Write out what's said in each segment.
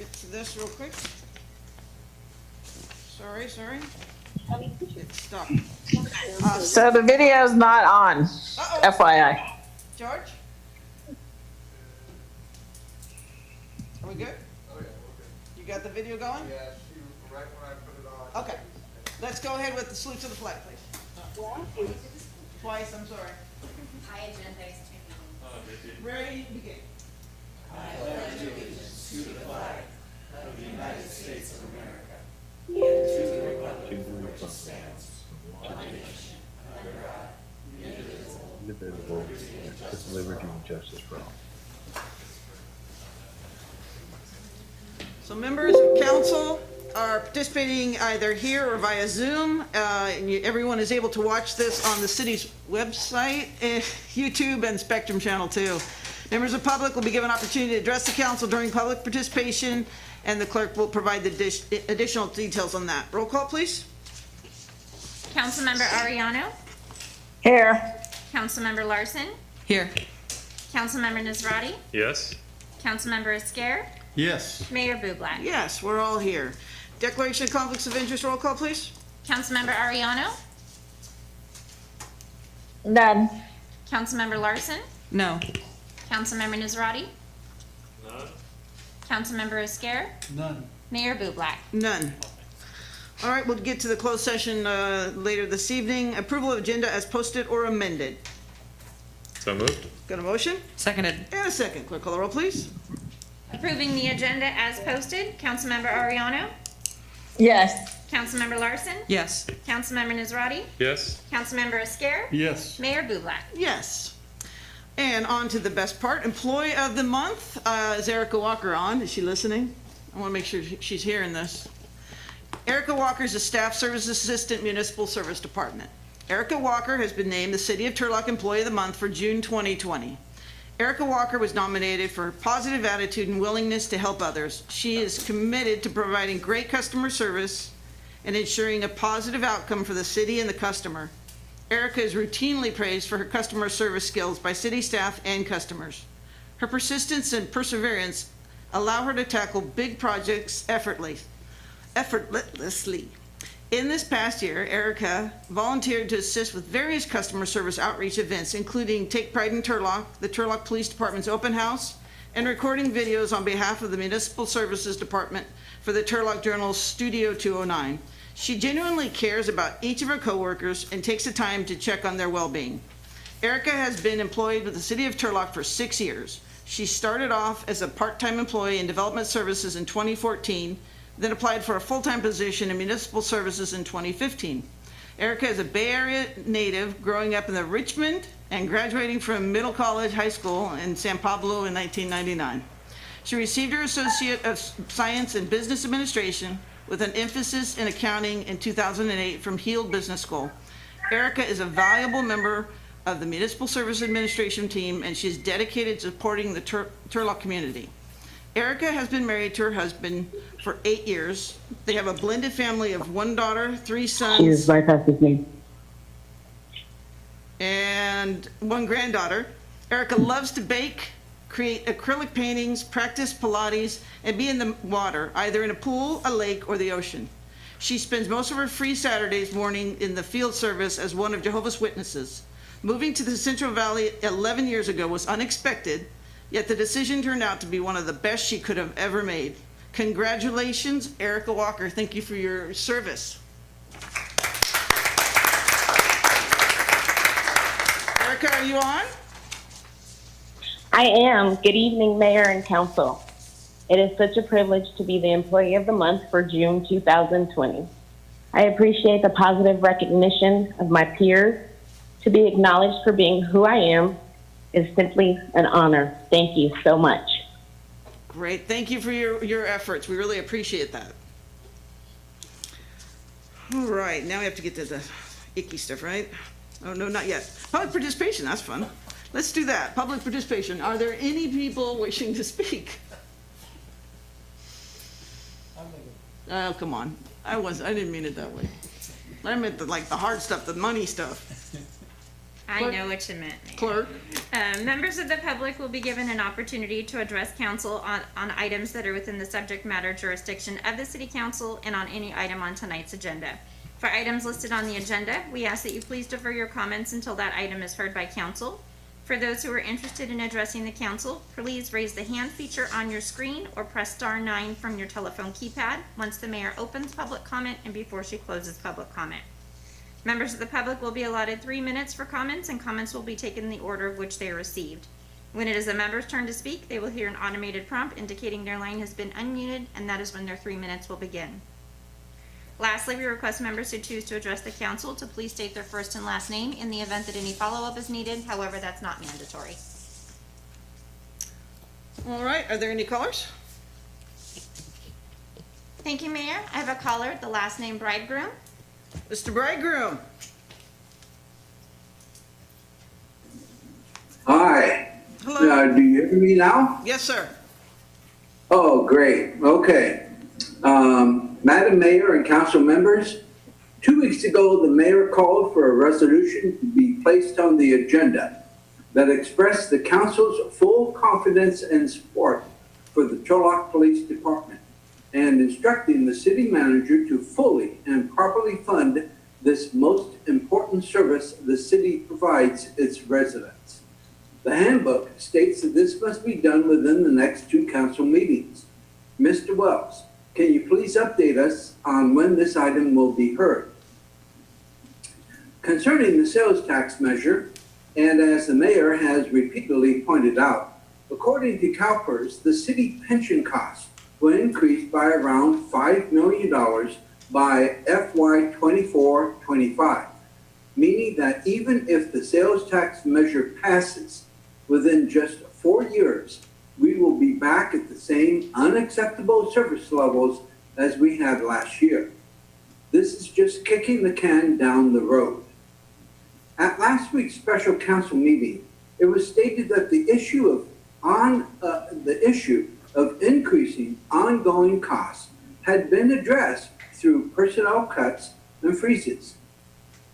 get to this real quick. Sorry. It's stuck. So the video's not on, Uh-oh. FYI. George? Are we good? Oh, yeah, okay. You got the video going? Yeah, she, right when I put it on. Okay. Let's go ahead with the salute to the flag, please. Twice, I'm sorry. I agenda to Ready, begin. Indivisible, with liberty and justice for all. So members of council are participating either here or via Zoom. Everyone is able to watch this on the city's website, YouTube, and Spectrum Channel 2. Members of the public will be given opportunity to address the council during public participation, and the clerk will provide the additional details on that. Roll call, please. Councilmember Ariano, Here. Councilmember Larson, Here. Councilmember Nazrati, Yes. Councilmember Esquer, Yes. Mayor Bublak. Yes, we're all here. Declaration of conflicts of interest, roll call, please. Councilmember Ariano, None. Councilmember Larson, No. Councilmember Nazrati, None. Councilmember Esquer, None. Mayor Bublak. None. All right, we'll get to the closed session later this evening. Approval of agenda as posted or amended. So moved. Got a motion? Seconded. And a second. Clerk call the roll, please. Approving the agenda as posted, Councilmember Ariano, Yes. Councilmember Larson, Yes. Councilmember Nazrati, Yes. Councilmember Esquer, Yes. Mayor Bublak. Yes. And on to the best part, employee of the month. Is Erica Walker on? Is she listening? I want to make sure she's hearing this. Erica Walker is a staff service assistant, municipal service department. Erica Walker has been named the City of Turlock Employee of the Month for June 2020. Erica Walker was nominated for her positive attitude and willingness to help others. She is committed to providing great customer service and ensuring a positive outcome for the city and the customer. Erica is routinely praised for her customer service skills by city staff and customers. Her persistence and perseverance allow her to tackle big projects effortlessly. In this past year, Erica volunteered to assist with various customer service outreach events, including Take Pride in Turlock, the Turlock Police Department's open house, and recording videos on behalf of the Municipal Services Department for the Turlock Journal's Studio 209. She genuinely cares about each of her coworkers and takes the time to check on their well-being. Erica has been employed with the City of Turlock for 6 years. She started off as a part-time employee in Development Services in 2014, then applied for a full-time position in Municipal Services in 2015. Erica is a Bay Area native, growing up in the Richmond and graduating from Middle College High School in San Pablo in 1999. She received her Associate of Science in Business Administration with an emphasis in accounting in 2008 from Heald Business School. Erica is a valuable member of the Municipal Service Administration team, and she is dedicated to supporting the Turlock community. Erica has been married to her husband for 8 years. They have a blended family of 1 daughter, 3 sons. She is bypassing me. And 1 granddaughter. Erica loves to bake, create acrylic paintings, practice Pilates, and be in the water, either in a pool, a lake, or the ocean. She spends most of her free Saturdays morning in the field service as one of Jehovah's Witnesses. Moving to the Central Valley 11 years ago was unexpected, yet the decision turned out to be one of the best she could have ever made. Congratulations, Erica Walker. Thank you for your service. Erica, are you on? I am. Good evening, Mayor and Council. It is such a privilege to be the Employee of the Month for June 2020. I appreciate the positive recognition of my peers. To be acknowledged for being who I am is simply an honor. Thank you so much. Great. Thank you for your efforts. We really appreciate that. All right. Now we have to get to the icky stuff, right? Oh, no, not yet. Public participation. That's fun. Let's do that. Public participation. Are there any people wishing to speak? Oh, come on. I didn't mean it that way. I meant the hard stuff, the money stuff. I know what you meant, Mayor. Clerk? Members of the public will be given an opportunity to address council on items that are within the subject matter jurisdiction of the city council and on any item on tonight's agenda. For items listed on the agenda, we ask that you please defer your comments until that item is heard by council. For those who are interested in addressing the council, please raise the hand feature on your screen or press *9 from your telephone keypad once the mayor opens public comment and before she closes public comment. Members of the public will be allotted 3 minutes for comments, and comments will be taken in the order of which they are received. When it is a member's turn to speak, they will hear an automated prompt indicating their line has been unmuted, and that is when their 3 minutes will begin. Lastly, we request members who choose to address the council to please state their first and last name in the event that any follow-up is needed. However, that's not mandatory. All right, are there any callers? Thank you, Mayor. I have a caller, the last name Bridegroom. Mr. Bridegroom? Hi. Hello? Do you hear me now? Yes, sir. Oh, great. Okay. Madam Mayor and council members, 2 weeks ago, the mayor called for a resolution to be placed on the agenda that expressed the council's full confidence and support for the Turlock Police Department and instructing the city manager to fully and properly fund this most important service the city provides its residents. The handbook states that this must be done within the next 2 council meetings. Mr. Wells, can you please update us on when this item will be heard? Concerning the sales tax measure, and as the mayor has repeatedly pointed out, according to CalPERS, the city pension costs will increase by around $5 million by FY 24-25, meaning that even if the sales tax measure passes within just 4 years, we will be back at the same unacceptable service levels as we had last year. This is just kicking the can down the road. At last week's special council meeting, it was stated that the issue of increasing ongoing costs had been addressed through personnel cuts and freezes.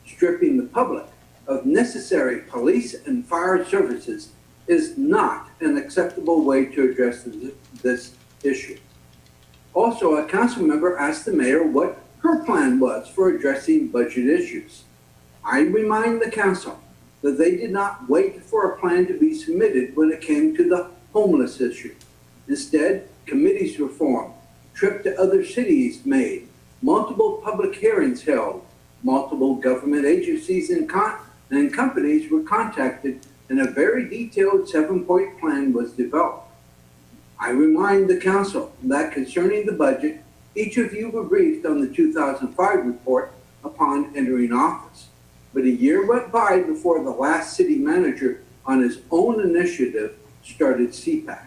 Stripping the public of necessary police and fire services is not an acceptable way to address this issue. Also, a council member asked the mayor what her plan was for addressing budget issues. I remind the council that they did not wait for a plan to be submitted when it came to the homeless issue. Instead, committees were formed, trip to other cities made, multiple public hearings held, multiple government agencies and companies were contacted, and a very detailed 7-point plan was developed. I remind the council that concerning the budget, each of you were briefed on the 2005 report upon entering office. But a year went by before the last city manager, on his own initiative, started CPAC.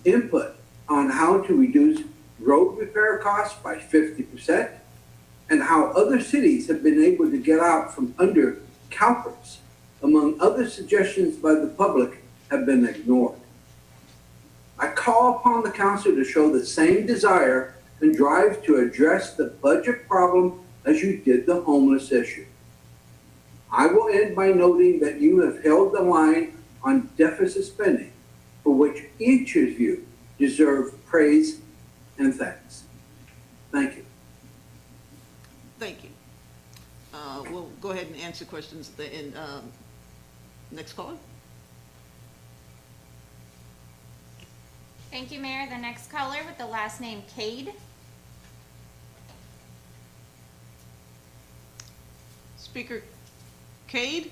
Input on how to reduce road repair costs by 50%, and how other cities have been able to get out from under CalPERS, among other suggestions by the public, have been ignored. I call upon the council to show the same desire and drive to address the budget problem as you did the homeless issue. I will end by noting that you have held the line on deficit spending, for which each of you deserve praise and thanks. Thank you. Thank you. We'll go ahead and answer questions at the end. Next caller? Thank you, Mayor. The next caller with the last name Cade. Speaker Cade?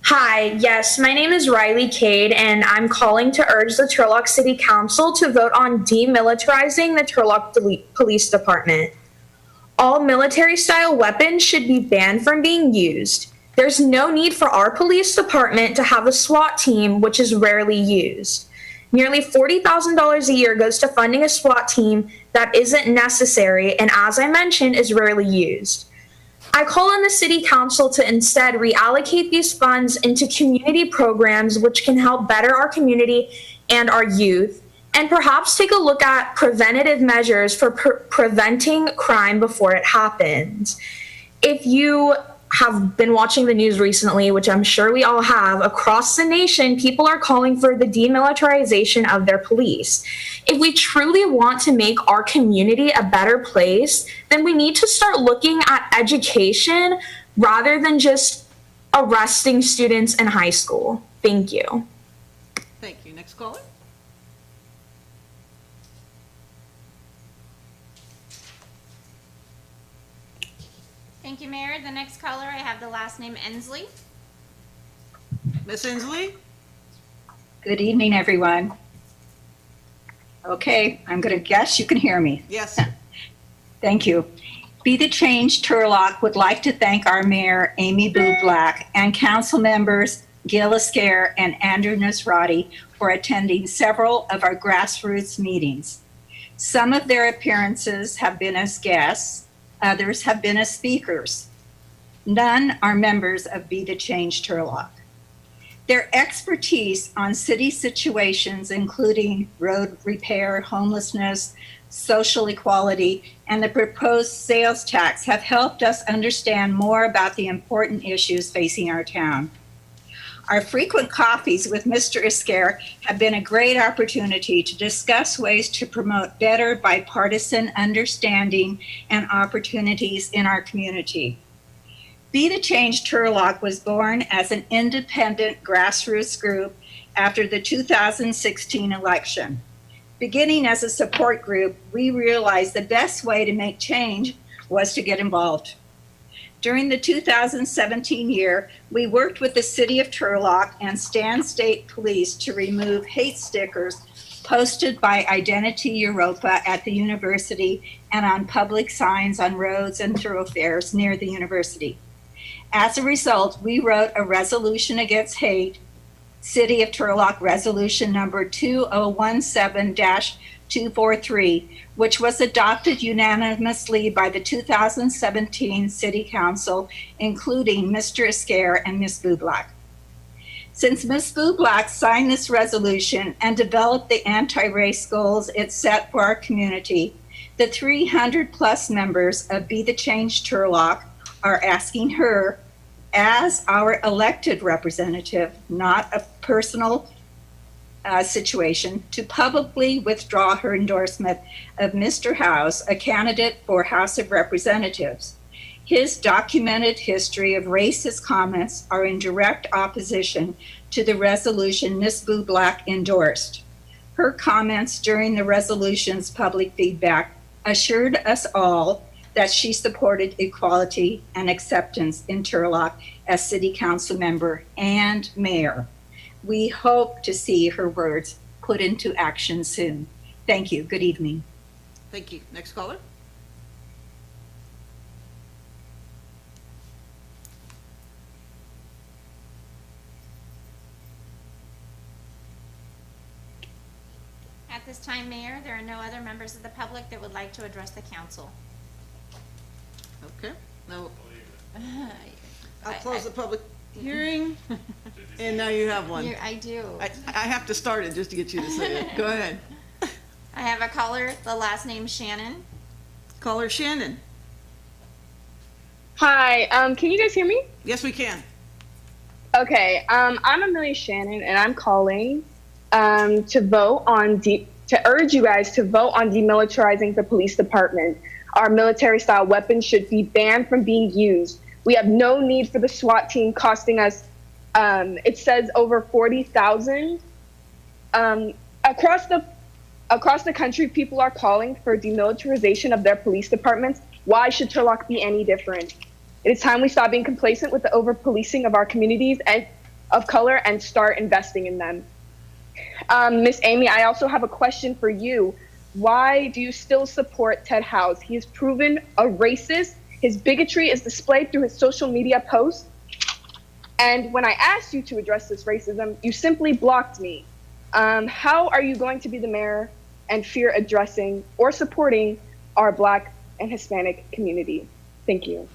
Hi, yes, my name is Riley Cade, and I'm calling to urge the Turlock City Council to vote on demilitarizing the Turlock Police Department. All military-style weapons should be banned from being used. There's no need for our police department to have a SWAT team, which is rarely used. Nearly $40,000 a year goes to funding a SWAT team that isn't necessary and, as I mentioned, is rarely used. I call on the City Council to instead reallocate these funds into community programs which can help better our community and our youth, and perhaps take a look at preventative measures for preventing crime before it happens. If you have been watching the news recently, which I'm sure we all have, across the nation, people are calling for the demilitarization of their police. If we truly want to make our community a better place, then we need to start looking at education rather than just arresting students in high school. Thank you. Thank you. Next caller? Thank you, Mayor. The next caller, I have the last name Ensley. Miss Inslee? Good evening, everyone. Okay, I'm going to guess you can hear me. Yes. Thank you. Be the Change Turlock would like to thank our mayor, Amy Boo Black, and council members Gil Esquer and Andrew Nasrati for attending several of our grassroots meetings. Some of their appearances have been as guests, others have been as speakers. None are members of Be the Change Turlock. Their expertise on city situations, including road repair, homelessness, social equality, and the proposed sales tax, have helped us understand more about the important issues facing our town. Our frequent coffees with Mr. Esquer have been a great opportunity to discuss ways to promote better bipartisan understanding and opportunities in our community. Be the Change Turlock was born as an independent grassroots group after the 2016 election. Beginning as a support group, we realized the best way to make change was to get involved. During the 2017 year, we worked with the City of Turlock and Stan State Police to remove hate stickers posted by Identity Europa at the university and on public signs on roads and thoroughfares near the university. As a result, we wrote a resolution against hate, City of Turlock Resolution number 2017-243, which was adopted unanimously by the 2017 City Council, including Mr. Esquer and Ms. Bublak. Since Ms. Bublak signed this resolution and developed the anti-race goals it set for our community, the 300 plus members of Be the Change Turlock are asking her, as our elected representative, not a personal situation, to publicly withdraw her endorsement of Mr. House, a candidate for House of Representatives. His documented history of racist comments are in direct opposition to the resolution Ms. Bublak endorsed. Her comments during the resolution's public feedback assured us all that she supported equality and acceptance in Turlock as City Council member and mayor. We hope to see her words put into action soon. Thank you. Good evening. Thank you. Next caller? At this time, Mayor, there are no other members of the public that would like to address the council. Okay. Now, I'll close the public hearing, and now you have one. I do. I have to start it just to get you to say it. Go ahead. I have a caller, the last name Shannon. Caller Shannon. Hi, can you guys hear me? Yes, we can. Okay, I'm Amelia Shannon, and I'm calling to vote on to urge you guys to vote on demilitarizing the police department. Our military-style weapons should be banned from being used. We have no need for the SWAT team costing us, it says over 40,000. Across the country, people are calling for demilitarization of their police departments. Why should Turlock be any different? It is time we stop being complacent with the over-policing of our communities and of color and start investing in them. Miss Amy, I also have a question for you. Why do you still support Ted House? He is proven a racist. His bigotry is displayed through his social media posts. And when I asked you to address this racism, you simply blocked me. How are you going to be the mayor and fear addressing or supporting our Black and Hispanic community? Thank you.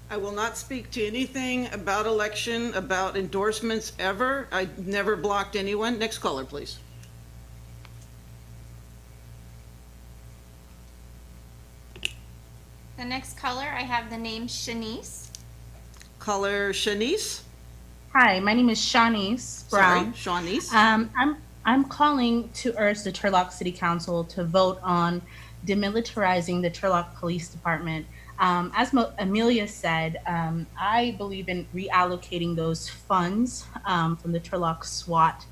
I will not speak to anything about election, about endorsements ever. I never blocked anyone. Next caller, please. The next caller, I have the name Shanice. Caller Shanice? Hi, my name is Shawnice Brown. Sorry, Shawnice. I'm calling to urge the Turlock City Council to vote on demilitarizing the Turlock Police Department. As Amelia said, I believe in reallocating those funds from the Turlock SWAT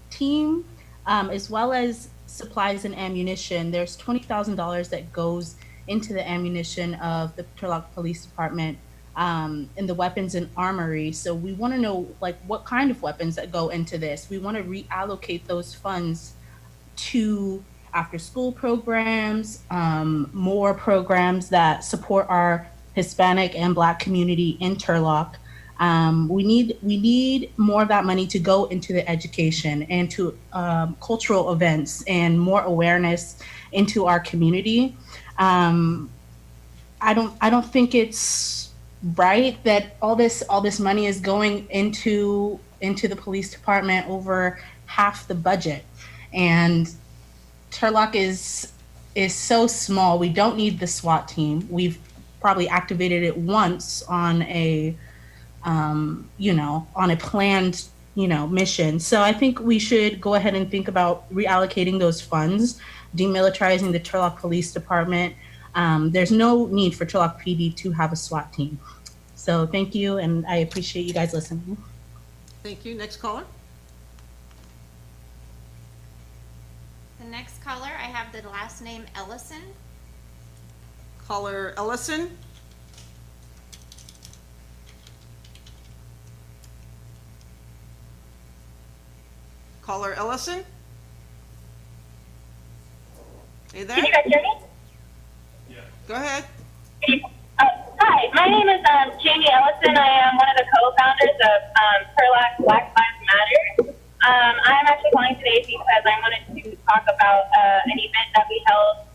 team, as well as supplies and ammunition. There's $20,000 that goes into the ammunition of the Turlock Police Department in the weapons and armory. So we want to know like what kind of weapons that go into this. We want to reallocate those funds to after school programs, more programs that support our Hispanic and Black community in Turlock. We need more of that money to go into the education and to cultural events and more awareness into our community. I don't think it's right that all this money is going into the police department over half the budget, and Turlock is so small. We don't need the SWAT team. We've probably activated it once on a on a planned mission. So I think we should go ahead and think about reallocating those funds, demilitarizing the Turlock Police Department. There's no need for Turlock PD to have a SWAT team. So thank you, and I appreciate you guys listening. Thank you. Next caller. The next caller, I have the last name Ellison. Caller Ellison. Caller Ellison. Hey there. Can you guys hear me? Go ahead. Hi, my name is Jamie Ellison. I am one of the co-founders of Turlock Black Lives Matter. I'm actually calling today because I wanted to talk about an event that we held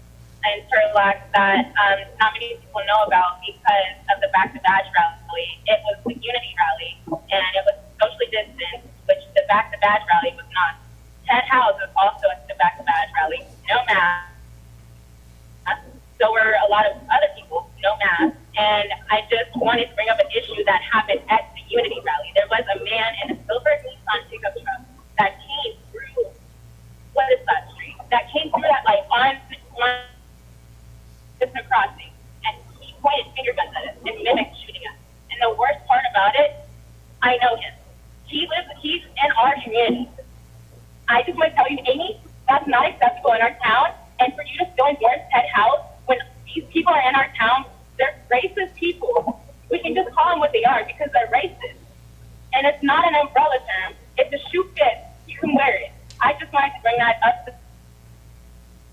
in Turlock that not many people know about because of the Back to Badge rally. It was the Unity rally, and it was socially distanced, which the Back to Badge rally was not. Ted House was also at the Back to Badge rally, no mask. So were a lot of other people, no mask. And I just wanted to bring up an issue that happened at the Unity rally. There was a man in a silver Nissan pickup truck that came through, what is that street? That came through that like on the crossing. And he pointed finger guns at us and mimicked shooting us. And the worst part about it, I know him. He's in our community. I just want to tell you, Amy, that's not acceptable in our town. And for you to still endorse Ted House when these people are in our town, they're racist people. We can just call them what they are because they're racist. And it's not an umbrella term. If the shoe fits, you can wear it. I just wanted to bring that up to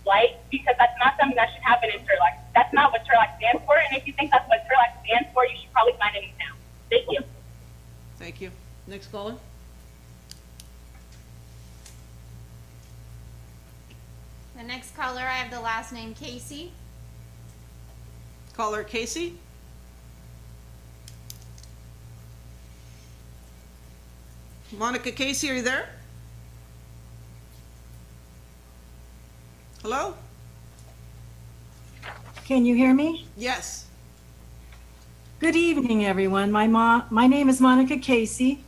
light because that's not something that should happen in Turlock. That's not what Turlock stands for. And if you think that's what Turlock stands for, you should probably find a new town. Thank you. Thank you. Next caller. The next caller, I have the last name Casey. Caller Casey. Monica Casey, are you there? Hello? Can you hear me? Yes. Good evening, everyone. My name is Monica Casey,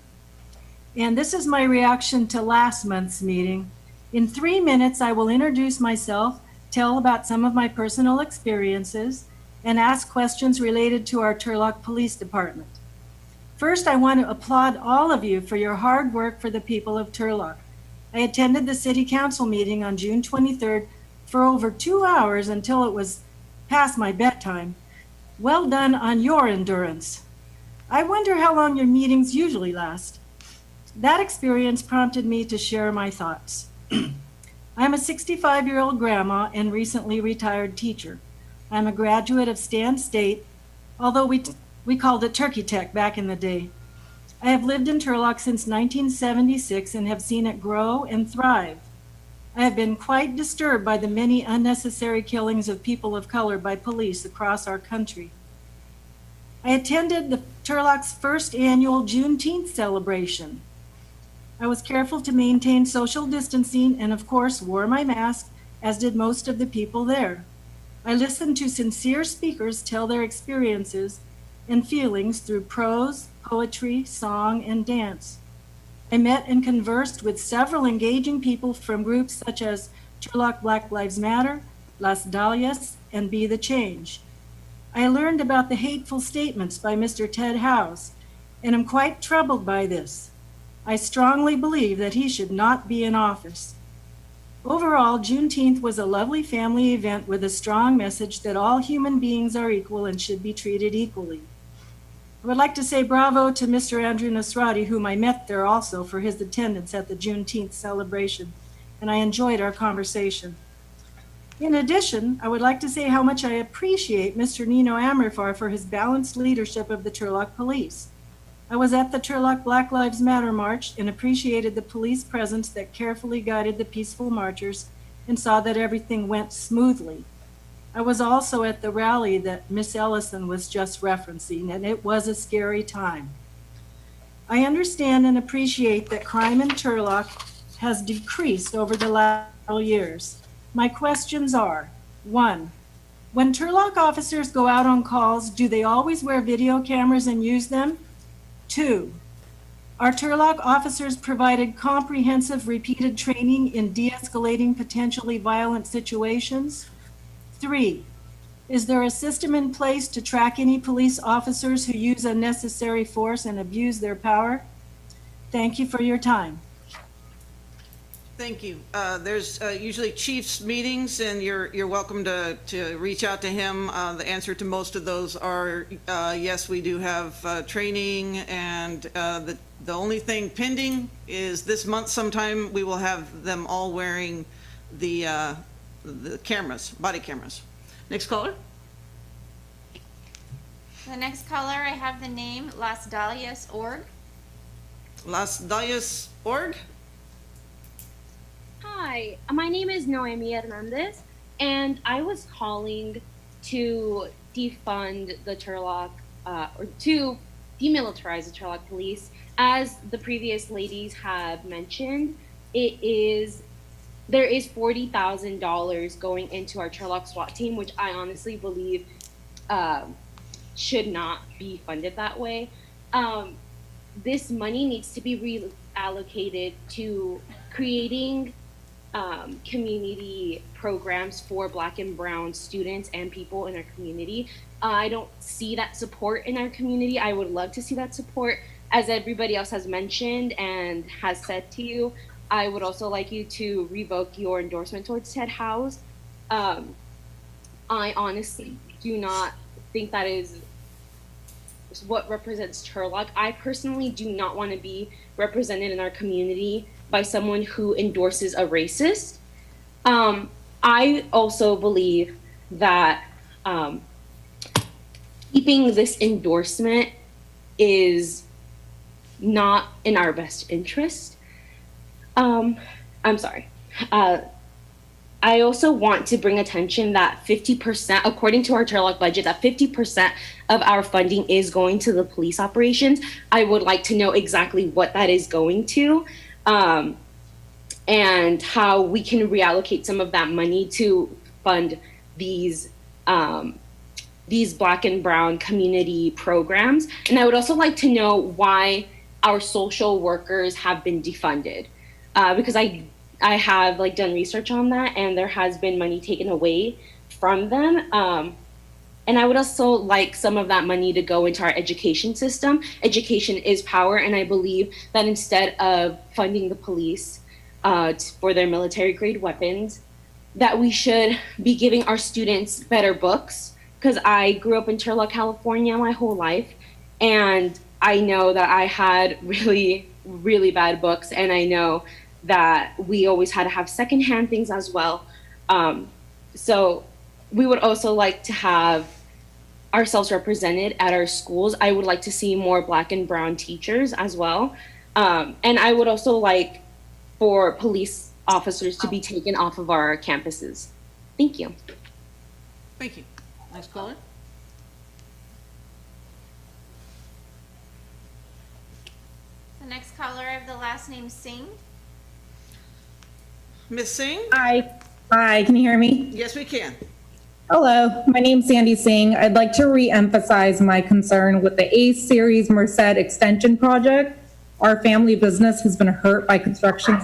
and this is my reaction to last month's meeting. In 3 minutes, I will introduce myself, tell about some of my personal experiences, and ask questions related to our Turlock Police Department. First, I want to applaud all of you for your hard work for the people of Turlock. I attended the City Council meeting on June 23rd for over 2 hours until it was past my bedtime. Well done on your endurance. I wonder how long your meetings usually last. That experience prompted me to share my thoughts. I'm a 65-year-old grandma and recently retired teacher. I'm a graduate of Stan State, although we called it Turkey Tech back in the day. I have lived in Turlock since 1976 and have seen it grow and thrive. I have been quite disturbed by the many unnecessary killings of people of color by police across our country. I attended the Turlock's first annual Juneteenth celebration. I was careful to maintain social distancing and, of course, wore my mask, as did most of the people there. I listened to sincere speakers tell their experiences and feelings through prose, poetry, song, and dance. I met and conversed with several engaging people from groups such as Turlock Black Lives Matter, Las Dalias, and Be the Change. I learned about the hateful statements by Mr. Ted Howes, and am quite troubled by this. I strongly believe that he should not be in office. Overall, Juneteenth was a lovely family event with a strong message that all human beings are equal and should be treated equally. I would like to say bravo to Mr. Andrew Nasrati, whom I met there also, for his attendance at the Juneteenth celebration, and I enjoyed our conversation. In addition, I would like to say how much I appreciate Mr. Nino Amrifar for his balanced leadership of the Turlock Police. I was at the Turlock Black Lives Matter march and appreciated the police presence that carefully guided the peaceful marchers and saw that everything went smoothly. I was also at the rally that Miss Ellison was just referencing, and it was a scary time. I understand and appreciate that crime in Turlock has decreased over the last several years. My questions are, 1, when Turlock officers go out on calls, do they always wear video cameras and use them? 2, are Turlock officers provided comprehensive repeated training in de-escalating potentially violent situations? 3, is there a system in place to track any police officers who use unnecessary force and abuse their power? Thank you for your time. Thank you. There's usually chief's meetings, and you're welcome to reach out to him. The answer to most of those are yes, we do have training, and the only thing pending is this month sometime we will have them all wearing the cameras, body cameras. Next caller. The next caller, I have the name Las Dalias Org. Las Dalias Org. Hi, my name is Noemi Hernandez, and I was calling to defund the Turlock, or to demilitarize the Turlock Police. As the previous ladies have mentioned, there is $40,000 going into our Turlock SWAT team, which I honestly believe should not be funded that way. This money needs to be reallocated to creating community programs for Black and Brown students and people in our community. I don't see that support in our community. I would love to see that support. As everybody else has mentioned and has said to you, I would also like you to revoke your endorsement towards Ted Howes. I honestly do not think that is what represents Turlock. I personally do not want to be represented in our community by someone who endorses a racist. I also believe that keeping this endorsement is not in our best interest. I'm sorry. I also want to bring attention that 50%, according to our Turlock budget, that 50% of our funding is going to the police operations. I would like to know exactly what that is going to, and how we can reallocate some of that money to fund these Black and Brown community programs. And I would also like to know why our social workers have been defunded, because I have done research on that, and there has been money taken away from them. And I would also like some of that money to go into our education system. Education is power, and I believe that instead of funding the police for their military grade weapons, that we should be giving our students better books. Because I grew up in Turlock, California my whole life, and I know that I had really, really bad books, and I know that we always had to have secondhand things as well. So we would also like to have ourselves represented at our schools. I would like to see more Black and Brown teachers as well. And I would also like for police officers to be taken off of our campuses. Thank you. Thank you. Next caller. The next caller, I have the last name Singh. Miss Singh? Hi. Hi, can you hear me? Yes, we can. Hello, my name's Sandy Singh. I'd like to re-emphasize my concern with the A Series Merced Extension Project. Our family business has been hurt by construction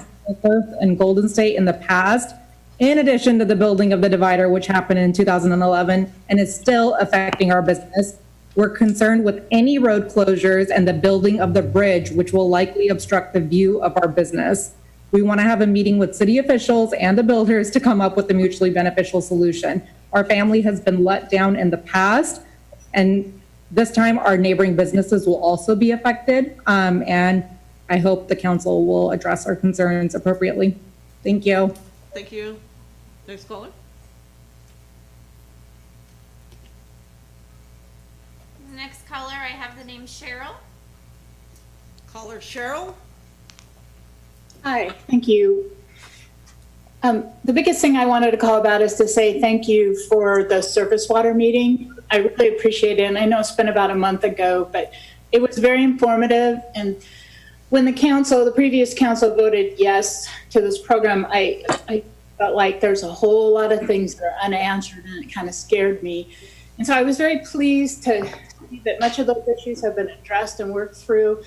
in Golden State in the past, in addition to the building of the divider, which happened in 2011 and is still affecting our business. We're concerned with any road closures and the building of the bridge, which will likely obstruct the view of our business. We want to have a meeting with city officials and the builders to come up with a mutually beneficial solution. Our family has been let down in the past, and this time our neighboring businesses will also be affected. And I hope the council will address our concerns appropriately. Thank you. Thank you. Next caller. Next caller, I have the name Cheryl. Caller Cheryl. Hi, thank you. The biggest thing I wanted to call about is to say thank you for the surface water meeting. I really appreciate it. And I know it's been about a month ago, but it was very informative. And when the previous council voted yes to this program, I felt like there's a whole lot of things that are unanswered, and it kind of scared me. And so I was very pleased to see that much of those issues have been addressed and worked through,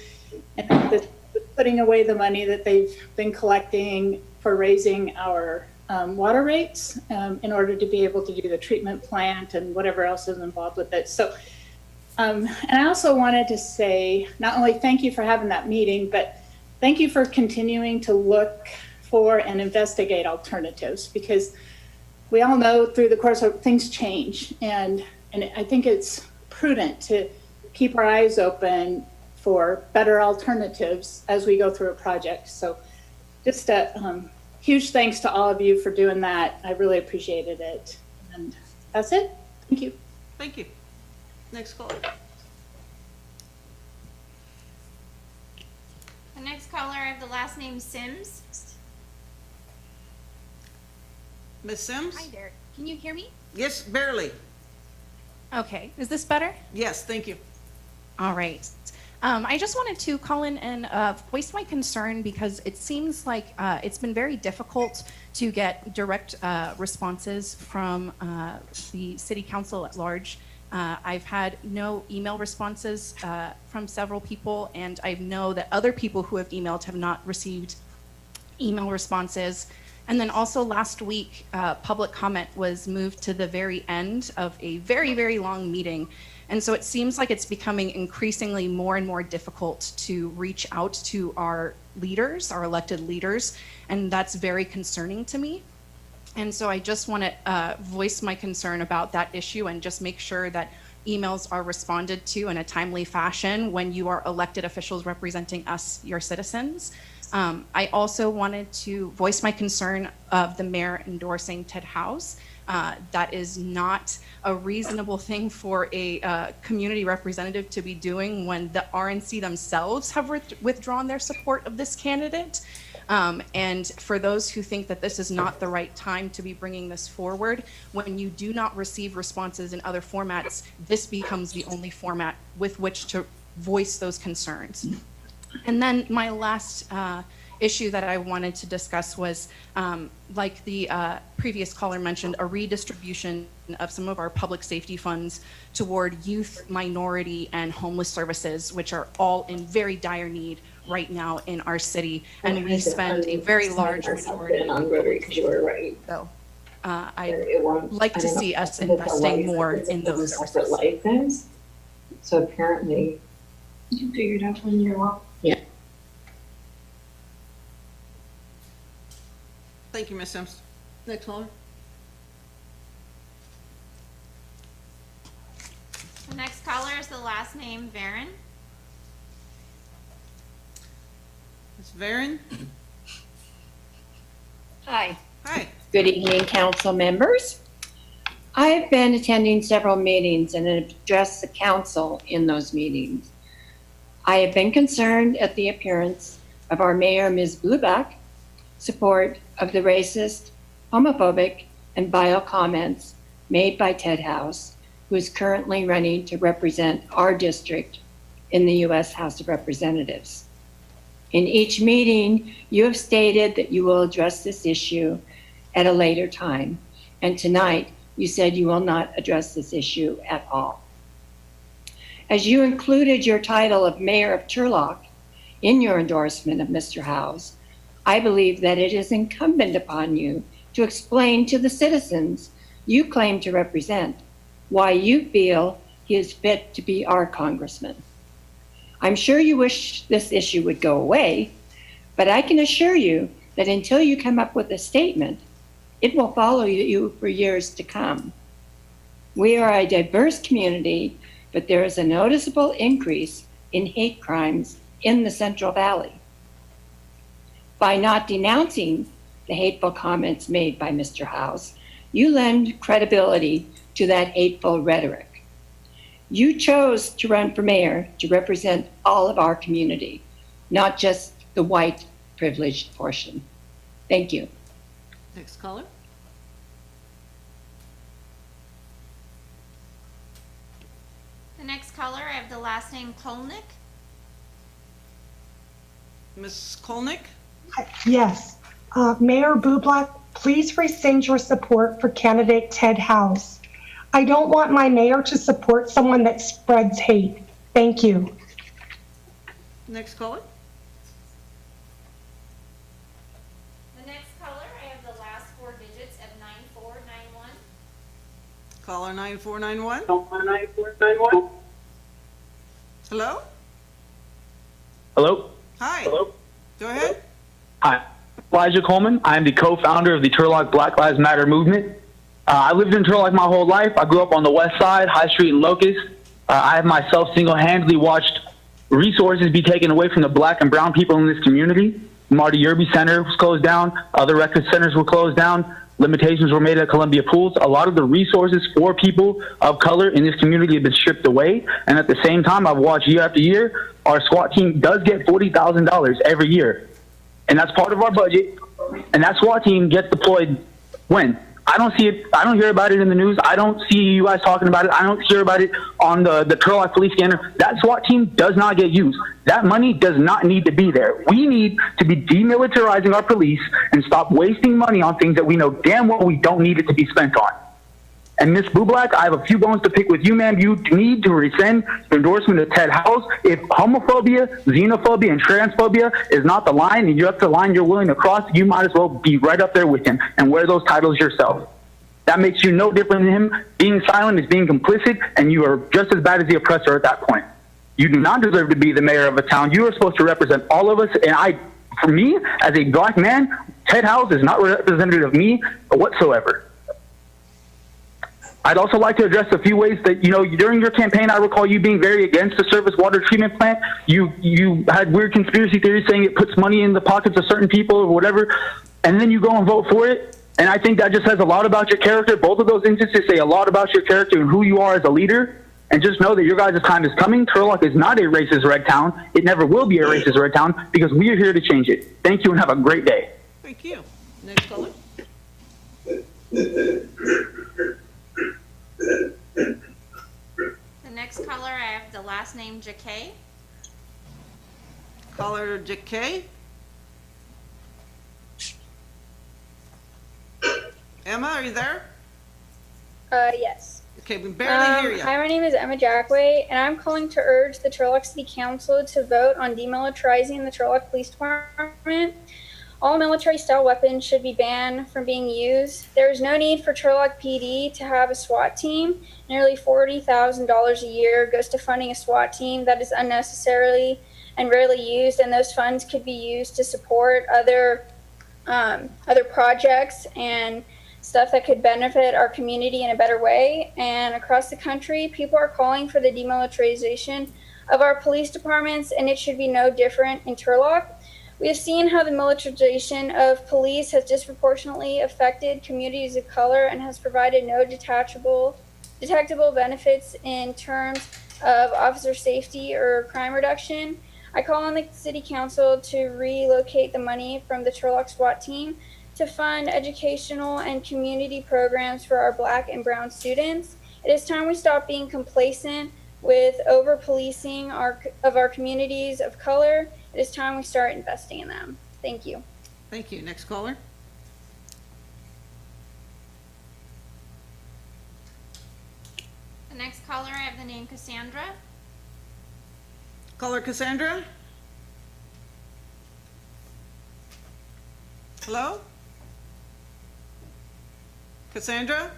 and that putting away the money that they've been collecting for raising our water rates in order to be able to do the treatment plant and whatever else is involved with it. So, and I also wanted to say, not only thank you for having that meeting, but thank you for continuing to look for and investigate alternatives, because we all know through the course of things change. And I think it's prudent to keep our eyes open for better alternatives as we go through a project. So just a huge thanks to all of you for doing that. I really appreciated it. And that's it. Thank you. Thank you. Next caller. The next caller, I have the last name Sims. Ms. Sims? Hi there. Can you hear me? Yes, barely. Okay. Is this better? Yes, thank you. All right. I just wanted to call in and voice my concern, because it seems like it's been very difficult to get direct responses from the city council at large. I've had no email responses from several people, and I know that other people who have emailed have not received email responses. And then also last week, public comment was moved to the very end of a very, very long meeting. And so it seems like it's becoming increasingly more and more difficult to reach out to our leaders, our elected leaders, and that's very concerning to me. And so I just want to voice my concern about that issue and just make sure that emails are responded to in a timely fashion when you are elected officials representing us, your citizens. I also wanted to voice my concern of the mayor endorsing Ted House. That is not a reasonable thing for a community representative to be doing when the RNC themselves have withdrawn their support of this candidate. And for those who think that this is not the right time to be bringing this forward, when you do not receive responses in other formats, this becomes the only format with which to voice those concerns. And then my last issue that I wanted to discuss was, like the previous caller mentioned, a redistribution of some of our public safety funds toward youth, minority, and homeless services, which are all in very dire need right now in our city. And we spend a very large majority on Rotary, because you were right. So I'd like to see us investing more in those services. So apparently, you figured out when you're off. Yeah. Thank you, Ms. Sims. Next caller. The next caller is the last name Varen. Ms. Varen? Hi. Hi. Good evening, council members. I've been attending several meetings and have addressed the council in those meetings. I have been concerned at the appearance of our mayor, Ms. Bluback, support of the racist, homophobic, and vile comments made by Ted House, who is currently running to represent our district in the U.S. House of Representatives. In each meeting, you have stated that you will address this issue at a later time, and tonight you said you will not address this issue at all. As you included your title of Mayor of Turlock in your endorsement of Mr. House, I believe that it is incumbent upon you to explain to the citizens you claim to represent why you feel he is fit to be our congressman. I'm sure you wish this issue would go away, but I can assure you that until you come up with a statement, it will follow you for years to come. We are a diverse community, but there is a noticeable increase in hate crimes in the Central Valley. By not denouncing the hateful comments made by Mr. House, you lend credibility to that hateful rhetoric. You chose to run for mayor to represent all of our community, not just the white privileged portion. Thank you. Next caller. The next caller, I have the last name Kolnick. Ms. Kolnick? Yes. Mayor Bublak, please rescind your support for candidate Ted House. I don't want my mayor to support someone that spreads hate. Thank you. Next caller. The next caller, I have the last four digits of 9491. Caller 9491. Caller 9491. Hello? Hello? Hi. Hello? Go ahead. Hi. Elijah Coleman. I am the co-founder of the Turlock Black Lives Matter movement. I lived in Turlock my whole life. I grew up on the west side, High Street and Locust. I have myself single-handedly watched resources be taken away from the black and brown people in this community. Marty Yerby Center was closed down. Other rec centers were closed down. Limitations were made at Columbia Pools. A lot of the resources for people of color in this community have been stripped away. And at the same time, I've watched year after year, our SWAT team does get $40,000 every year. And that's part of our budget. And that SWAT team gets deployed when? I don't see it. I don't hear about it in the news. I don't see you guys talking about it. I don't hear about it on the Turlock police scanner. That SWAT team does not get used. That money does not need to be there. We need to be demilitarizing our police and stop wasting money on things that we know damn well we don't need it to be spent on. And Ms. Bublak, I have a few bones to pick with you, ma'am. You need to rescind your endorsement of Ted House. If homophobia, xenophobia, and transphobia is not the line, and you're up to the line you're willing to cross, you might as well be right up there with him and wear those titles yourself. That makes you no different than him. Being silent is being complicit, and you are just as bad as the oppressor at that point. You do not deserve to be the mayor of a town. You are supposed to represent all of us, and for me, as a black man, Ted House is not representative of me whatsoever. I'd also like to address a few ways that, during your campaign, I recall you being very against the surface water treatment plant. You had weird conspiracy theories saying it puts money in the pockets of certain people or whatever, and then you go and vote for it. And I think that just says a lot about your character. Both of those instances say a lot about your character and who you are as a leader. And just know that your guys' time is coming. Turlock is not a racist red town. It never will be a racist red town because we are here to change it. Thank you and have a great day. Thank you. Next caller. The next caller, I have the last name Jakay. Caller Jakay. Emma, are you there? Yes. Okay, we barely hear you. Hi, my name is Emma Jackway, and I'm calling to urge the Turlock City Council to vote on demilitarizing the Turlock Police Department. All military-style weapons should be banned from being used. There is no need for Turlock PD to have a SWAT team. Nearly $40,000 a year goes to funding a SWAT team that is unnecessarily and rarely used, and those funds could be used to support other projects and stuff that could benefit our community in a better way. And across the country, people are calling for the demilitarization of our police departments, and it should be no different in Turlock. We have seen how the militarization of police has disproportionately affected communities of color and has provided no detectable benefits in terms of officer safety or crime reduction. I call on the City Council to relocate the money from the Turlock SWAT team to fund educational and community programs for our Black and Brown students. It is time we stop being complacent with over-policing of our communities of color. It is time we start investing in them. Thank you. Thank you. Next caller. The next caller, I have the name Cassandra. Caller Cassandra? Hello? Cassandra?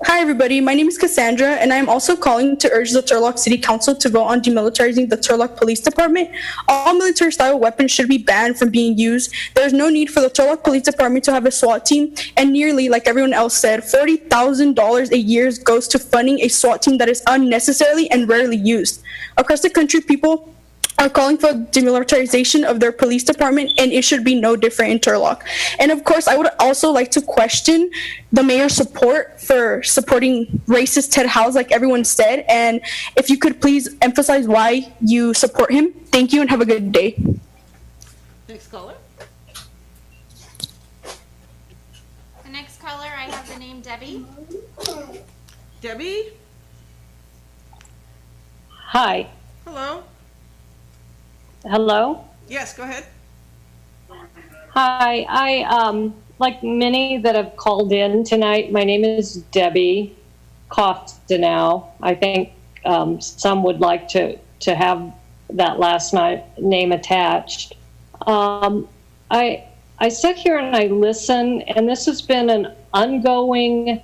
Hi, everybody. My name is Cassandra, and I am also calling to urge the Turlock City Council to vote on demilitarizing the Turlock Police Department. All military-style weapons should be banned from being used. There is no need for the Turlock Police Department to have a SWAT team, and nearly, like everyone else said, $40,000 a year goes to funding a SWAT team that is unnecessarily and rarely used. Across the country, people are calling for demilitarization of their police department, and it should be no different in Turlock. And of course, I would also like to question the mayor's support for supporting racist Ted House, like everyone said. And if you could please emphasize why you support him. Thank you and have a good day. Next caller. The next caller, I have the name Debbie. Debbie? Hi. Hello? Hello. Yes, go ahead. Hi. Like many that have called in tonight, my name is Debbie Coftenow. I think some would like to have that last name attached. I sit here and I listen, and this has been an ongoing,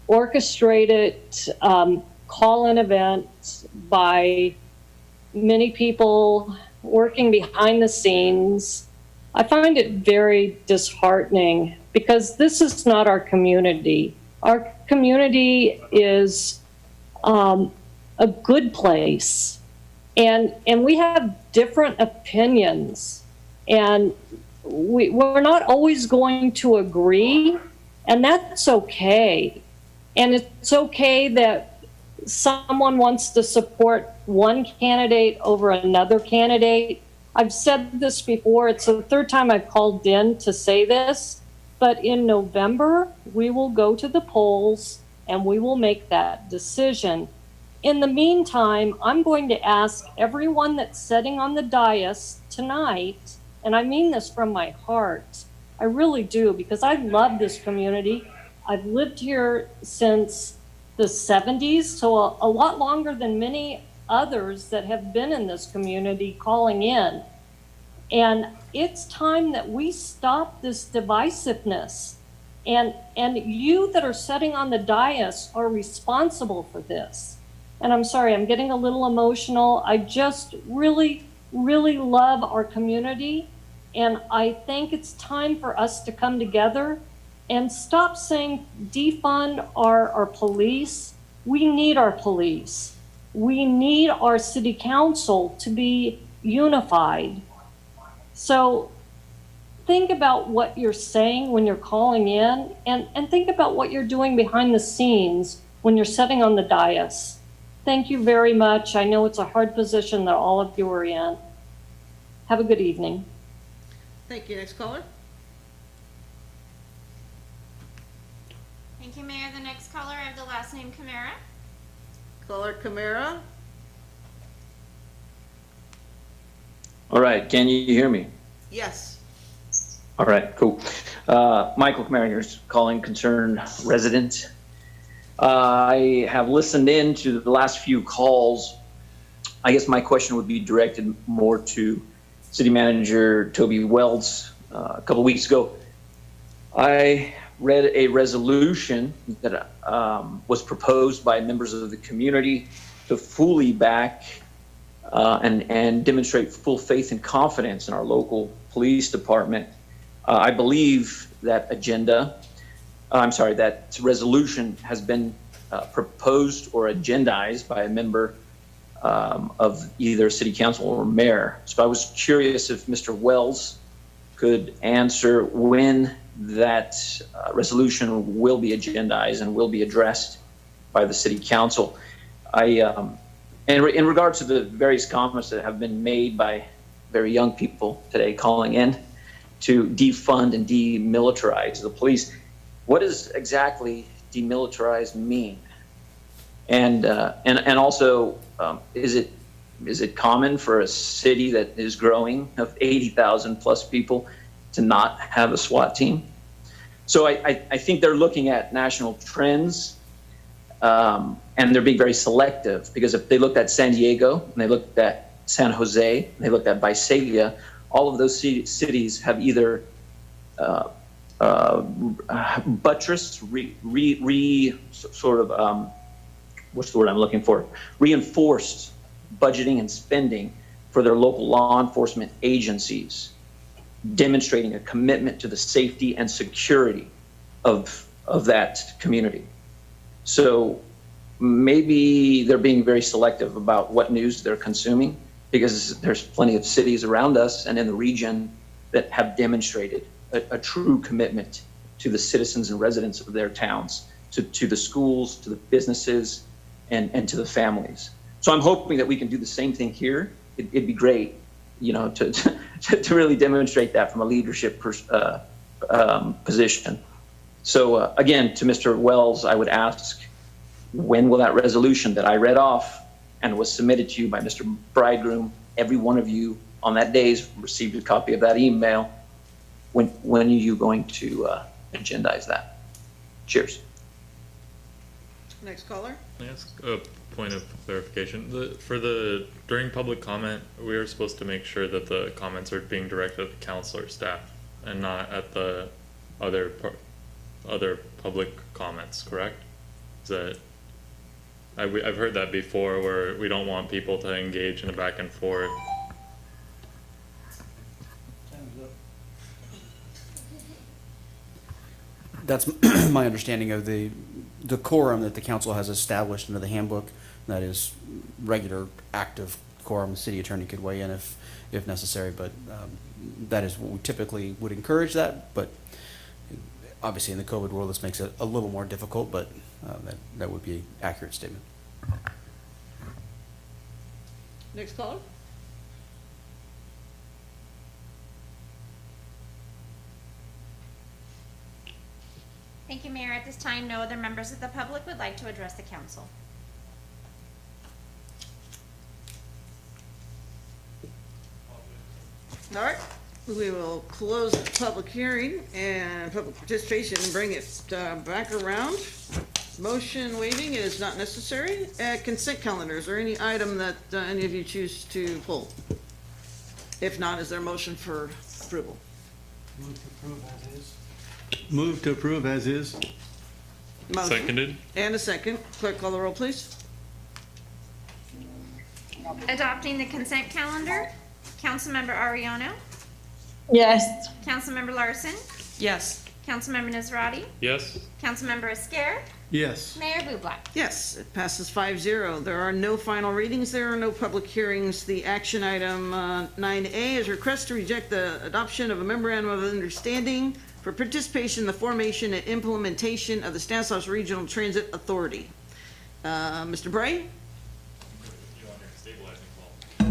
orchestrated call-in event by many people working behind the scenes. I find it very disheartening because this is not our community. Our community is a good place, and we have different opinions, and we're not always going to agree, and that's okay. And it's okay that someone wants to support one candidate over another candidate. I've said this before, it's the third time I've called in to say this, but in November, we will go to the polls and we will make that decision. In the meantime, I'm going to ask everyone that's sitting on the dais tonight, and I mean this from my heart, I really do, because I love this community. I've lived here since the 70s, so a lot longer than many others that have been in this community calling in. And it's time that we stop this divisiveness. And you that are sitting on the dais are responsible for this. And I'm sorry, I'm getting a little emotional. I just really, really love our community. And I think it's time for us to come together and stop saying defund our police. We need our police. We need our city council to be unified. So think about what you're saying when you're calling in, and think about what you're doing behind the scenes when you're sitting on the dais. Thank you very much. I know it's a hard position that all of you are in. Have a good evening. Thank you. Next caller. Thank you, Mayor. The next caller, I have the last name Camara. Caller Camara. All right, can you hear me? Yes. All right, cool. Michael Camara here, calling concerned resident. I have listened in to the last few calls. I guess my question would be directed more to City Manager Toby Wells. A couple weeks ago, I read a resolution that was proposed by members of the community to fully back and demonstrate full faith and confidence in our local police department. I believe that that resolution has been proposed or agendized by a member of either city council or mayor. So I was curious if Mr. Wells could answer when that resolution will be agendized and will be addressed by the city council. In regards to the various comments that have been made by very young people today calling in to defund and demilitarize the police, what does exactly demilitarize mean? And also, is it common for a city that is growing of 80,000 plus people to not have a SWAT team? So I think they're looking at national trends And they're being very selective, because if they looked at San Diego and they looked at San Jose and they looked at Visalia, all of those cities have either buttressed, what's the word I'm looking for? Reinforced budgeting and spending for their local law enforcement agencies, demonstrating a commitment to the safety and security of that community. So maybe they're being very selective about what news they're consuming, because there's plenty of cities around us and in the region that have demonstrated a true commitment to the citizens and residents of their towns, to the schools, to the businesses, and to the families. So I'm hoping that we can do the same thing here. It'd be great, to really demonstrate that from a leadership position. So again, to Mr. Wells, I would ask, when will that resolution that I read off and was submitted to you by Mr. Bridegroom, every one of you on that day received a copy of that email, when are you going to agendize that? Cheers. Next caller. Can I ask a point of clarification? During public comment, we are supposed to make sure that the comments are being directed at the council or staff and not at the other public comments, correct? Is that, I've heard that before, where we don't want people to engage in a back and forth. That's my understanding of the quorum that the council has established under the handbook. That is regular, active quorum. The city attorney could weigh in if necessary, but that is what we typically would encourage that. But obviously in the COVID world, this makes it a little more difficult, but that would be an accurate statement. Next caller. Thank you, Mayor. At this time, no other members of the public would like to address the council. All right, we will close the public hearing and public participation and bring it back around. Motion waiving is not necessary. Consent calendar, is there any item that any of you choose to pull? If not, is there a motion for approval? Move to approve as is. Move to approve as is. Motion. Seconded. And a second. Clerk, call the roll, please. Adopting the consent calendar, Councilmember Ariano, Yes. Councilmember Larson, Yes. Councilmember Nazrati, Yes. Councilmember Esquer, Yes. Mayor Bublak. Yes, it passes 5-0. There are no final readings. There are no public hearings. The action item 9A is request to reject the adoption of a memorandum of understanding for participation in the formation and implementation of the Stanislaus Regional Transit Authority. Mr. Bray?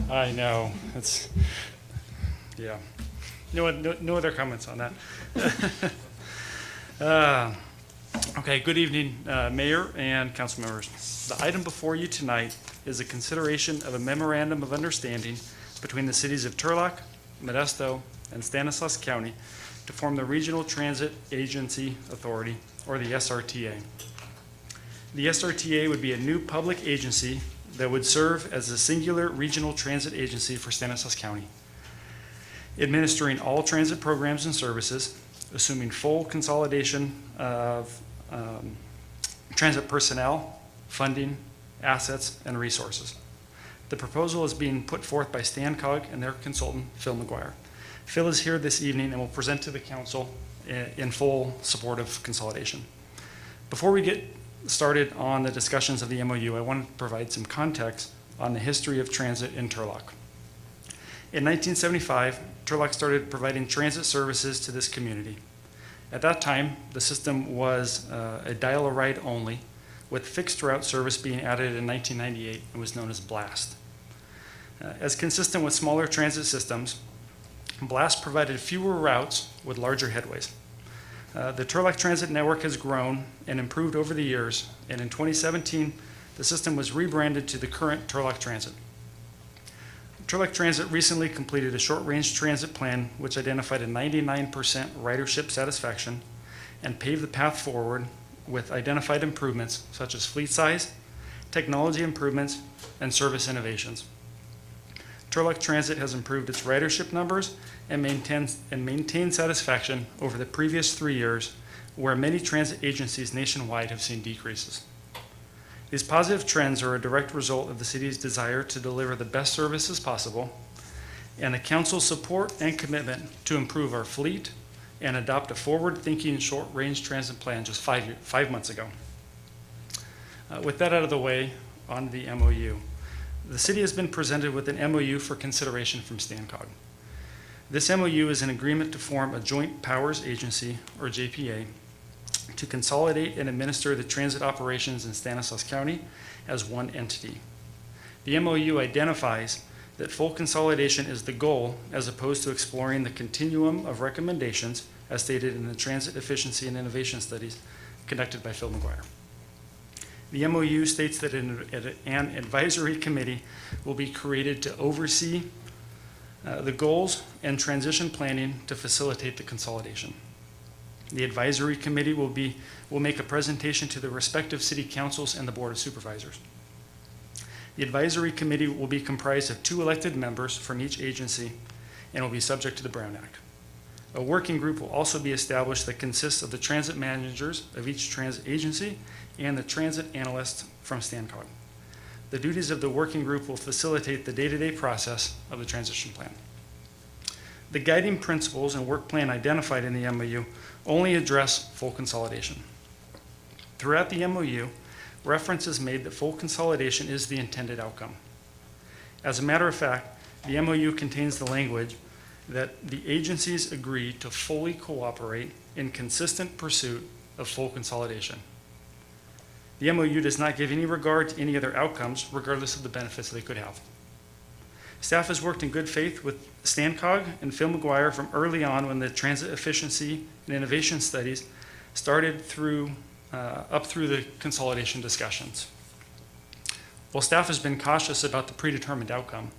I know, it's, yeah. No other comments on that. Okay, good evening, Mayor and council members. The item before you tonight is a consideration of a memorandum of understanding between the cities of Turlock, Modesto, and Stanislaus County to form the Regional Transit Agency Authority, or the SRTA. The SRTA would be a new public agency that would serve as a singular regional transit agency for Stanislaus County, administering all transit programs and services, assuming full consolidation of transit personnel, funding, assets, and resources. The proposal is being put forth by StanCog and their consultant, Phil McGuire. Phil is here this evening and will present to the council in full support of consolidation. Before we get started on the discussions of the MOU, I want to provide some context on the history of transit in Turlock. In 1975, Turlock started providing transit services to this community. At that time, the system was a dial-a-ride only, with fixed route service being added in 1998 and was known as Blast. As consistent with smaller transit systems, Blast provided fewer routes with larger headways. The Turlock Transit Network has grown and improved over the years, and in 2017, the system was rebranded to the current Turlock Transit. Turlock Transit recently completed a short-range transit plan which identified a 99% ridership satisfaction and paved the path forward with identified improvements such as fleet size, technology improvements, and service innovations. Turlock Transit has improved its ridership numbers and maintained satisfaction over the previous 3 years, where many transit agencies nationwide have seen decreases. These positive trends are a direct result of the city's desire to deliver the best services possible and the council's support and commitment to improve our fleet and adopt a forward-thinking short-range transit plan just 5 months ago. With that out of the way, on the MOU. The city has been presented with an MOU for consideration from StanCog. This MOU is an agreement to form a joint powers agency, or JPA, to consolidate and administer the transit operations in Stanislaus County as one entity. The MOU identifies that full consolidation is the goal, as opposed to exploring the continuum of recommendations as stated in the Transit Efficiency and Innovation Studies conducted by Phil McGuire. The MOU states that an advisory committee will be created to oversee the goals and transition planning to facilitate the consolidation. The advisory committee will make a presentation to the respective city councils and the Board of Supervisors. The advisory committee will be comprised of 2 elected members from each agency and will be subject to the Brown Act. A working group will also be established that consists of the transit managers of each transit agency and the transit analysts from StanCog. The duties of the working group will facilitate the day-to-day process of the transition plan. The guiding principles and work plan identified in the MOU only address full consolidation. Throughout the MOU, reference is made that full consolidation is the intended outcome. As a matter of fact, the MOU contains the language that the agencies agree to fully cooperate in consistent pursuit of full consolidation. The MOU does not give any regard to any other outcomes, regardless of the benefits they could have. Staff has worked in good faith with StanCog and Phil McGuire from early on when the Transit Efficiency and Innovation Studies started up through the consolidation discussions. While staff has been cautious about the predetermined outcome,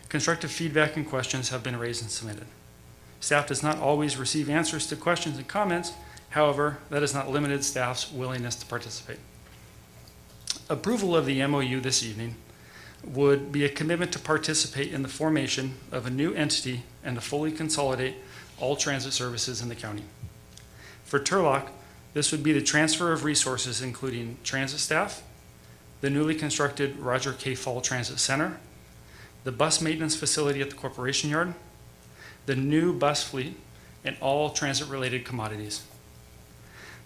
constructive feedback and questions have been raised and submitted. Staff does not always receive answers to questions and comments. However, that has not limited staff's willingness to participate. Approval of the MOU this evening would be a commitment to participate in the formation of a new entity and to fully consolidate all transit services in the county. For Turlock, this would be the transfer of resources including transit staff, the newly constructed Roger K. Fall Transit Center, the bus maintenance facility at the Corporation Yard, the new bus fleet, and all transit-related commodities.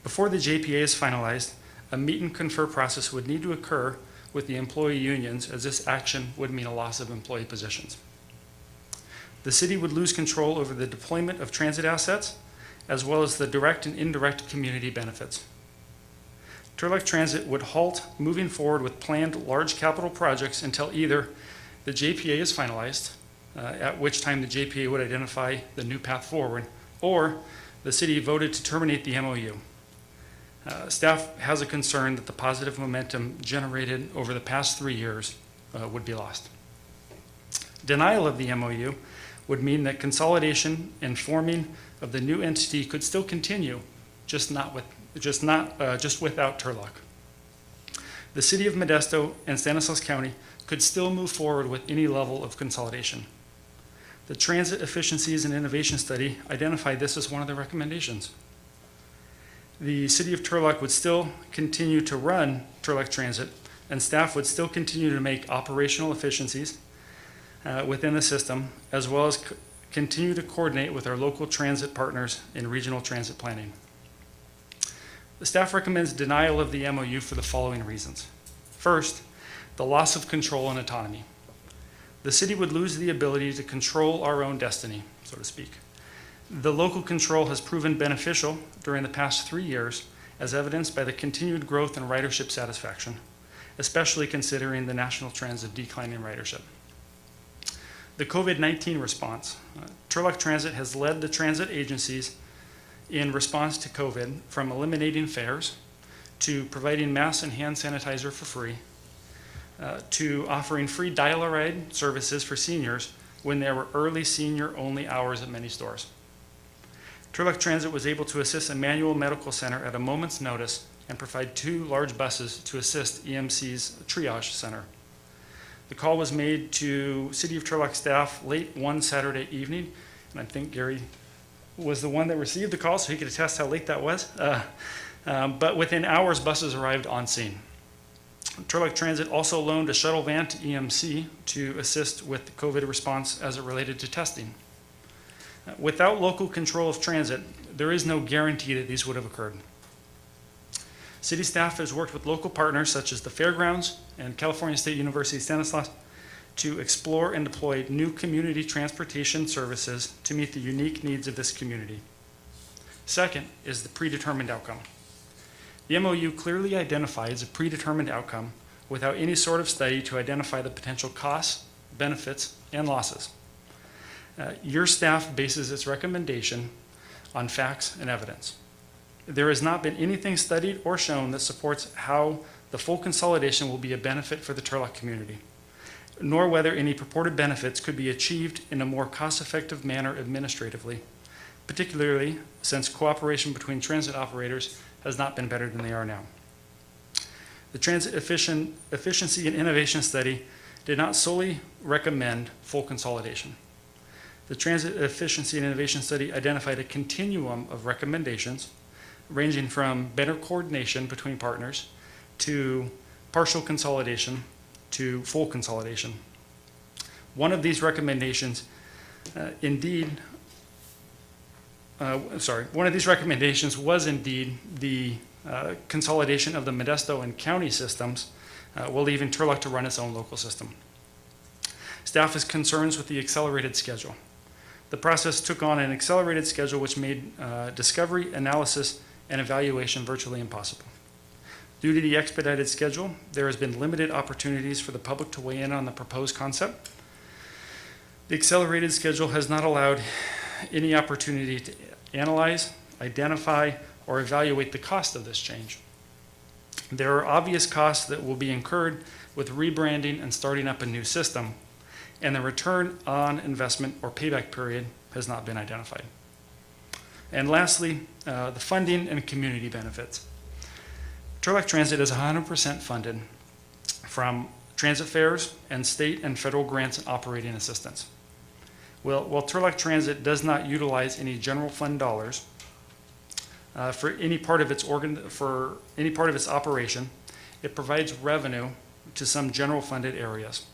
Before the JPA is finalized, a meet and confer process would need to occur with the employee unions, as this action would mean a loss of employee positions. The city would lose control over the deployment of transit assets, as well as the direct and indirect community benefits. Turlock Transit would halt moving forward with planned large capital projects until either the JPA is finalized, at which time the JPA would identify the new path forward, or the city voted to terminate the MOU. Staff has a concern that the positive momentum generated over the past 3 years would be lost. Denial of the MOU would mean that consolidation and forming of the new entity could still continue, just without Turlock. The city of Modesto and Stanislaus County could still move forward with any level of consolidation. The Transit Efficiencies and Innovation Study identified this as one of the recommendations. The city of Turlock would still continue to run Turlock Transit, and staff would still continue to make operational efficiencies within the system, as well as continue to coordinate with our local transit partners in regional transit planning. The staff recommends denial of the MOU for the following reasons. First, the loss of control and autonomy. The city would lose the ability to control our own destiny, so to speak. The local control has proven beneficial during the past 3 years, as evidenced by the continued growth in ridership satisfaction, especially considering the national trends of declining ridership. The COVID-19 response. Turlock Transit has led the transit agencies in response to COVID, from eliminating fares to providing masks and hand sanitizer for free, to offering free dial-a-ride services for seniors when there were early senior-only hours at many stores. Turlock Transit was able to assist a manual medical center at a moment's notice and provide 2 large buses to assist EMC's triage center. The call was made to City of Turlock staff late one Saturday evening, and I think Gary was the one that received the call, so he could attest how late that was. But within hours, buses arrived on scene. Turlock Transit also loaned a shuttle van to EMC to assist with the COVID response as it related to testing. Without local control of transit, there is no guarantee that these would have occurred. City staff has worked with local partners such as the Fairgrounds and California State University Stanislaus to explore and deploy new community transportation services to meet the unique needs of this community. Second is the predetermined outcome. The MOU clearly identifies a predetermined outcome without any sort of study to identify the potential costs, benefits, and losses. Your staff bases its recommendation on facts and evidence. There has not been anything studied or shown that supports how the full consolidation will be a benefit for the Turlock community, nor whether any purported benefits could be achieved in a more cost-effective manner administratively, particularly since cooperation between transit operators has not been better than they are now. The Transit Efficiency and Innovation Study did not solely recommend full consolidation. The Transit Efficiency and Innovation Study identified a continuum of recommendations ranging from better coordination between partners to partial consolidation to full consolidation. One of these recommendations was indeed the consolidation of the Modesto and county systems, while leaving Turlock to run its own local system. Staff has concerns with the accelerated schedule. The process took on an accelerated schedule which made discovery, analysis, and evaluation virtually impossible. Due to the expedited schedule, there has been limited opportunities for the public to weigh in on the proposed concept. The accelerated schedule has not allowed any opportunity to analyze, identify, or evaluate the cost of this change. There are obvious costs that will be incurred with rebranding and starting up a new system, and the return on investment or payback period has not been identified. And lastly, the funding and community benefits. Turlock Transit is 100% funded from transit fares and state and federal grants and operating assistance. While Turlock Transit does not utilize any general fund dollars for any part of its operation, it provides revenue to some general funded areas.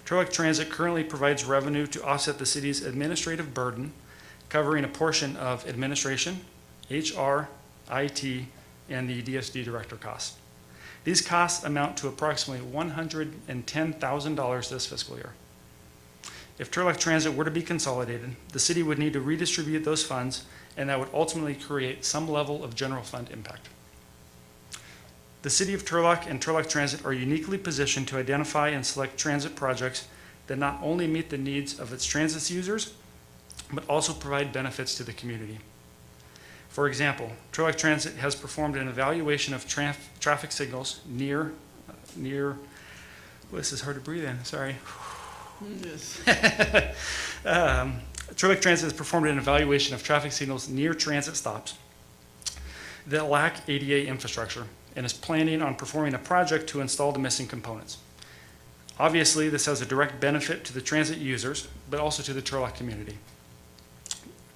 Turlock Transit currently provides revenue to offset the city's administrative burden, covering a portion of administration, HR, IT, and the DSD director costs. These costs amount to approximately $110,000 this fiscal year. If Turlock Transit were to be consolidated, the city would need to redistribute those funds, and that would ultimately create some level of general fund impact. The City of Turlock and Turlock Transit are uniquely positioned to identify and select transit projects that not only meet the needs of its transit users, but also provide benefits to the community. For example, Turlock Transit has performed an evaluation of traffic signals near, well, this is hard to breathe in, sorry. Turlock Transit has performed an evaluation of traffic signals near transit stops that lack ADA infrastructure and is planning on performing a project to install the missing components. Obviously, this has a direct benefit to the transit users, but also to the Turlock community.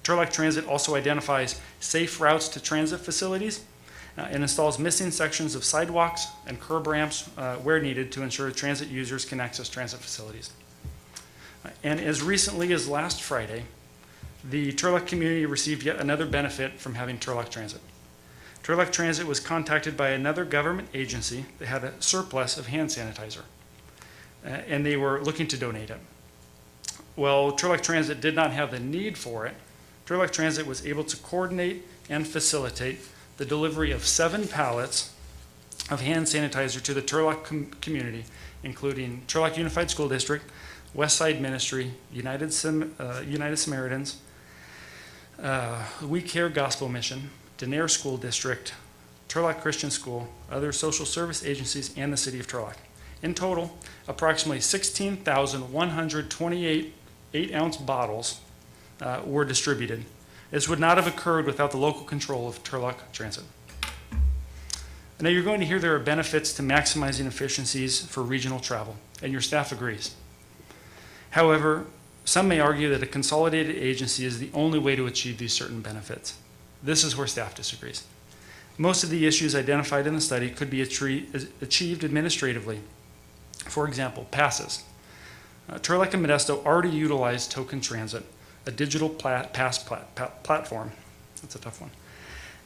Turlock Transit also identifies safe routes to transit facilities and installs missing sections of sidewalks and curb ramps where needed to ensure transit users can access transit facilities. And as recently as last Friday, the Turlock community received yet another benefit from having Turlock Transit. Turlock Transit was contacted by another government agency that had a surplus of hand sanitizer, and they were looking to donate it. Well, Turlock Transit did not have the need for it. Turlock Transit was able to coordinate and facilitate the delivery of 7 pallets of hand sanitizer to the Turlock community, including Turlock Unified School District, Westside Ministry, United Samaritans, We Care Gospel Mission, Denair School District, Turlock Christian School, other social service agencies, and the City of Turlock. In total, approximately 16,128 8-ounce bottles were distributed. This would not have occurred without the local control of Turlock Transit. Now, you're going to hear there are benefits to maximizing efficiencies for regional travel, and your staff agrees. However, some may argue that a consolidated agency is the only way to achieve these certain benefits. This is where staff disagrees. Most of the issues identified in the study could be achieved administratively. For example, passes. Turlock and Modesto already utilize Token Transit, a digital pass platform. That's a tough one.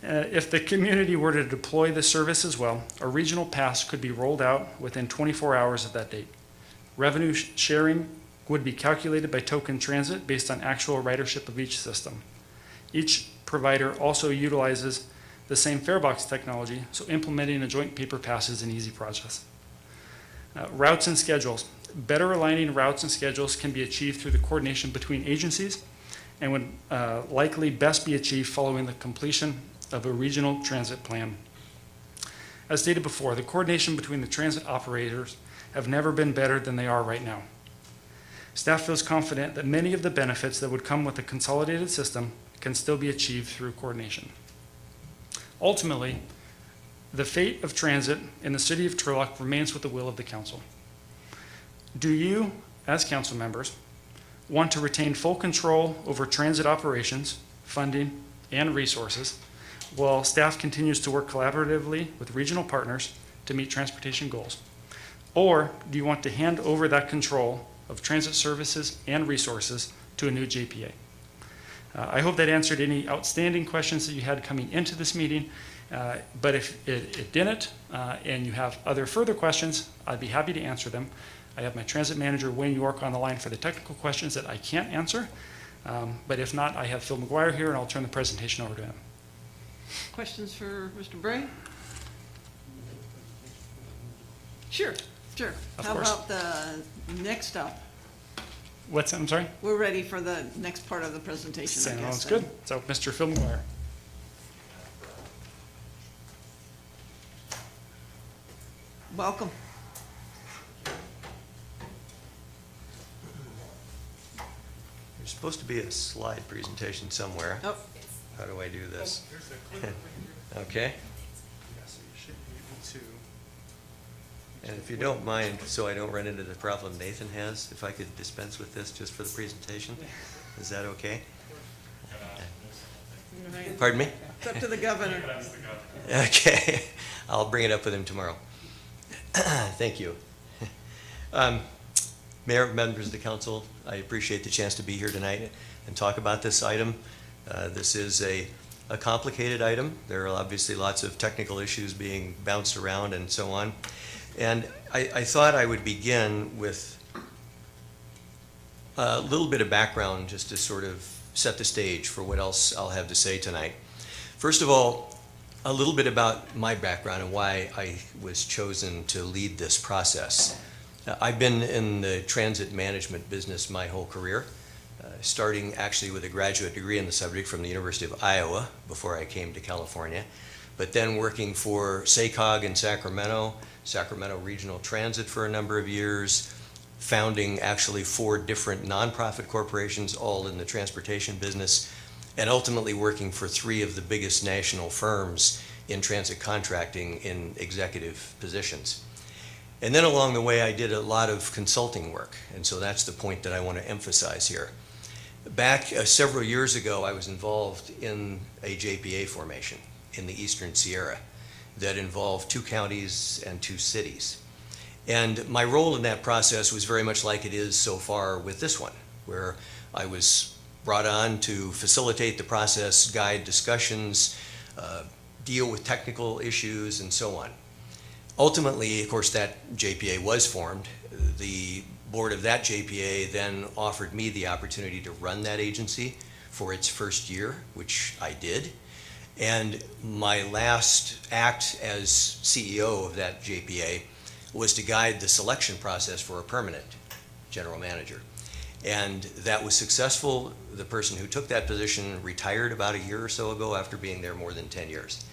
If the community were to deploy the service as well, a regional pass could be rolled out within 24 hours of that date. Revenue sharing would be calculated by Token Transit based on actual ridership of each system. Each provider also utilizes the same farebox technology, so implementing a joint paper pass is an easy process. Routes and schedules. Better aligning routes and schedules can be achieved through the coordination between agencies and would likely best be achieved following the completion of a regional transit plan. As stated before, the coordination between the transit operators have never been better than they are right now. Staff feels confident that many of the benefits that would come with a consolidated system can still be achieved through coordination. Ultimately, the fate of transit in the city of Turlock remains with the will of the council. Do you, as council members, want to retain full control over transit operations, funding, and resources, while staff continues to work collaboratively with regional partners to meet transportation goals? Or do you want to hand over that control of transit services and resources to a new JPA? I hope that answered any outstanding questions that you had coming into this meeting, but if it didn't, and you have other further questions, I'd be happy to answer them. I have my transit manager, Wayne York, on the line for the technical questions that I can't answer, but if not, I have Phil McGuire here, and I'll turn the presentation over to him. Questions for Mr. Bray? Sure. Of How course. about the next up? What's that? I'm sorry? We're ready for the next part of the presentation, I guess. Sounds good. So, Mr. Phil McGuire. Welcome. There's supposed to be a slide presentation somewhere. Oh. How do I do this? Okay. And if you don't mind, so I don't run into the problem Nathan has, if I could dispense with this just for the presentation, is that okay? Pardon me? It's up to the governor. Okay, I'll bring it up with him tomorrow. Thank you. Mayor, members of the council, I appreciate the chance to be here tonight and talk about this item. This is a complicated item. There are obviously lots of technical issues being bounced around and so on. And I thought I would begin with a little bit of background just to sort of set the stage for what else I'll have to say tonight. First of all, a little bit about my background and why I was chosen to lead this process. I've been in the transit management business my whole career, starting actually with a graduate degree in the subject from the University of Iowa before I came to California, but then working for SACOG in Sacramento Regional Transit for a number of years, founding actually 4 different nonprofit corporations, all in the transportation business, and ultimately working for 3 of the biggest national firms in transit contracting in executive positions. And then along the way, I did a lot of consulting work, and so that's the point that I want to emphasize here. Back several years ago, I was involved in a JPA formation in the Eastern Sierra that involved 2 counties and 2 cities. And my role in that process was very much like it is so far with this one, where I was brought on to facilitate the process, guide discussions, deal with technical issues, and so on. Ultimately, of course, that JPA was formed. The board of that JPA then offered me the opportunity to run that agency for its first year, which I did. And my last act as CEO of that JPA was to guide the selection process for a permanent general manager. And that was successful. The person who took that position retired about a year or so ago after being there more than 10 years.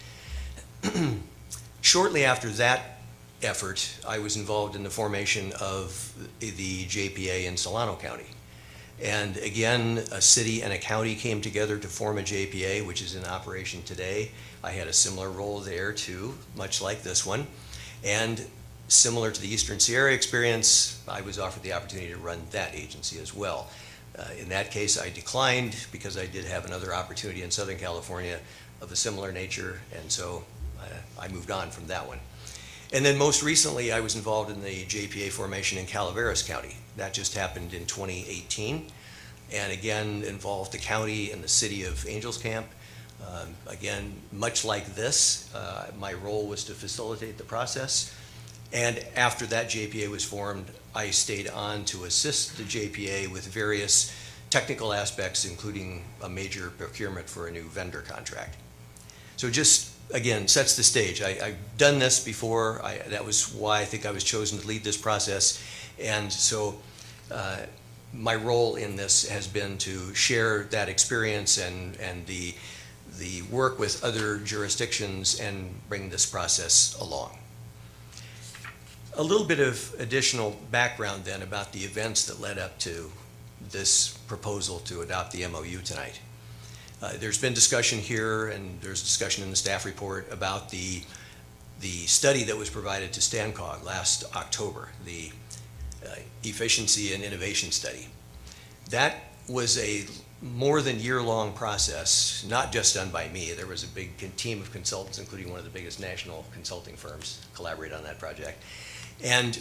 Shortly after that effort, I was involved in the formation of the JPA in Solano County. And again, a city and a county came together to form a JPA, which is in operation today. I had a similar role there too, much like this one. And similar to the Eastern Sierra experience, I was offered the opportunity to run that agency as well. In that case, I declined because I did have another opportunity in Southern California of a similar nature, and so I moved on from that one. And then most recently, I was involved in the JPA formation in Calaveras County. That just happened in 2018, and again, involved the county and the city of Angels Camp. Again, much like this, my role was to facilitate the process. And after that JPA was formed, I stayed on to assist the JPA with various technical aspects, including a major procurement for a new vendor contract. So just, again, sets the stage. I've done this before. That was why I think I was chosen to lead this process. And so my role in this has been to share that experience and the work with other jurisdictions and bring this process along. A little bit of additional background then about the events that led up to this proposal to adopt the MOU tonight. There's been discussion here, and there's discussion in the staff report about the study that was provided to StanCog last October, the Efficiency and Innovation Study. That was a more than year-long process, not just done by me. There was a big team of consultants, including one of the biggest national consulting firms, collaborate on that project. And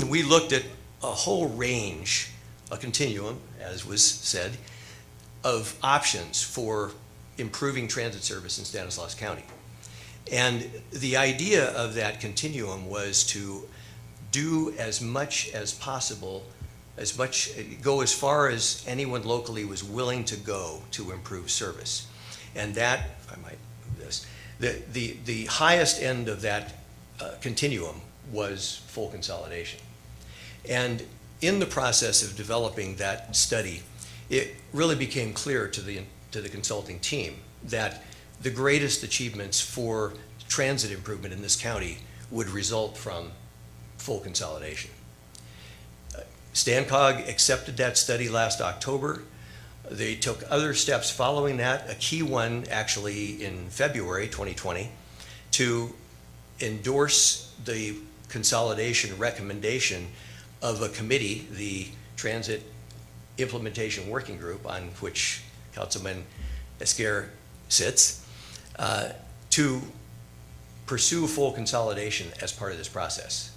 we looked at a whole range, a continuum, as was said, of options for improving transit service in Stanislaus County. And the idea of that continuum was to do as much as possible, go as far as anyone locally was willing to go to improve service. And that, I might move this, the highest end of that continuum was full consolidation. And in the process of developing that study, it really became clear to the consulting team that the greatest achievements for transit improvement in this county would result from full consolidation. StanCog accepted that study last October. They took other steps following that, a key one actually in February 2020, to endorse the consolidation recommendation of a committee, the Transit Implementation Working Group, on which Councilman Esquer sits, to pursue full consolidation as part of this process.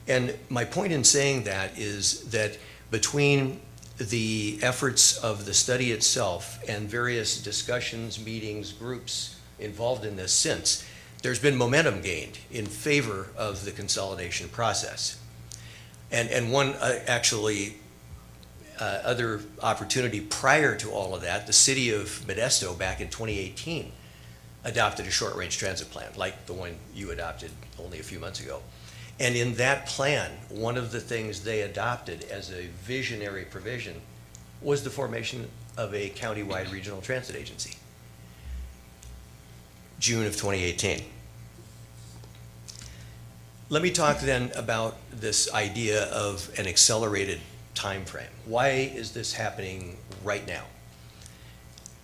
And my point in saying that is that between the efforts of the study itself and various discussions, meetings, groups involved in this since, there's been momentum gained in favor of the consolidation process. And one other opportunity prior to all of that, the city of Modesto back in 2018 adopted a short-range transit plan, like the one you adopted only a few months ago. And in that plan, one of the things they adopted as a visionary provision was the formation of a countywide regional transit agency. June of 2018. Let me talk then about this idea of an accelerated time frame. Why is this happening right now?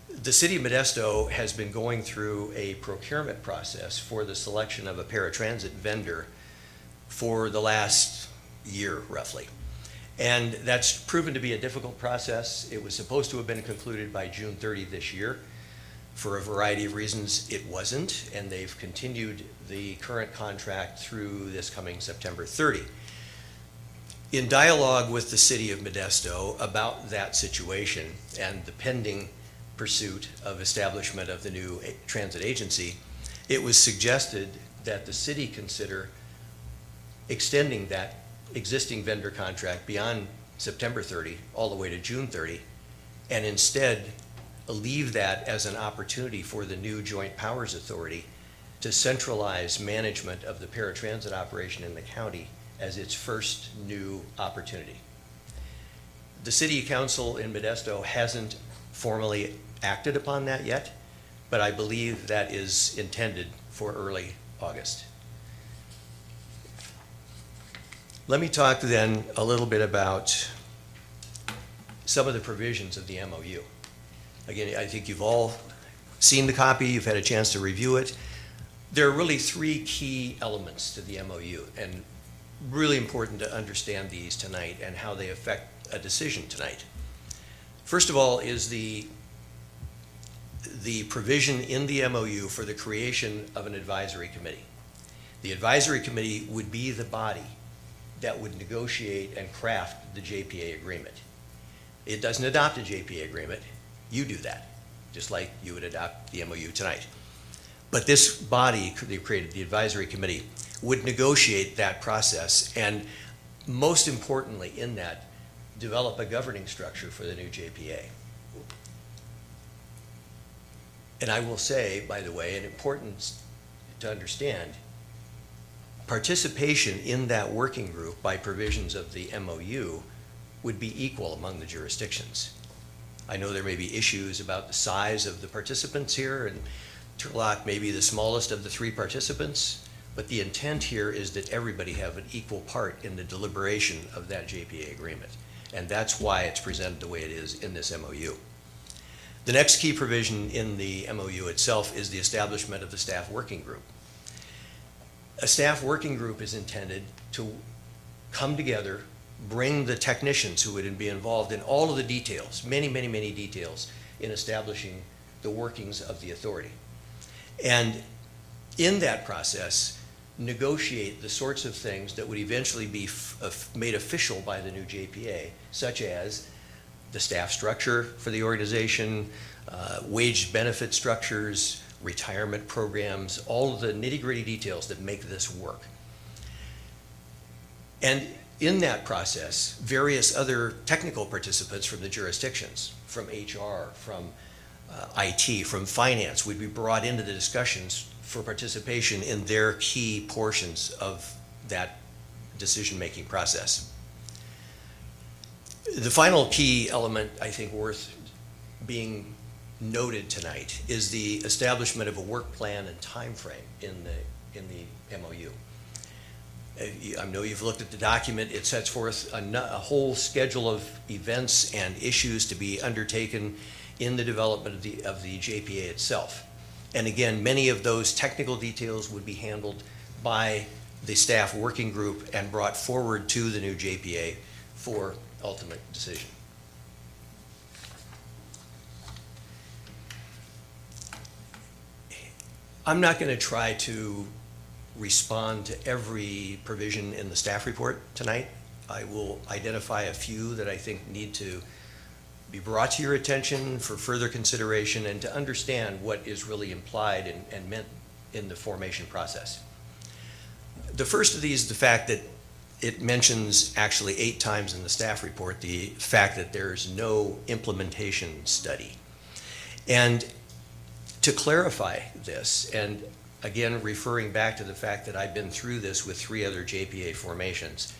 The city of Modesto has been going through a procurement process for the selection of a paratransit vendor for the last year, roughly. And that's proven to be a difficult process. It was supposed to have been concluded by June 30 this year. For a variety of reasons, it wasn't, and they've continued the current contract through this coming September 30. In dialogue with the city of Modesto about that situation and the pending pursuit of establishment of the new transit agency, it was suggested that the city consider extending that existing vendor contract beyond September 30 all the way to June 30, and instead leave that as an opportunity for the new Joint Powers Authority to centralize management of the paratransit operation in the county as its first new opportunity. The City Council in Modesto hasn't formally acted upon that yet, but I believe that is intended for early August. Let me talk then a little bit about some of the provisions of the MOU. Again, I think you've all seen the copy, you've had a chance to review it. There are really three key elements to the MOU, and really important to understand these tonight and how they affect a decision tonight. First of all is the provision in the MOU for the creation of an advisory committee. The advisory committee would be the body that would negotiate and craft the JPA agreement. It doesn't adopt a JPA agreement. You do that, just like you would adopt the MOU tonight. But this body, they created the advisory committee, would negotiate that process, and most importantly in that, develop a governing structure for the new JPA. And I will say, by the way, and important to understand, participation in that working group by provisions of the MOU would be equal among the jurisdictions. I know there may be issues about the size of the participants here, and Turlock may be the smallest of the three participants, but the intent here is that everybody have an equal part in the deliberation of that JPA agreement. And that's why it's presented the way it is in this MOU. The next key provision in the MOU itself is the establishment of the staff working group. A staff working group is intended to come together, bring the technicians who would be involved in all of the details, many, many, many details in establishing the workings of the authority. And in that process, negotiate the sorts of things that would eventually be made official by the new JPA, such as the staff structure for the organization, wage benefit structures, retirement programs, all of the nitty-gritty details that make this work. And in that process, various other technical participants from the jurisdictions, from HR, from IT, from finance, would be brought into the discussions for participation in their key portions of that decision-making process. The final key element, I think, worth being noted tonight is the establishment of a work plan and time frame in the MOU. I know you've looked at the document. It sets forth a whole schedule of events and issues to be undertaken in the development of the JPA itself. And again, many of those technical details would be handled by the staff working group and brought forward to the new JPA for ultimate decision. I'm not going to try to respond to every provision in the staff report tonight. I will identify a few that I think need to be brought to your attention for further consideration and to understand what is really implied and meant in the formation process. The first of these, the fact that it mentions actually 8 times in the staff report the fact that there's no implementation study. And to clarify this, and again referring back to the fact that I've been through this with 3 other JPA formations,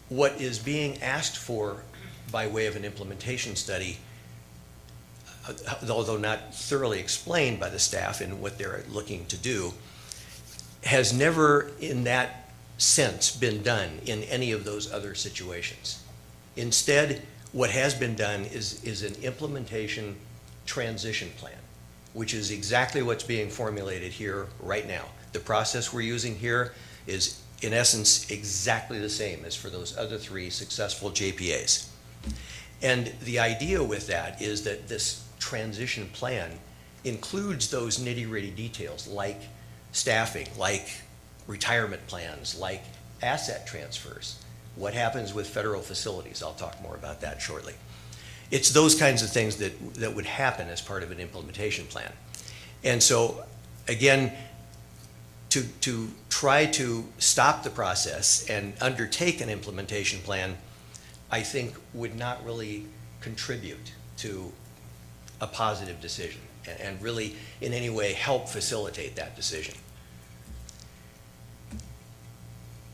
what is being asked for by way of an implementation study, although not thoroughly explained by the staff in what they're looking to do, has never in that sense been done in any of those other situations. Instead, what has been done is an implementation transition plan, which is exactly what's being formulated here right now. The process we're using here is in essence exactly the same as for those other 3 successful JPAs. And the idea with that is that this transition plan includes those nitty-gritty details like staffing, like retirement plans, like asset transfers. What happens with federal facilities? I'll talk more about that shortly. It's those kinds of things that would happen as part of an implementation plan. And so, again, to try to stop the process and undertake an implementation plan, I think would not really contribute to a positive decision and really in any way help facilitate that decision.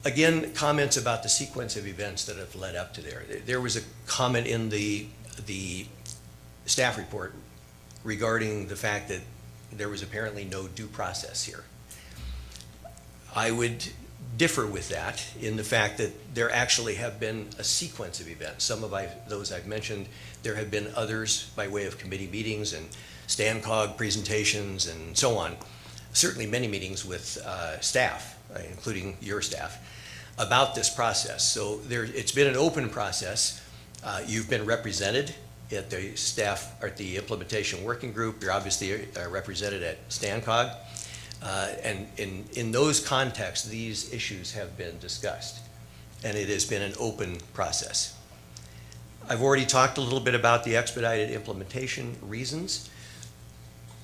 Again, comments about the sequence of events that have led up to there. There was a comment in the staff report regarding the fact that there was apparently no due process here. I would differ with that in the fact that there actually have been a sequence of events. Some of those I've mentioned, there have been others by way of committee meetings and StanCog presentations and so on. Certainly many meetings with staff, including your staff, about this process. So it's been an open process. You've been represented at the staff, or at the implementation working group. You're obviously represented at StanCog. And in those contexts, these issues have been discussed. And it has been an open process. I've already talked a little bit about the expedited implementation reasons.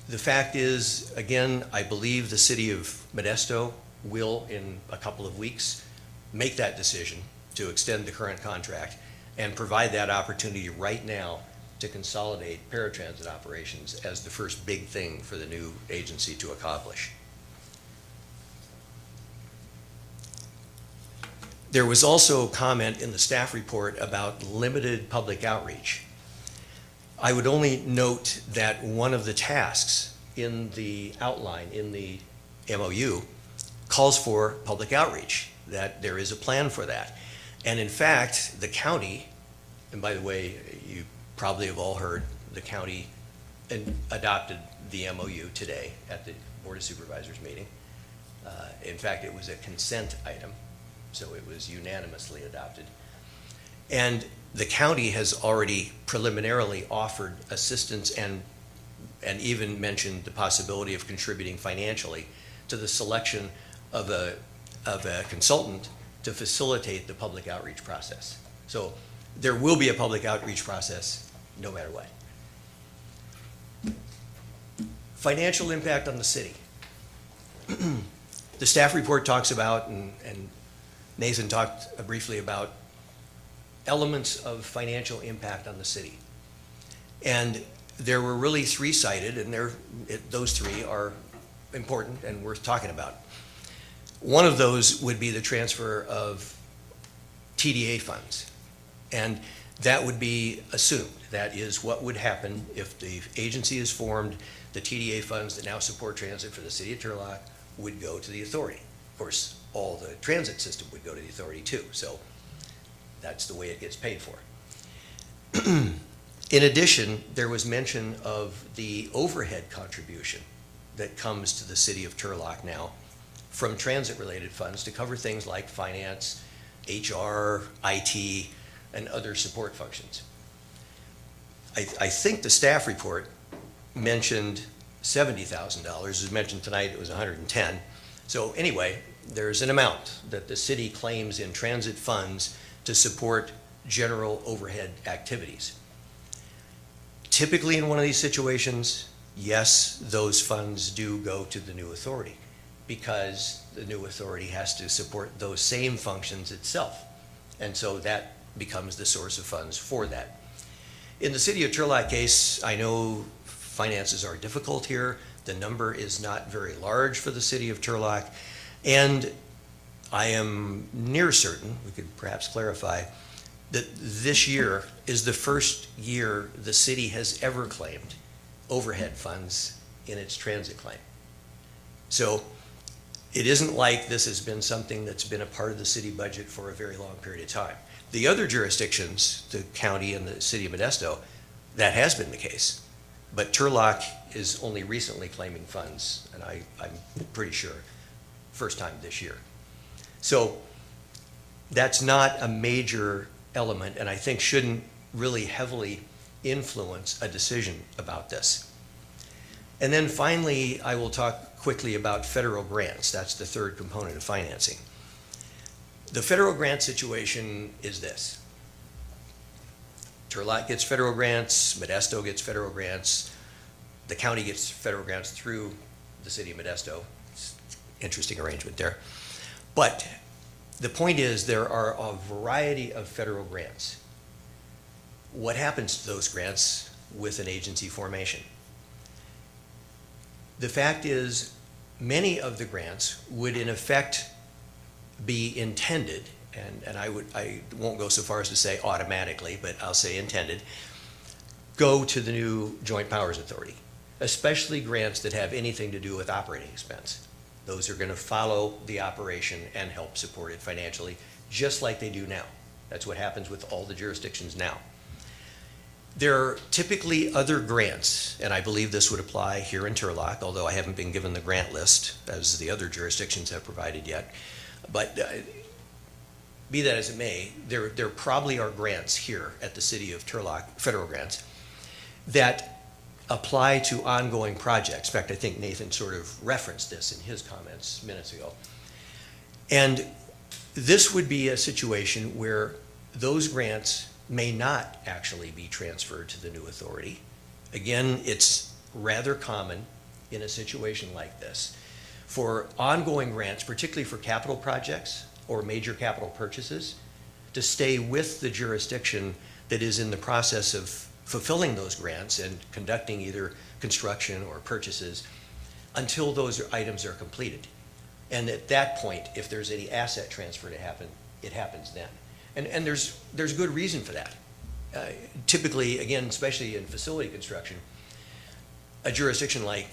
The fact is, again, I believe the city of Modesto will, in a couple of weeks, make that decision to extend the current contract and provide that opportunity right now to consolidate paratransit operations as the first big thing for the new agency to accomplish. There was also comment in the staff report about limited public outreach. I would only note that one of the tasks in the outline, in the MOU, calls for public outreach, that there is a plan for that. And in fact, the county, and by the way, you probably have all heard, the county adopted the MOU today at the Board of Supervisors meeting. In fact, it was a consent item, so it was unanimously adopted. And the county has already preliminarily offered assistance and even mentioned the possibility of contributing financially to the selection of a consultant to facilitate the public outreach process. So there will be a public outreach process no matter what. Financial impact on the city. The staff report talks about, and Nathan talked briefly about, elements of financial impact on the city. And there were really three cited, and those three are important and worth talking about. One of those would be the transfer of TDA funds. And that would be assumed. That is what would happen if the agency is formed. The TDA funds that now support transit for the city of Turlock would go to the authority. Of course, all the transit system would go to the authority too. So that's the way it gets paid for. In addition, there was mention of the overhead contribution that comes to the city of Turlock now from transit-related funds to cover things like finance, HR, IT, and other support functions. I think the staff report mentioned $70,000. As mentioned tonight, it was 110. So anyway, there's an amount that the city claims in transit funds to support general overhead activities. Typically in one of these situations, yes, those funds do go to the new authority because the new authority has to support those same functions itself. And so that becomes the source of funds for that. In the city of Turlock case, I know finances are difficult here. The number is not very large for the city of Turlock. And I am near certain, we could perhaps clarify, that this year is the first year the city has ever claimed overhead funds in its transit claim. So it isn't like this has been something that's been a part of the city budget for a very long period of time. The other jurisdictions, the county and the city of Modesto, that has been the case. But Turlock is only recently claiming funds, and I'm pretty sure first time this year. So that's not a major element, and I think shouldn't really heavily influence a decision about this. And then finally, I will talk quickly about federal grants. That's the third component of financing. The federal grant situation is this. Turlock gets federal grants, Modesto gets federal grants, the county gets federal grants through the city of Modesto. It's an interesting arrangement there. But the point is there are a variety of federal grants. What happens to those grants with an agency formation? The fact is many of the grants would in effect be intended, and I won't go so far as to say automatically, but I'll say intended, go to the new Joint Powers Authority, especially grants that have anything to do with operating expense. Those are going to follow the operation and help support it financially, just like they do now. That's what happens with all the jurisdictions now. There are typically other grants, and I believe this would apply here in Turlock, although I haven't been given the grant list as the other jurisdictions have provided yet. But be that as it may, there probably are grants here at the City of Turlock, federal grants, that apply to ongoing projects. In fact, I think Nathan sort of referenced this in his comments minutes ago. And this would be a situation where those grants may not actually be transferred to the new authority. Again, it's rather common in a situation like this for ongoing grants, particularly for capital projects or major capital purchases, to stay with the jurisdiction that is in the process of fulfilling those grants and conducting either construction or purchases until those items are completed. And at that point, if there's any asset transfer to happen, it happens then. And there's good reason for that. Typically, again, especially in facility construction, a jurisdiction like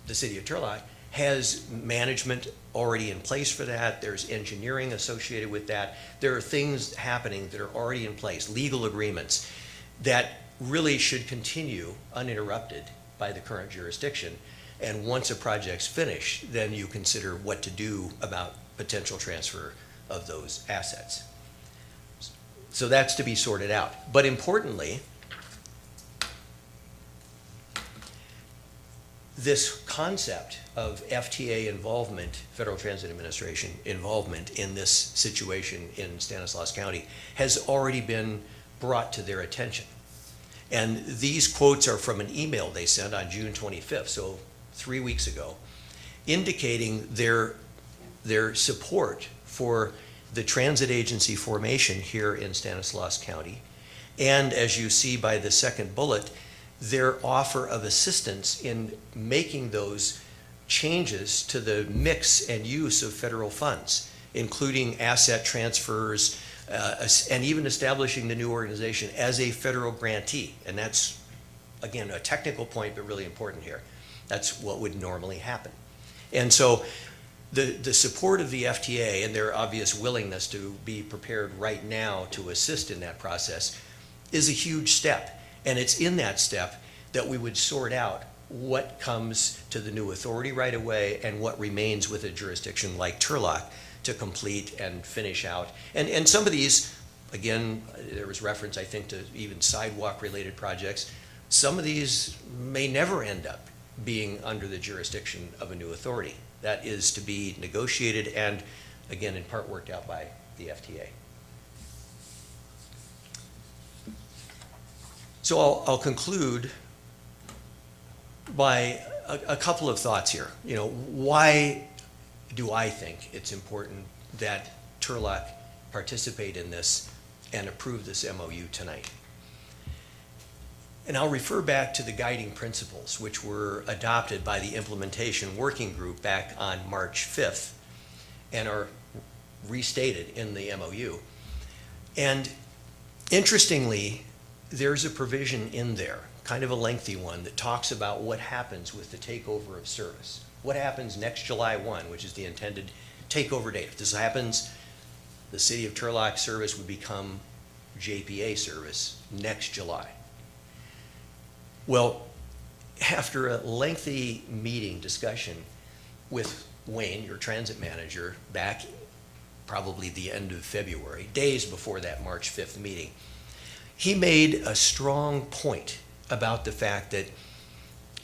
the City of Turlock has management already in place for that. There's engineering associated with that. There are things happening that are already in place, legal agreements that really should continue uninterrupted by the current jurisdiction. And once a project's finished, then you consider what to do about potential transfer of those assets. So that's to be sorted out. But importantly, this concept of FTA involvement, Federal Transit Administration involvement in this situation in Stanislaus County has already been brought to their attention. And these quotes are from an email they sent on June 25th, so 3 weeks ago, indicating their support for the transit agency formation here in Stanislaus County. And as you see by the second bullet, their offer of assistance in making those changes to the mix and use of federal funds, including asset transfers, and even establishing the new organization as a federal grantee. And that's, again, a technical point, but really important here. That's what would normally happen. And so the support of the FTA and their obvious willingness to be prepared right now to assist in that process is a huge step. And it's in that step that we would sort out what comes to the new authority right away and what remains with a jurisdiction like Turlock to complete and finish out. And some of these, again, there was reference, I think, to even sidewalk-related projects. Some of these may never end up being under the jurisdiction of a new authority. That is to be negotiated and, again, in part worked out by the FTA. So I'll conclude by a couple of thoughts here. You know, why do I think it's important that Turlock participate in this and approve this MOU tonight? And I'll refer back to the guiding principles, which were adopted by the implementation working group back on March 5th and are restated in the MOU. And interestingly, there's a provision in there, kind of a lengthy one, that talks about what happens with the takeover of service. What happens next July 1, which is the intended takeover date. If this happens, the City of Turlock service would become JPA service next July. Well, after a lengthy meeting discussion with Wayne, your transit manager, back probably the end of February, days before that March 5th meeting, he made a strong point about the fact that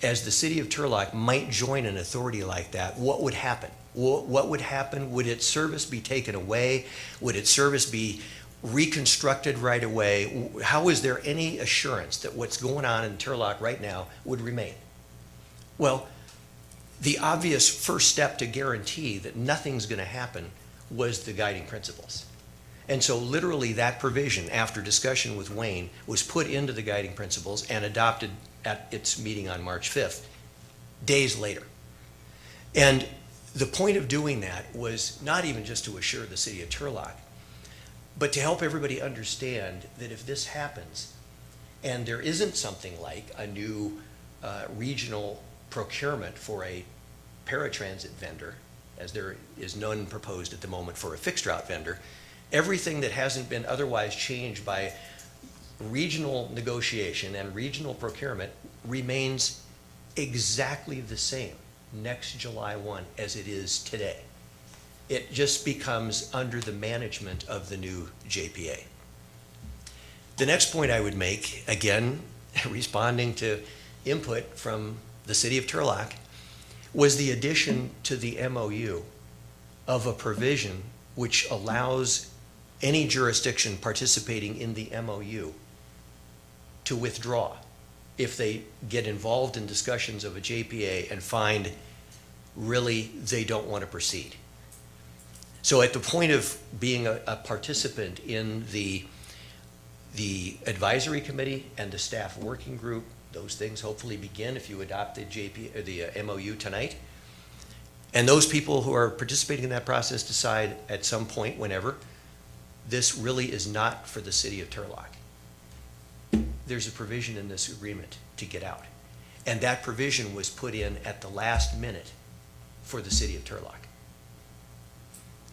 as the City of Turlock might join an authority like that, what would happen? What would happen? Would its service be taken away? Would its service be reconstructed right away? How is there any assurance that what's going on in Turlock right now would remain? Well, the obvious first step to guarantee that nothing's going to happen was the guiding principles. And so literally that provision, after discussion with Wayne, was put into the guiding principles and adopted at its meeting on March 5th, days later. And the point of doing that was not even just to assure the City of Turlock, but to help everybody understand that if this happens and there isn't something like a new regional procurement for a paratransit vendor, as there is none proposed at the moment for a fixed route vendor, everything that hasn't been otherwise changed by regional negotiation and regional procurement remains exactly the same next July 1 as it is today. It just becomes under the management of the new JPA. The next point I would make, again, responding to input from the city of Turlock, was the addition to the MOU of a provision which allows any jurisdiction participating in the MOU to withdraw if they get involved in discussions of a JPA and find really they don't want to proceed. So at the point of being a participant in the advisory committee and the staff working group, those things hopefully begin if you adopt the MOU tonight. And those people who are participating in that process decide at some point, whenever, this really is not for the city of Turlock. There's a provision in this agreement to get out. And that provision was put in at the last minute for the city of Turlock.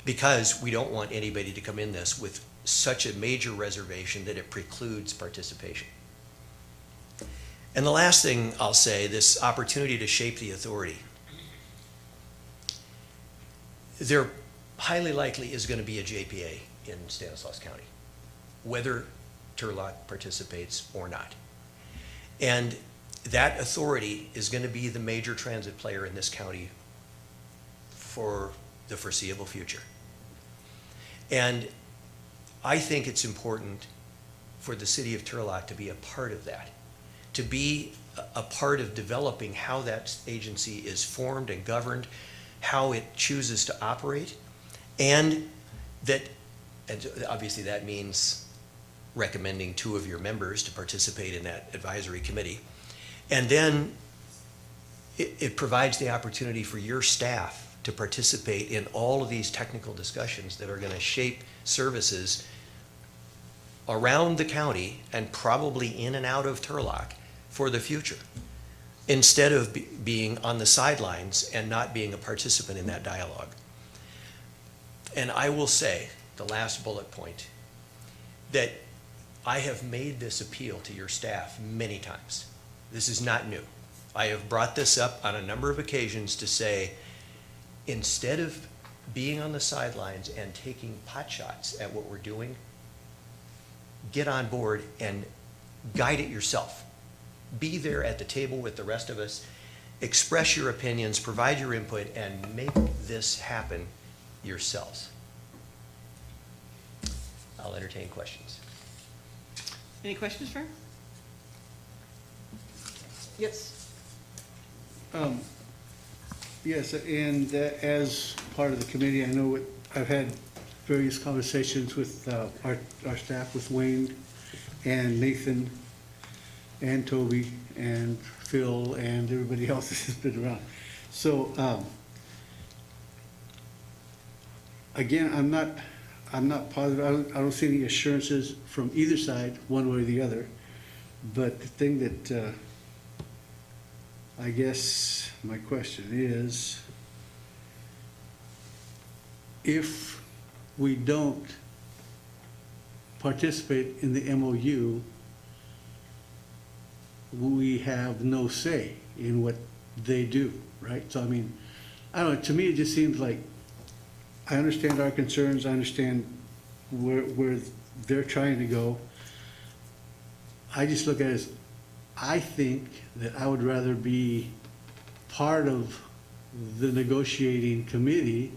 Because we don't want anybody to come in this with such a major reservation that it precludes participation. And the last thing I'll say, this opportunity to shape the authority. There highly likely is going to be a JPA in Stanislaus County, whether Turlock participates or not. And that authority is going to be the major transit player in this county for the foreseeable future. And I think it's important for the city of Turlock to be a part of that, to be a part of developing how that agency is formed and governed, how it chooses to operate, and obviously that means recommending 2 of your members to participate in that advisory committee. And then it provides the opportunity for your staff to participate in all of these technical discussions that are going to shape services around the county and probably in and out of Turlock for the future, instead of being on the sidelines and not being a participant in that dialogue. And I will say, the last bullet point, that I have made this appeal to your staff many times. This is not new. I have brought this up on a number of occasions to say, instead of being on the sidelines and taking pot shots at what we're doing, get on board and guide it yourself. Be there at the table with the rest of us, express your opinions, provide your input, and make this happen yourselves. I'll entertain questions. Any questions for him? Yes. Yes, and as part of the committee, I know I've had various conversations with our staff, with Wayne and Nathan and Toby and Phil and everybody else that's been around. So again, I'm not positive. I don't see any assurances from either side, one way or the other. But the thing that I guess my question is, if we don't participate in the MOU, we have no say in what they do, right? So I mean, I don't know, to me it just seems like, I understand our concerns, I understand where they're trying to go. I just look at it as, I think that I would rather be part of the negotiating committee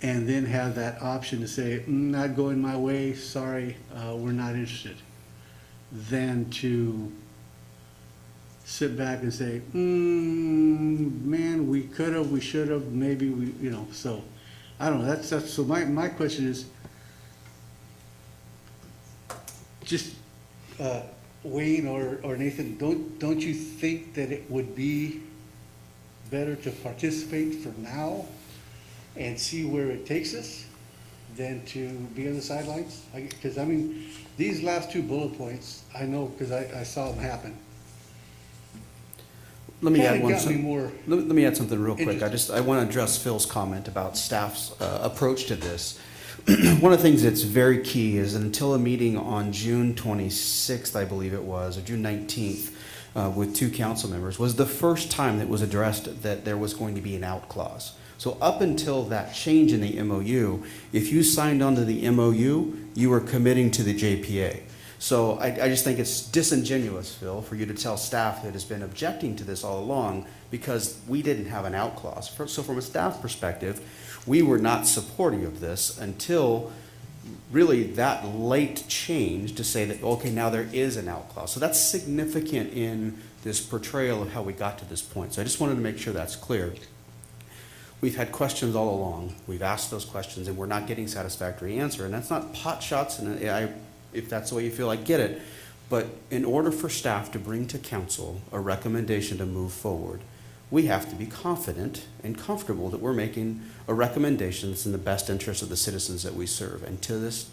and then have that option to say, not going my way, sorry, we're not interested, than to sit back and say, man, we could have, we should have, maybe we, you know, so I don't know, that's so my question is, just Wayne or Nathan, don't you think that it would be better to participate for now and see where it takes us than to be on the sidelines? Because I mean, these last 2 bullet points, I know because I saw them happen. Let me add kinda one. got me more Let me add something real quick. interested. I want to address Phil's comment about staff's approach to this. One of the things that's very key is until a meeting on June 26th, I believe it was, or June 19th, with 2 council members, was the first time that was addressed that there was going to be an out clause. So up until that change in the MOU, if you signed onto the MOU, you were committing to the JPA. So I just think it's disingenuous, Phil, for you to tell staff that has been objecting to this all along because we didn't have an out clause. So from a staff perspective, we were not supportive of this until really that late change to say that, okay, now there is an out clause. So that's significant in this portrayal of how we got to this point. So I just wanted to make sure that's clear. We've had questions all along. We've asked those questions and we're not getting satisfactory answer. And that's not pot shots, and if that's the way you feel, I get it. But in order for staff to bring to council a recommendation to move forward, we have to be confident and comfortable that we're making a recommendation that's in the best interest of the citizens that we serve. And to this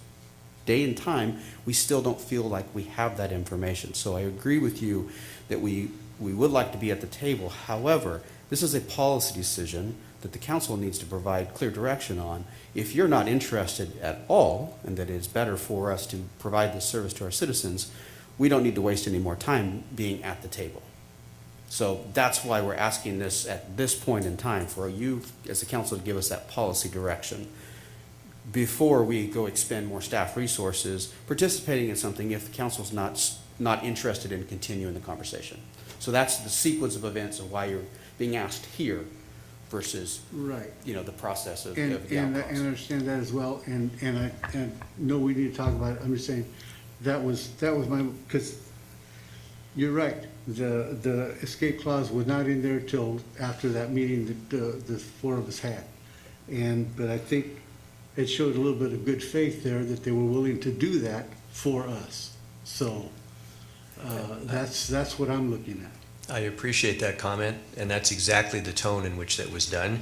day and time, we still don't feel like we have that information. So I agree with you that we would like to be at the table. However, this is a policy decision that the council needs to provide clear direction on. If you're not interested at all, and that it's better for us to provide this service to our citizens, we don't need to waste any more time being at the table. So that's why we're asking this at this point in time, for you as a council to give us that policy direction before we go expend more staff resources participating in something if the council's not interested in continuing the conversation. So that's the sequence of events of why you're being asked here versus, Right. the process of And the I outcomes. understand that as well, and I know we need to talk about it. I'm just saying, that was my, because you're right. The escape clause was not in there till after that meeting that the 4 of us had. But I think it showed a little bit of good faith there that they were willing to do that for us. So that's what I'm looking at. I appreciate that comment, and that's exactly the tone in which that was done.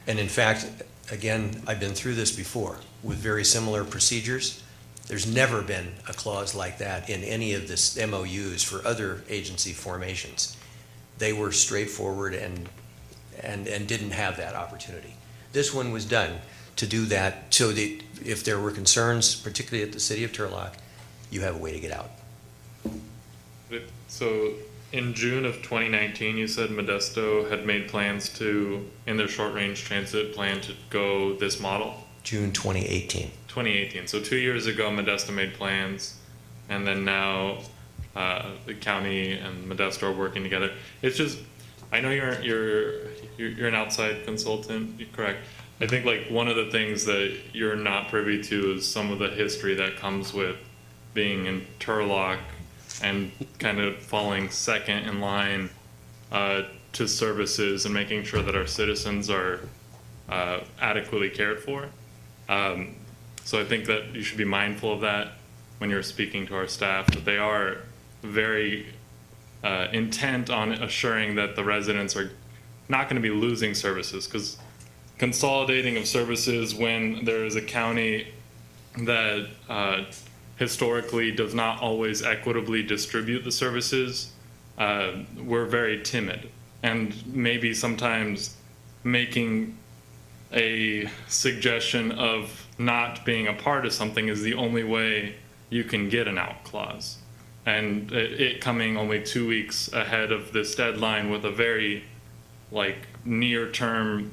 And in fact, again, I've been through this before with very similar procedures. There's never been a clause like that in any of this MOUs for other agency formations. They were straightforward and didn't have that opportunity. This one was done to do that so that if there were concerns, particularly at the city of Turlock, you have a way to get out. So in June of 2019, you said Modesto had made plans to, in their short-range transit plan, to go this model? June 2018. 2018. So 2 years ago, Modesto made plans, and then now the county and Modesto are working together. It's just, I know you're an outside consultant, you're correct. I think like one of the things that you're not privy to is some of the history that comes with being in Turlock and kind of falling second in line to services and making sure that our citizens are adequately cared for. So I think that you should be mindful of that when you're speaking to our staff, that they are very intent on assuring that the residents are not going to be losing services, because consolidating of services when there is a county that historically does not always equitably distribute the services, we're very timid, and maybe sometimes making a suggestion of not being a part of something is the only way you can get an out clause. And it coming only 2 weeks ahead of this deadline with a very near term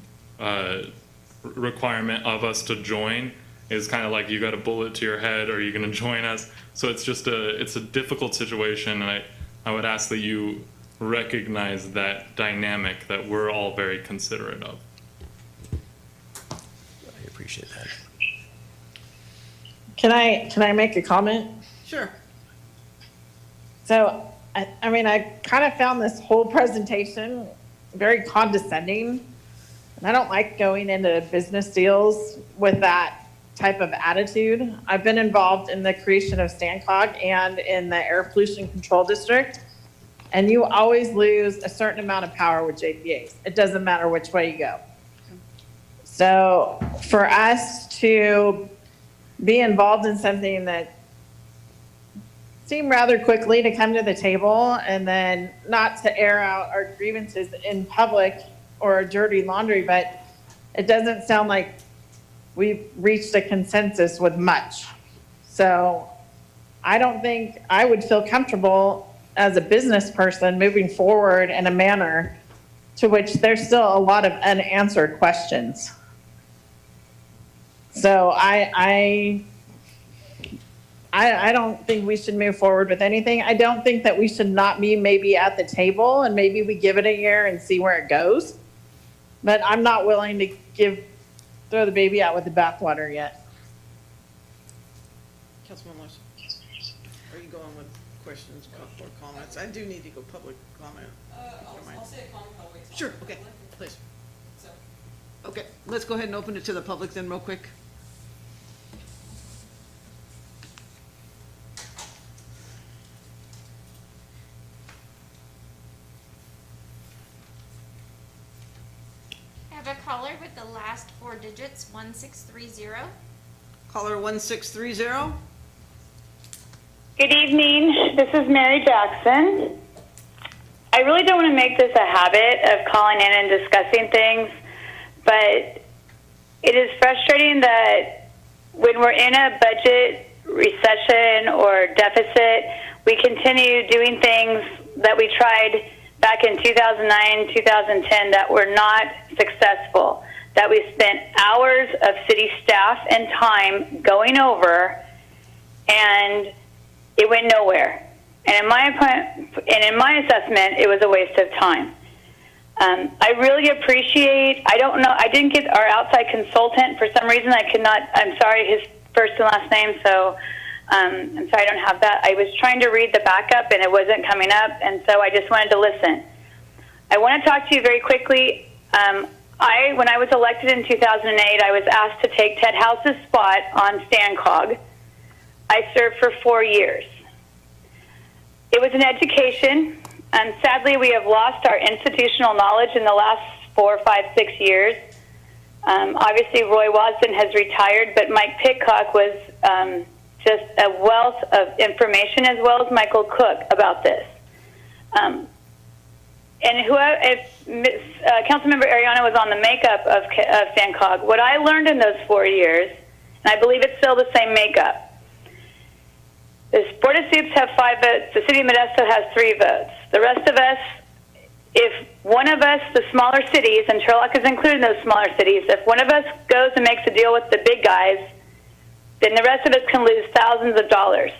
requirement of us to join is kind of like, you got a bullet to your head, or are you going to join us? So it's just it's a difficult situation, and I would ask that you recognize that dynamic that we're all very considerate of. I appreciate that. Can I make a comment? Sure. So, I mean, I kind of found this whole presentation very condescending. And I don't like going into business deals with that type of attitude. I've been involved in the creation of STANCOG and in the Air Pollution Control District. And you always lose a certain amount of power with JPAs. It doesn't matter which way you go. So for us to be involved in something that seem rather quickly to come to the table and then not to air out our grievances in public or dirty laundry, but it doesn't sound like we've reached a consensus with much. So I don't think I would feel comfortable as a business person moving forward in a manner to which there's still a lot of unanswered questions. So I don't think we should move forward with anything. I don't think that we should not be maybe at the table and maybe we give it a year and see where it goes. But I'm not willing to throw the baby out with the bathwater yet. Councilman Larson, are you going with questions or comments? I do need to go public comment. I'll say a comment, I'll wait till. Sure, okay, please. Okay, let's go ahead and open it to the public then real quick. I have a caller with the last four digits, 1630. Caller 1630. Good evening. This is Mary Jackson. I really don't want to make this a habit of calling in and discussing things, but it is frustrating that when we're in a budget recession or deficit, we continue doing things that we tried back in 2009, 2010 that were not successful, that we spent hours of city staff and time going over, and it went nowhere. And in my assessment, it was a waste of time. I really appreciate, I don't know, I didn't get our outside consultant. For some reason, I could not, I'm sorry, his first and last name, so I'm sorry I don't have that. I was trying to read the backup, and it wasn't coming up, and so I just wanted to listen. I want to talk to you very quickly. When I was elected in 2008, I was asked to take Ted House's spot on StanCog. I served for 4 years. It was an education. Sadly, we have lost our institutional knowledge in the last 4, 5, 6 years. Obviously, Roy Wasden has retired, but Mike Pitcock was just a wealth of information, as well as Michael Cook, about this. And if Councilmember Ariana was on the makeup of StanCog, what I learned in those 4 years, and I believe it's still the same makeup, the Board of Soups have 5 votes. The City of Modesto has 3 votes. The rest of us, if one of us, the smaller cities, and Turlock is included in those smaller cities, if one of us goes and makes a deal with the big guys, then the rest of us can lose thousands of dollars.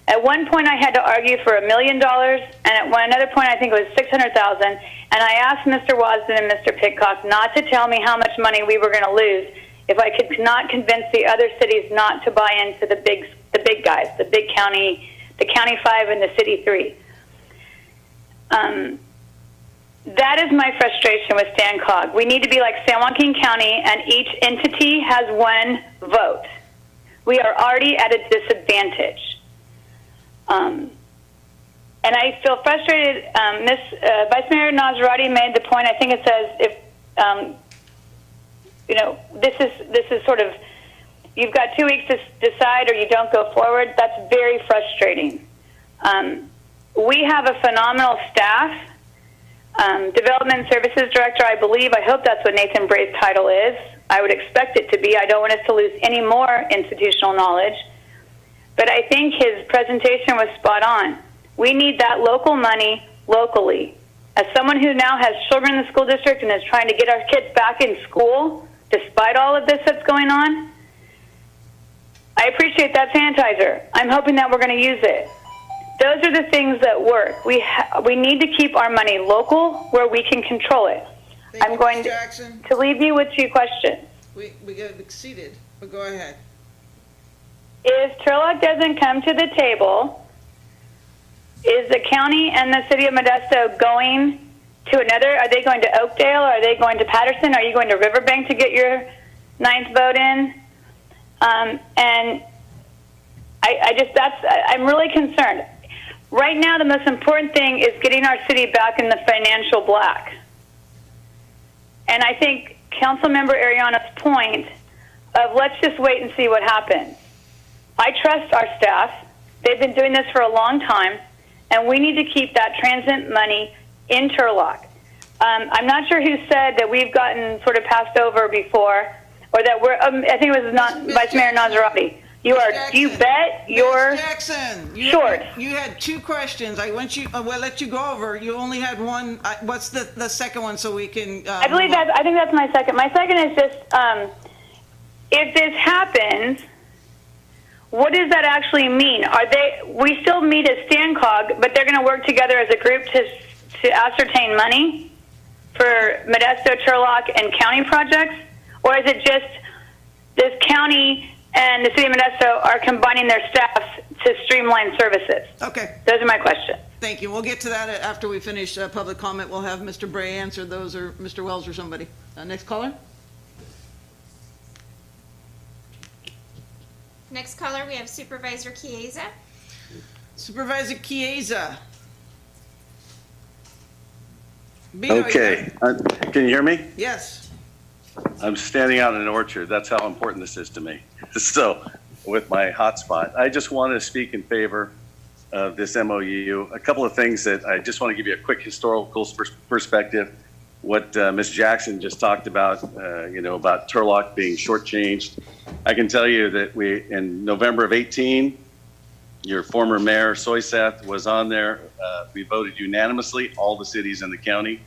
At one point, I had to argue for $1 million, and at another point, I think it was $600,000. And I asked Mr. Wasden and Mr. Pitcock not to tell me how much money we were going to lose if I could not convince the other cities not to buy into the big guys, the big county, the county 5 and the city 3. That is my frustration with StanCog. We need to be like San Joaquin County, and each entity has 1 vote. We are already at a disadvantage. And I feel frustrated. Vice Mayor Nazarati made the point. I think it says this is sort of, you've got 2 weeks to decide or you don't go forward. That's very frustrating. We have a phenomenal staff. Development Services Director, I believe, I hope that's what Nathan Bray's title is. I would expect it to be. I don't want us to lose any more institutional knowledge. But I think his presentation was spot on. We need that local money locally. As someone who now has children in the school district and is trying to get our kids back in school, despite all of this that's going on, I appreciate that sanitizer. I'm hoping that we're going to use it. Those are the things that work. We need to keep our money local where we can control it. I'm going to leave you with 2 questions. We got exceeded, but go ahead. If Turlock doesn't come to the table, is the county and the city of Modesto going to another? Are they going to Oakdale? Are they going to Patterson? Are you going to Riverbank to get your 9th vote in? And I'm really concerned. Right now, the most important thing is getting our city back in the financial black. And I think Councilmember Ariana's point of let's just wait and see what happens. I trust our staff. They've been doing this for a long time, and we need to keep that transit money in Turlock. I'm not sure who said that we've gotten sort of passed over before, or that we're, I think it was not Vice Mayor Nazarati. You bet you're Jackson, short. You had two questions. I let you go over. You only had one. What's the second one so we can? I think that's my second. My second is just, if this happens, what does that actually mean? We still meet as StanCog, but they're going to work together as a group to ascertain money for Modesto, Turlock, and county projects? Or is it just this county and the city of Modesto are combining their staffs to streamline services? Okay. Those are my questions. Thank you. We'll get to that after we finish public comment. We'll have Mr. Bray answer those, or Mr. Wells or somebody. Next caller. Next caller, we have Supervisor Chiesa. Supervisor Chiesa. Beto, Okay, can you hear me? Yes. I'm standing out in an orchard. That's how important this is to me. So, with my hotspot, I just want to speak in favor of this MOU. A couple of things that I just want to give you a quick historical perspective. What Ms. Jackson just talked about, about Turlock being shortchanged. I can tell you that in November of 18, your former mayor, Soyseth, was on there. We voted unanimously, all the cities in the county.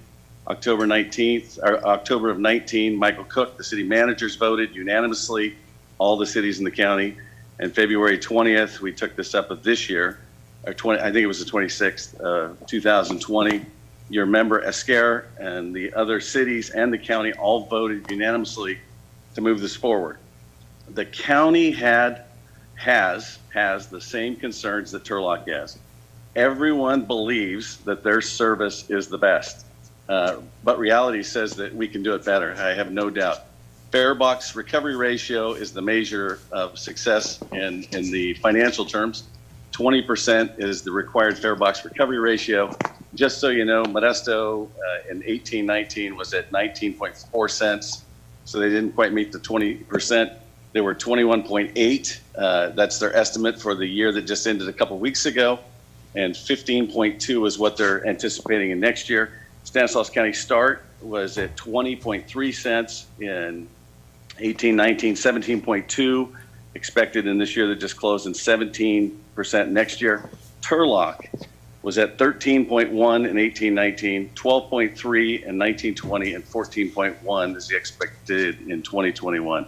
October of 19, Michael Cook, the city managers, voted unanimously, all the cities in the county. And February 20th, we took this up of this year, I think it was the 26th, 2020. Your member Esquer and the other cities and the county all voted unanimously to move this forward. The county has the same concerns that Turlock has. Everyone believes that their service is the best, but reality says that we can do it better. I have no doubt. Fare box recovery ratio is the measure of success in the financial terms. 20% is the required fare box recovery ratio. Just so you know, Modesto in 1819 was at 19.4 cents, so they didn't quite meet the 20%. They were 21.8. That's their estimate for the year that just ended a couple weeks ago, and 15.2 is what they're anticipating in next year. Stanislaus County START was at 20.3 cents in 1819, 17.2 expected in this year that just closed, and 17% next year. Turlock was at 13.1 in 1819, 12.3 in 1920, and 14.1 is the expected in 2021.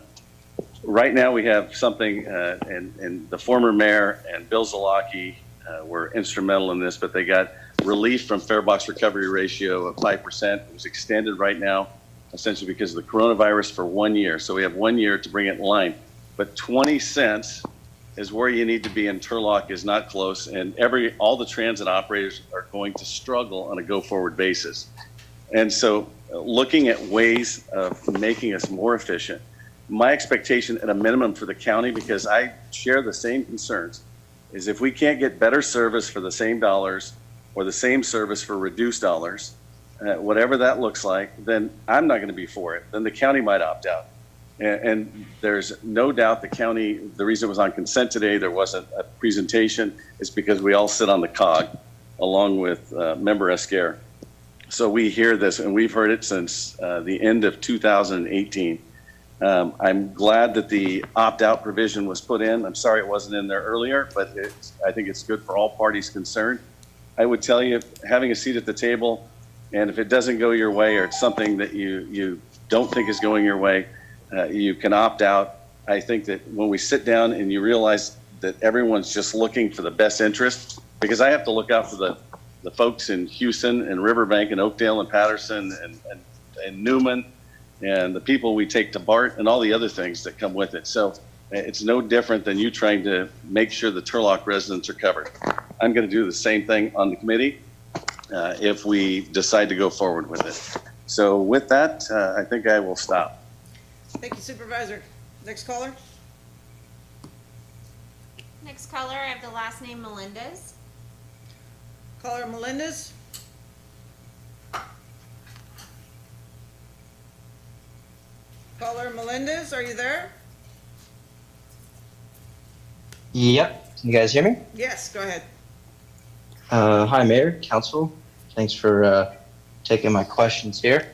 Right now we have something, and the former mayor and Bill Zalaki were instrumental in this, but they got relief from fare box recovery ratio of 5%. It was extended right now, essentially because of the coronavirus, for 1 year. So we have 1 year to bring it in line. But 20 cents is where you need to be, and Turlock is not close, and all the transit operators are going to struggle on a go-forward basis. And so looking at ways of making us more efficient, my expectation at a minimum for the county, because I share the same concerns, is if we can't get better service for the same dollars or the same service for reduced dollars, whatever that looks like, then I'm not going to be for it. Then the county might opt out. And there's no doubt the county, the reason it was on consent today, there wasn't a presentation, is because we all sit on the COG along with member Esquer. So we hear this, and we've heard it since the end of 2018. I'm glad that the opt-out provision was put in. I'm sorry it wasn't in there earlier, but I think it's good for all parties concerned. I would tell you, having a seat at the table, and if it doesn't go your way, or it's something that you don't think is going your way, you can opt out. I think that when we sit down and you realize that everyone's just looking for the best interest, because I have to look out for the folks in Houston and Riverbank and Oakdale and Patterson and Newman, and the people we take to BART and all the other things that come with it. So it's no different than you trying to make sure the Turlock residents are covered. I'm going to do the same thing on the committee if we decide to go forward with it. So with that, I think I will stop. Thank you, Supervisor. Next caller. Next caller, I have the last name Melendez. Caller Melendez. Caller Melendez, are you there? Yep. Can you guys hear me? Yes, go ahead. Hi, Mayor, Council. Thanks for taking my questions here.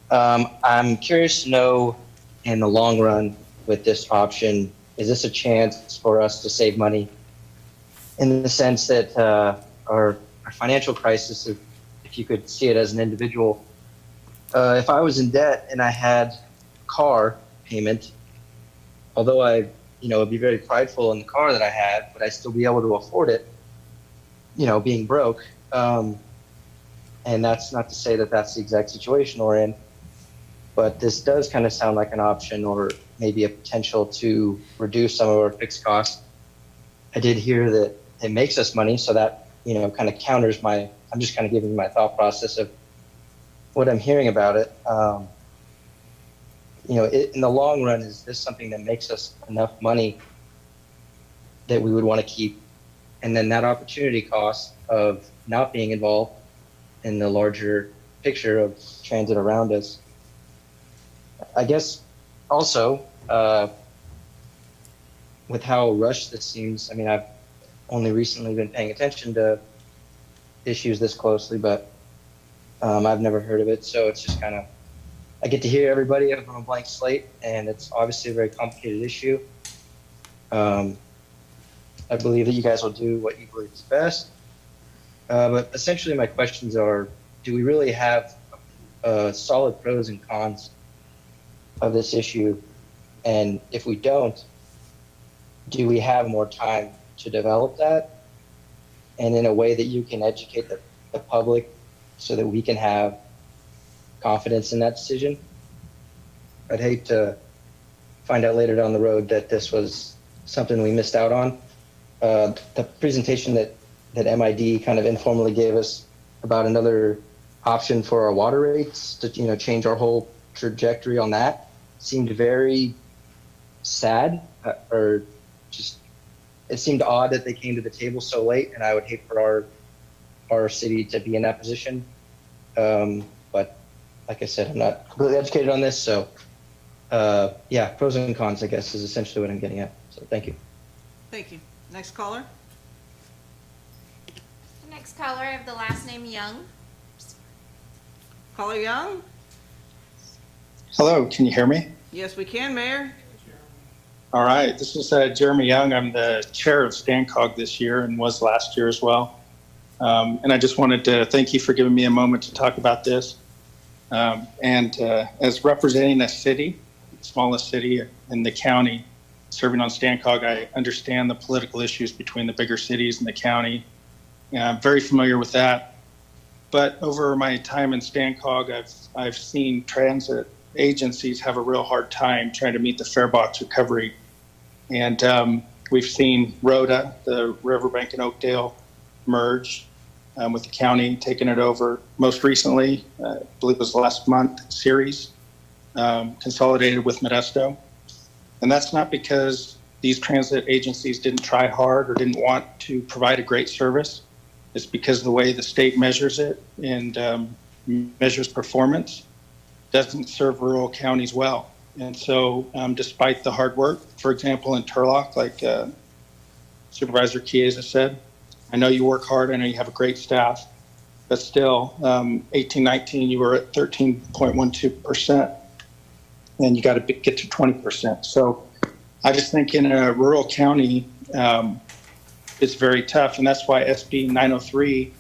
I'm curious to know, in the long run, with this option, is this a chance for us to save money in the sense that our financial crisis, if you could see it as an individual, if I was in debt and I had a car payment, although I, would be very prideful in the car that I had, would I still be able to afford it, being broke? And that's not to say that that's the exact situation we're in, but this does kind of sound like an option or maybe a potential to reduce some of our fixed costs. I did hear that it makes us money, so that, kind of counters I'm just kind of giving my thought process of what I'm hearing about it. In the long run, is this something that makes us enough money that we would want to keep? And then that opportunity cost of not being involved in the larger picture of transit around us. I guess also, with how rushed this seems, I've only recently been paying attention to issues this closely, but I've never heard of it. So it's just kind of, I get to hear everybody on a blank slate, and it's obviously a very complicated issue. I believe that you guys will do what you believe is best. But essentially my questions are, do we really have solid pros and cons of this issue? And if we don't, do we have more time to develop that? And in a way that you can educate the public so that we can have confidence in that decision? I'd hate to find out later down the road that this was something we missed out on. The presentation that MID kind of informally gave us about another option for our water rates to change our whole trajectory on that seemed very sad, or just it seemed odd that they came to the table so late, and I would hate for our city to be in that position. But like I said, I'm not completely educated on this, so yeah, pros and cons, I guess, is essentially what I'm getting at. So thank you. Thank you. Next caller. The next caller, I have the last name Young. Caller Young? Hello, can you hear me? Yes, we can, Mayor. All right, this is Jeremy Young. I'm the chair of StanCog this year and was last year as well. And I just wanted to thank you for giving me a moment to talk about this. As representing a city, smallest city in the county, serving on StanCog, I understand the political issues between the bigger cities and the county. I'm very familiar with that. But over my time in StanCog, I've seen transit agencies have a real hard time trying to meet the fare box recovery. And we've seen ROTA, the Riverbank and Oakdale, merge with the county, taking it over. Most recently, I believe it was last month, Ceres consolidated with Modesto. And that's not because these transit agencies didn't try hard or didn't want to provide a great service. It's because the way the state measures it and measures performance doesn't serve rural counties well. And so despite the hard work, for example, in Turlock, like Supervisor Chiesa said, I know you work hard, I know you have a great staff, but still, 18-19, you were at 13.12%, and you got to get to 20%. So I just think in a rural county, it's very tough, and that's why SB 903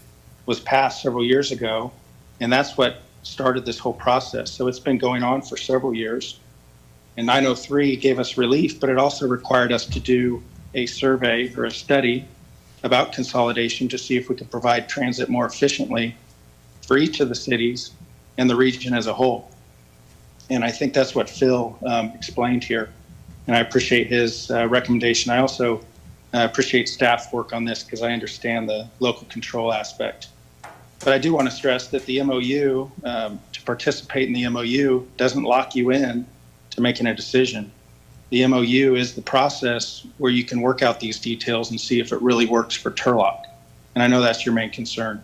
was passed several years ago, and that's what started this whole process. So it's been going on for several years. And 903 gave us relief, but it also required us to do a survey or a study about consolidation to see if we could provide transit more efficiently for each of the cities and the region as a whole. And I think that's what Phil explained here. And I appreciate his recommendation. I also appreciate staff work on this because I understand the local control aspect. But I do want to stress that the MOU, to participate in the MOU, doesn't lock you in to making a decision. The MOU is the process where you can work out these details and see if it really works for Turlock. And I know that's your main concern.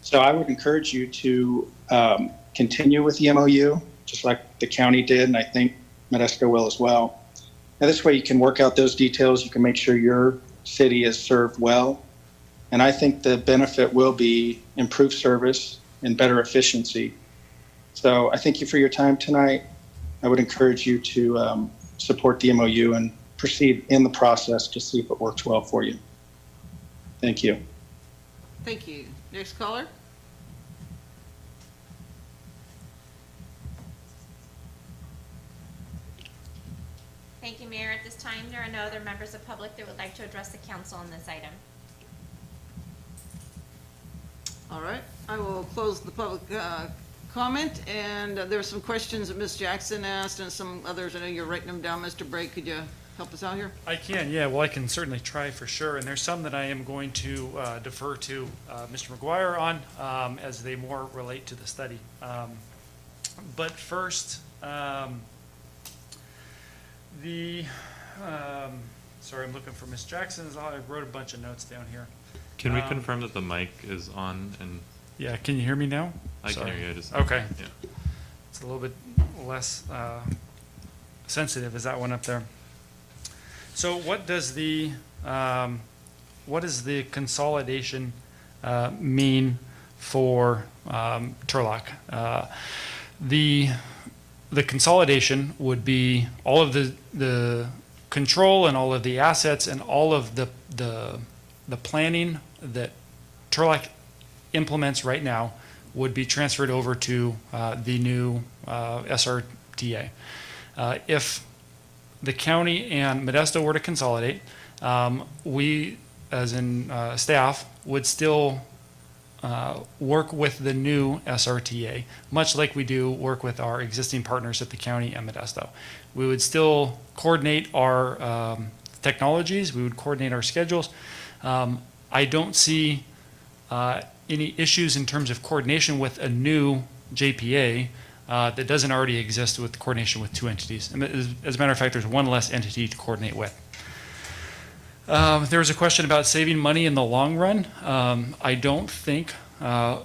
So I would encourage you to continue with the MOU, just like the county did, and I think Modesto will as well. And this way you can work out those details. You can make sure your city is served well. And I think the benefit will be improved service and better efficiency. So I thank you for your time tonight. I would encourage you to support the MOU and proceed in the process to see if it works well for you. Thank you. Thank you. Next caller? Thank you, Mayor. At this time, there are no other members of public that would like to address the council on this item. All right, I will close the public comment, and there's some questions that Ms. Jackson asked and some others. I know you're writing them down, Mr. Bray. Could you help us out here? I can, yeah. Well, I can certainly try for sure. And there's some that I am going to defer to Mr. McGuire on as they more relate to the study. But first, sorry, I'm looking for Ms. Jackson's. I wrote a bunch of notes down here. Can we confirm that the mic is on and? Yeah, can you hear me now? I can hear you. I just okay. Yeah. It's a little bit less sensitive as that one up there. So, what does the consolidation mean for Turlock? The consolidation would be all of the control and all of the assets and all of the planning that Turlock implements right now would be transferred over to the new SRTA. If the county and Modesto were to consolidate, we, as in staff, would still work with the new SRTA, much like we do work with our existing partners at the county and Modesto. We would still coordinate our technologies, we would coordinate our schedules. I don't see any issues in terms of coordination with a new JPA that doesn't already exist with coordination with two entities. And as a matter of fact, there's one less entity to coordinate with. There was a question about saving money in the long run. I don't think,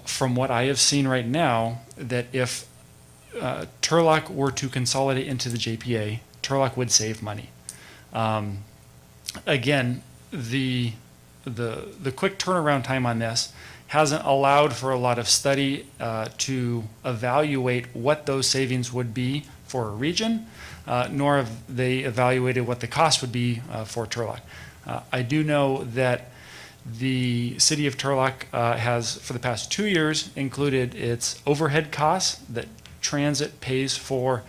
from what I have seen right now, that if Turlock were to consolidate into the JPA, Turlock would save money. Again, the quick turnaround time on this hasn't allowed for a lot of study to evaluate what those savings would be for a region, nor have they evaluated what the cost would be for Turlock. I do know that the city of Turlock has, for the past 2 years, included its overhead costs that transit pays for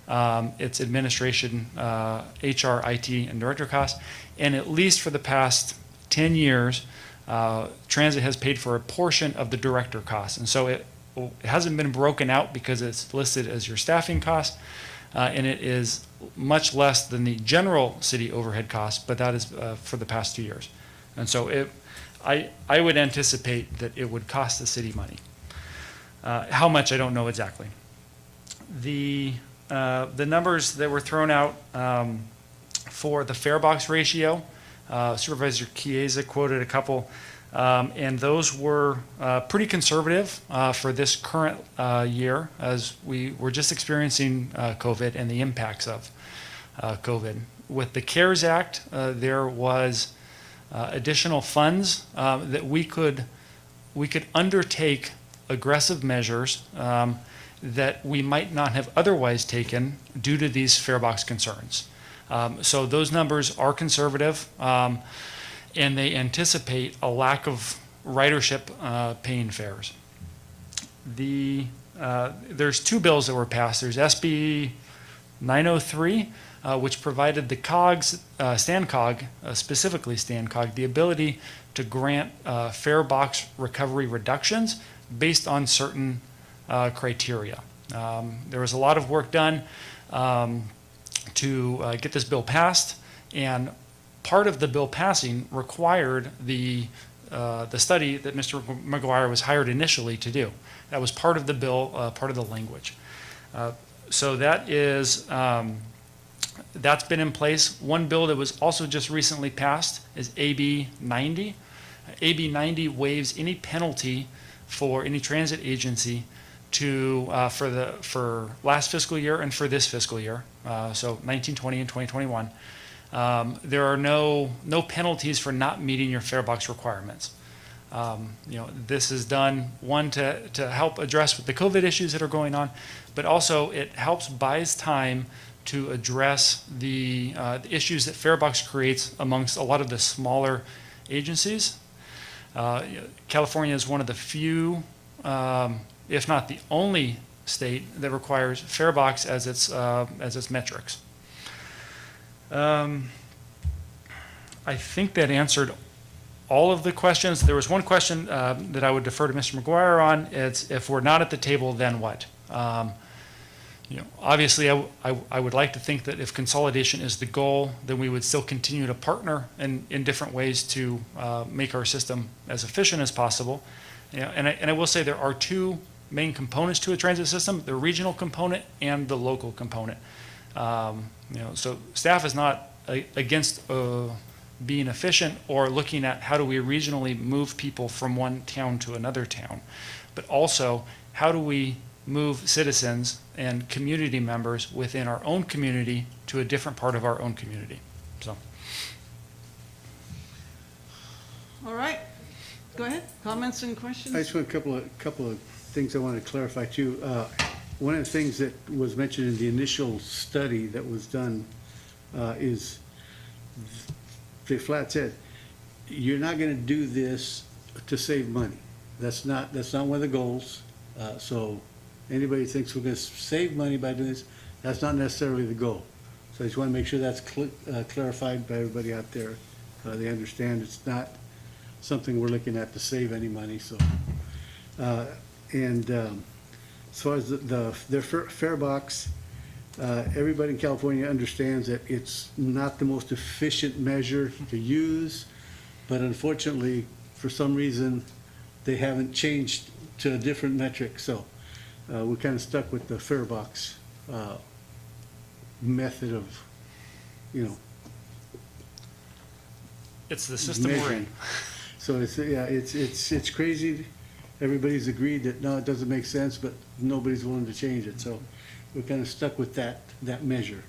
its administration, HR, IT, and director costs, and at least for the past 10 years, transit has paid for a portion of the director costs. And so it hasn't been broken out because it's listed as your staffing cost, and it is much less than the general city overhead cost, but that is for the past 2 years. And so I would anticipate that it would cost the city money. How much, I don't know exactly. The numbers that were thrown out for the fare box ratio, Supervisor Chiesa quoted a couple, and those were pretty conservative for this current year, as we were just experiencing COVID and the impacts of COVID. With the CARES Act, there was additional funds that we could undertake aggressive measures that we might not have otherwise taken due to these fare box concerns. So those numbers are conservative, and they anticipate a lack of ridership paying fares. There's two bills that were passed. There's SB 903, which provided the COGS, StanCog, specifically StanCog, the ability to grant fare box recovery reductions based on certain criteria. There was a lot of work done to get this bill passed, and part of the bill passing required the study that Mr. McGuire was hired initially to do. That was part of the bill, part of the language. So that is, that's been in place. One bill that was also just recently passed is AB 90. AB 90 waives any penalty for any transit agency to for last fiscal year and for this fiscal year, so 1920 and 2021, There are no penalties for not meeting your fare box requirements. This is done, one, to help address the COVID issues that are going on, but also it helps buys time to address the issues that Farebox creates amongst a lot of the smaller agencies. California is one of the few, if not the only state that requires Farebox as its metrics. I think that answered all of the questions. There was one question that I would defer to Mr. McGuire on. It's, if we're not at the table, then what? Obviously, I would like to think that if consolidation is the goal, then we would still continue to partner in different ways to make our system as efficient as possible. And I will say there are two main components to a transit system: the regional component and the local component. So staff is not against being efficient or looking at how do we regionally move people from one town to another town, but also how do we move citizens and community members within our own community to a different part of our own community. So, All right, go ahead, comments and questions? I just want a couple of things I want to clarify too. One of the things that was mentioned in the initial study that was done is they flat said, you're not going to do this to save money. That's not one of the goals. So anybody who thinks we're going to save money by doing this, that's not necessarily the goal. So I just want to make sure that's clarified by everybody out there. They understand it's not something we're looking at to save any money. So, as far as their fare box, everybody in California understands that it's not the most efficient measure to use, but unfortunately, for some reason, they haven't changed to a different metric. So we're kind of stuck with the fare box method of, it's the system we're in. So it's crazy. Everybody's agreed that no, it doesn't make sense, but nobody's willing to change it. So we're kind of stuck with that measure.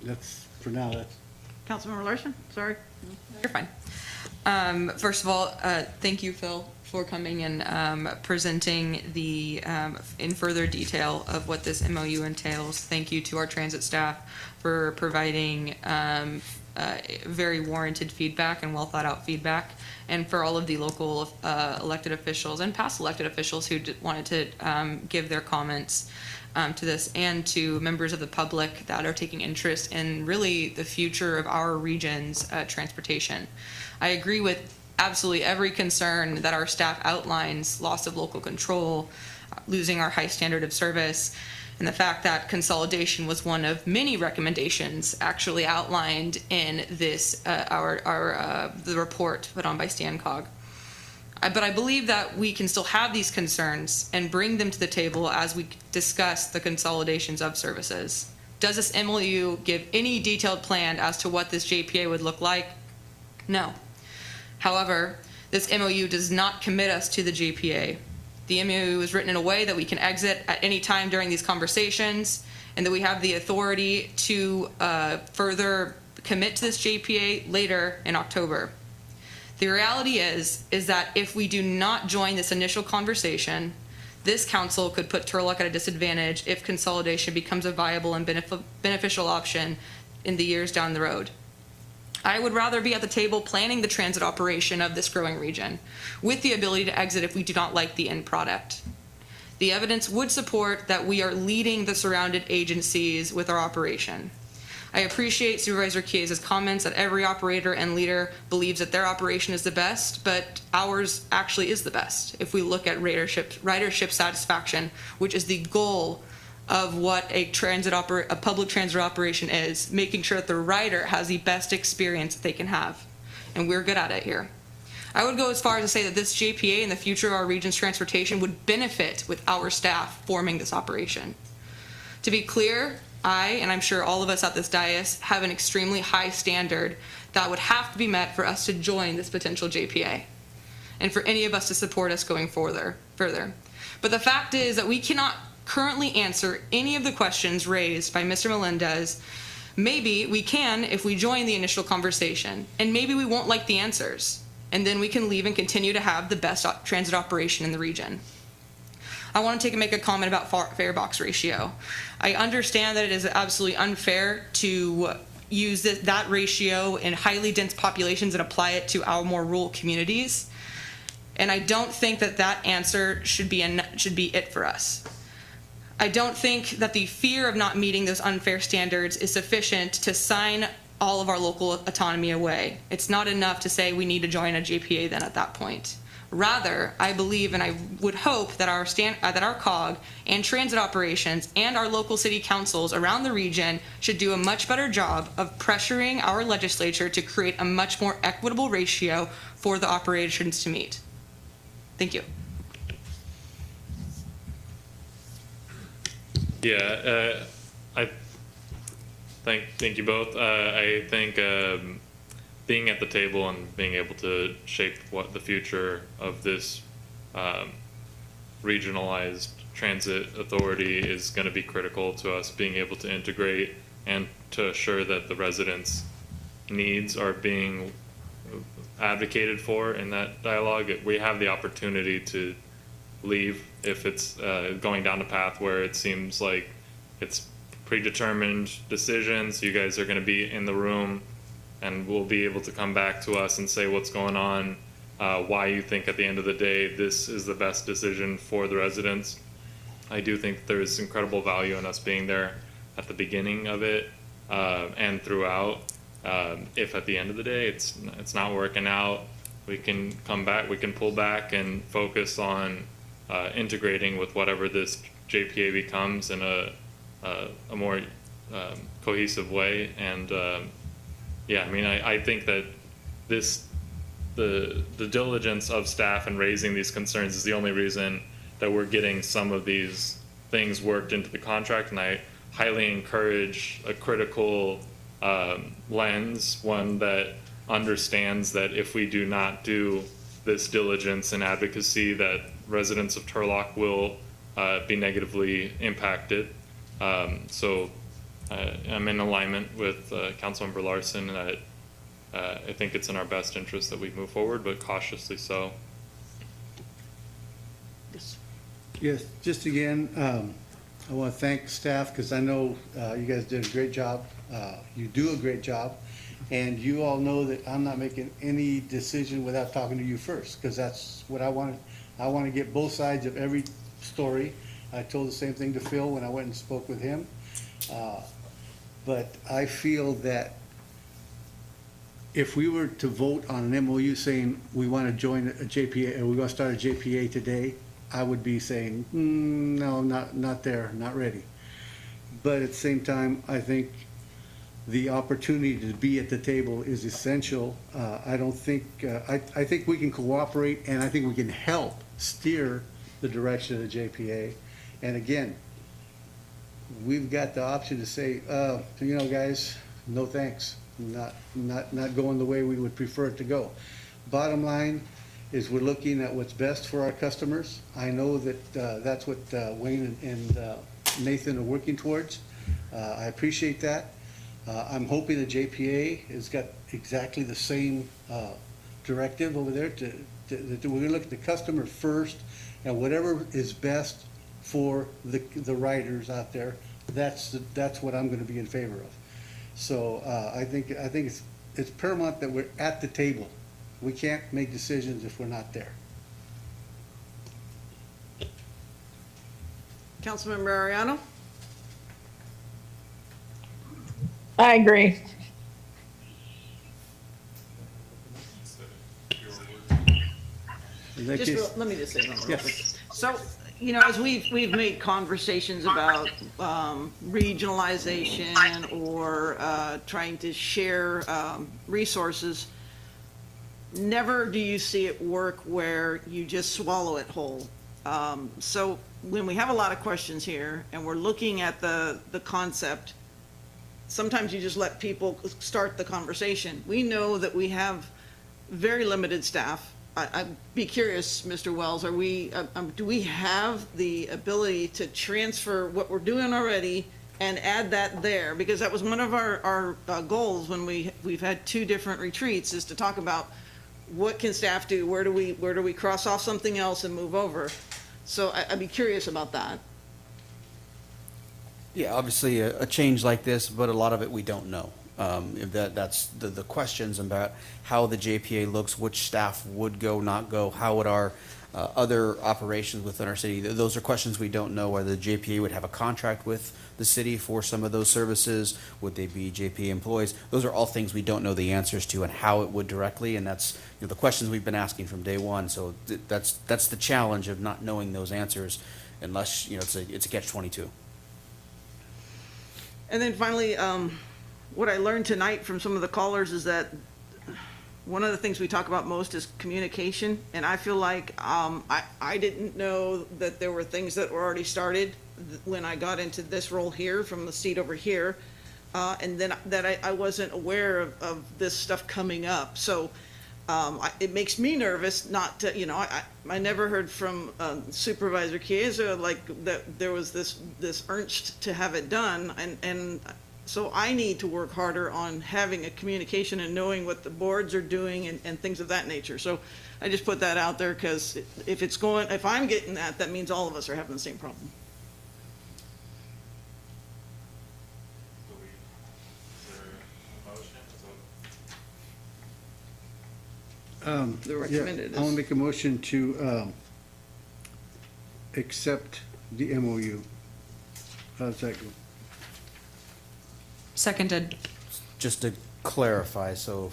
That's for now. That's Councilmember Larson, sorry. You're fine. First of all, thank you, Phil, for coming and presenting the in further detail of what this MOU entails. Thank you to our transit staff for providing very warranted feedback and well thought out feedback, and for all of the local elected officials and past elected officials who wanted to give their comments to this, and to members of the public that are taking interest in really the future of our region's transportation. I agree with absolutely every concern that our staff outlines: loss of local control, losing our high standard of service, and the fact that consolidation was one of many recommendations actually outlined in this the report put on by StanCog. But I believe that we can still have these concerns and bring them to the table as we discuss the consolidations of services. Does this MOU give any detailed plan as to what this JPA would look like? No. However, this MOU does not commit us to the JPA. The MOU is written in a way that we can exit at any time during these conversations, and that we have the authority to further commit to this JPA later in October. The reality is that if we do not join this initial conversation, this council could put Turlock at a disadvantage if consolidation becomes a viable and beneficial option in the years down the road. I would rather be at the table planning the transit operation of this growing region, with the ability to exit if we do not like the end product. The evidence would support that we are leading the surrounded agencies with our operation. I appreciate Supervisor Chies's comments that every operator and leader believes that their operation is the best, but ours actually is the best if we look at ridership satisfaction, which is the goal of what a public transit operation is, making sure that the rider has the best experience that they can have. And we're good at it here. I would go as far as to say that this JPA and the future of our region's transportation would benefit with our staff forming this operation. To be clear, I, and I'm sure all of us at this dais, have an extremely high standard that would have to be met for us to join this potential JPA, and for any of us to support us going further. But the fact is that we cannot currently answer any of the questions raised by Mr. Melendez. Maybe we can if we join the initial conversation, and maybe we won't like the answers, and then we can leave and continue to have the best transit operation in the region. I want to make a comment about fare box ratio. I understand that it is absolutely unfair to use that ratio in highly dense populations and apply it to our more rural communities. And I don't think that answer should be it for us. I don't think that the fear of not meeting those unfair standards is sufficient to sign all of our local autonomy away. It's not enough to say we need to join a JPA then at that point. Rather, I believe and I would hope that our COG and transit operations and our local city councils around the region should do a much better job of pressuring our legislature to create a much more equitable ratio for the operations to meet. Thank you. Yeah, I thank you both. I think being at the table and being able to shape what the future of this regionalized transit authority is going to be critical to us being able to integrate and to assure that the residents' needs are being advocated for in that dialogue. We have the opportunity to leave if it's going down a path where it seems like it's predetermined decisions. You guys are going to be in the room and will be able to come back to us and say what's going on, why you think at the end of the day this is the best decision for the residents. I do think there's incredible value in us being there at the beginning of it and throughout. If at the end of the day it's not working out, we can come back, we can pull back and focus on integrating with whatever this JPA becomes in a more cohesive way. And yeah, I mean, I think that the diligence of staff in raising these concerns is the only reason that we're getting some of these things worked into the contract. And I highly encourage a critical lens, one that understands that if we do not do this diligence and advocacy, that residents of Turlock will be negatively impacted. So I'm in alignment with Councilmember Larson that I think it's in our best interest that we move forward, but cautiously so. Yes, just again, I want to thank staff because I know you guys did a great job. You do a great job. And you all know that I'm not making any decision without talking to you first, because that's what I want. I want to get both sides of every story. I told the same thing to Phil when I went and spoke with him. But I feel that if we were to vote on an MOU saying we want to join a JPA, or we're going to start a JPA today, I would be saying, no, not there, not ready. But at the same time, I think the opportunity to be at the table is essential. I don't think, I think we can cooperate, and I think we can help steer the direction of the JPA. And again, we've got the option to say, you know, guys, no thanks, not going the way we would prefer it to go. Bottom line is we're looking at what's best for our customers. I know that that's what Wayne and Nathan are working towards. I appreciate that. I'm hoping the JPA has got exactly the same directive over there that we're gonna look at the customer first, and whatever is best for the riders out there, that's what I'm gonna be in favor of. So I think it's paramount that we're at the table. We can't make decisions if we're not there. Councilmember Ariano? I agree. Let me just say something real quick. So, you know, as we've made conversations about regionalization or trying to share resources, never do you see it work where you just swallow it whole. So when we have a lot of questions here and we're looking at the concept, sometimes you just let people start the conversation. We know that we have very limited staff. I'd be curious, Mr. Wells, do we have the ability to transfer what we're doing already and add that there? Because that was one of our goals when we've had 2 different retreats, is to talk about what can staff do, where do we cross off something else and move over? So I'd be curious about that. Yeah, obviously a change like this, but a lot of it we don't know. If that's the questions about how the JPA looks, which staff would go, not go, how would our other operations within our city, those are questions we don't know. Whether the JPA would have a contract with the city for some of those services, would they be JPA employees? Those are all things we don't know the answers to and how it would directly, and that's the questions we've been asking from day one. So that's the challenge of not knowing those answers, unless it's a catch-22. And then finally, what I learned tonight from some of the callers is that one of the things we talk about most is communication. And I feel like I didn't know that there were things that were already started when I got into this role here from the seat over here. And then that I wasn't aware of this stuff coming up. So it makes me nervous not to, I never heard from Supervisor Chiesa like that there was this urged to have it done, and so I need to work harder on having a communication and knowing what the boards are doing and things of that nature. So I just put that out there, because if I'm getting that means all of us are having the same problem. The recommended I want to is, make a motion to accept the MOU. How's that go? Seconded. Just to clarify, so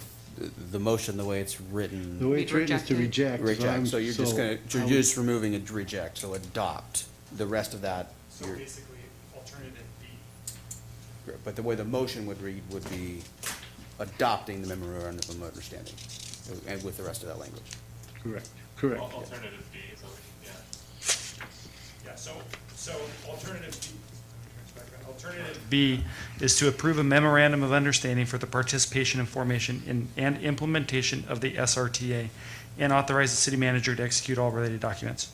the motion, the way it's written. The way it's written is to reject. Reject, so you're just removing a reject, so adopt. The rest of that, So basically, alternative B. but the way the motion would read would be adopting the memorandum of understanding, and with the rest of that language. Correct, correct. Alternative B, so, yeah, so alternative B is to approve a memorandum of understanding for the participation and formation and implementation of the SRTA, and authorize the city manager to execute all related documents.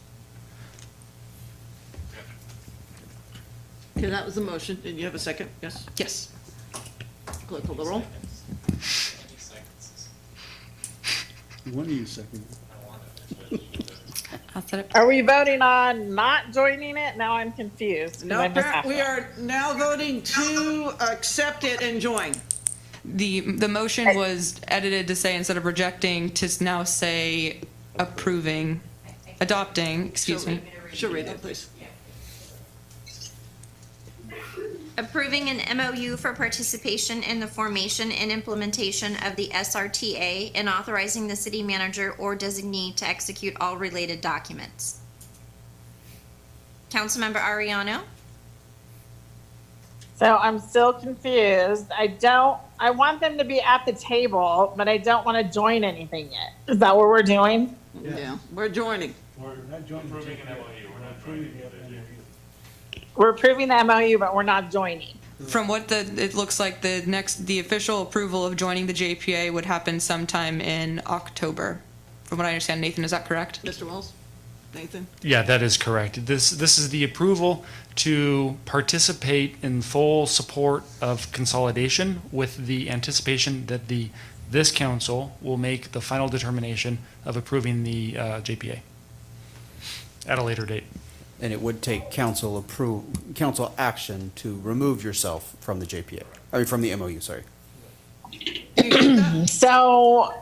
okay, that was the motion. Did you have a second? Yes? Yes. Clerk, call the roll. One of you second. I'll set it. Are we voting on not joining it? Now I'm confused. 'cause No, I missed half we of it. are now voting to accept it and join. The motion was edited to say, instead of rejecting, to now say approving, adopting, excuse me. She'll read it, please. Approving an MOU for participation in the formation and implementation of the SRTA and authorizing the city manager or designee to execute all related documents. Councilmember Ariano? So I'm still confused. I want them to be at the table, but I don't want to join anything yet. Is that what we're doing? Yeah, we're joining. We're not joining. Approving an MOU, we're not joining the We're approving the MOU, but we're not joining. From what it looks like, the official approval of joining the JPA would happen sometime in October. From what I understand, Nathan, is that correct? Mr. Wells? Nathan? Yeah, that is correct. This is the approval to participate in full support of consolidation, with the anticipation that this council will make the final determination of approving the JPA at a later date. And it would take council action to remove yourself from the JPA, from the MOU, sorry. So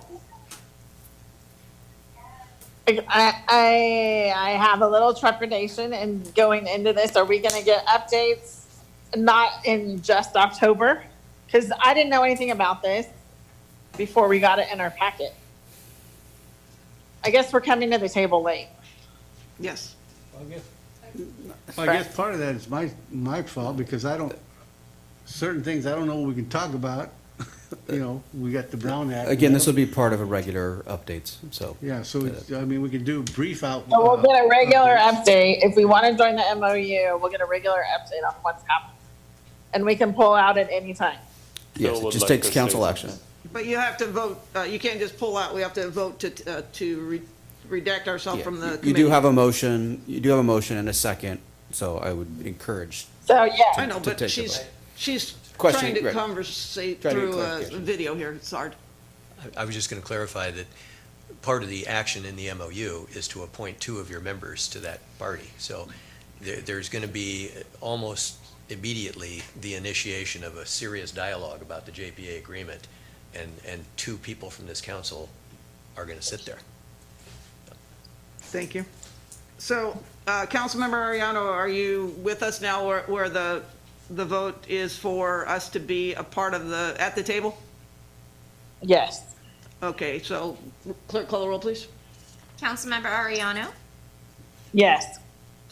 I have a little trepidation in going into this. Are we going to get updates not in just October? Because I didn't know anything about this before we got it in our packet. I guess we're coming to the table late. Yes. I guess part of that is my fault, because certain things I don't know we can talk about. We got the Brown Act. Again, this will be part of a regular updates, so. Yeah, so we can do brief out. So we'll get a regular update. If we want to join the MOU, we'll get a regular update on what's happening. And we can pull out at any time. Yes, it just takes council action. But you have to vote, you can't just pull out, we have to vote redact ourselves Yeah, from the you committee. do have a motion, you do have a motion and a second, so I would encourage. So, yeah. I know, to but take the she's, vote. she's Question, trying to right. conversate Trying to get through a clarification. video here. It's hard. I was just going to clarify that part of the action in the MOU is to appoint 2 of your members to that party. So there's going to be almost immediately the initiation of a serious dialogue about the JPA agreement, and 2 people from this council are going to sit there. Thank you. So, Councilmember Ariano, are you with us now where the vote is for us to be a part of at the table? Yes. Okay, so clerk, call the roll, please. Councilmember Ariano, Yes.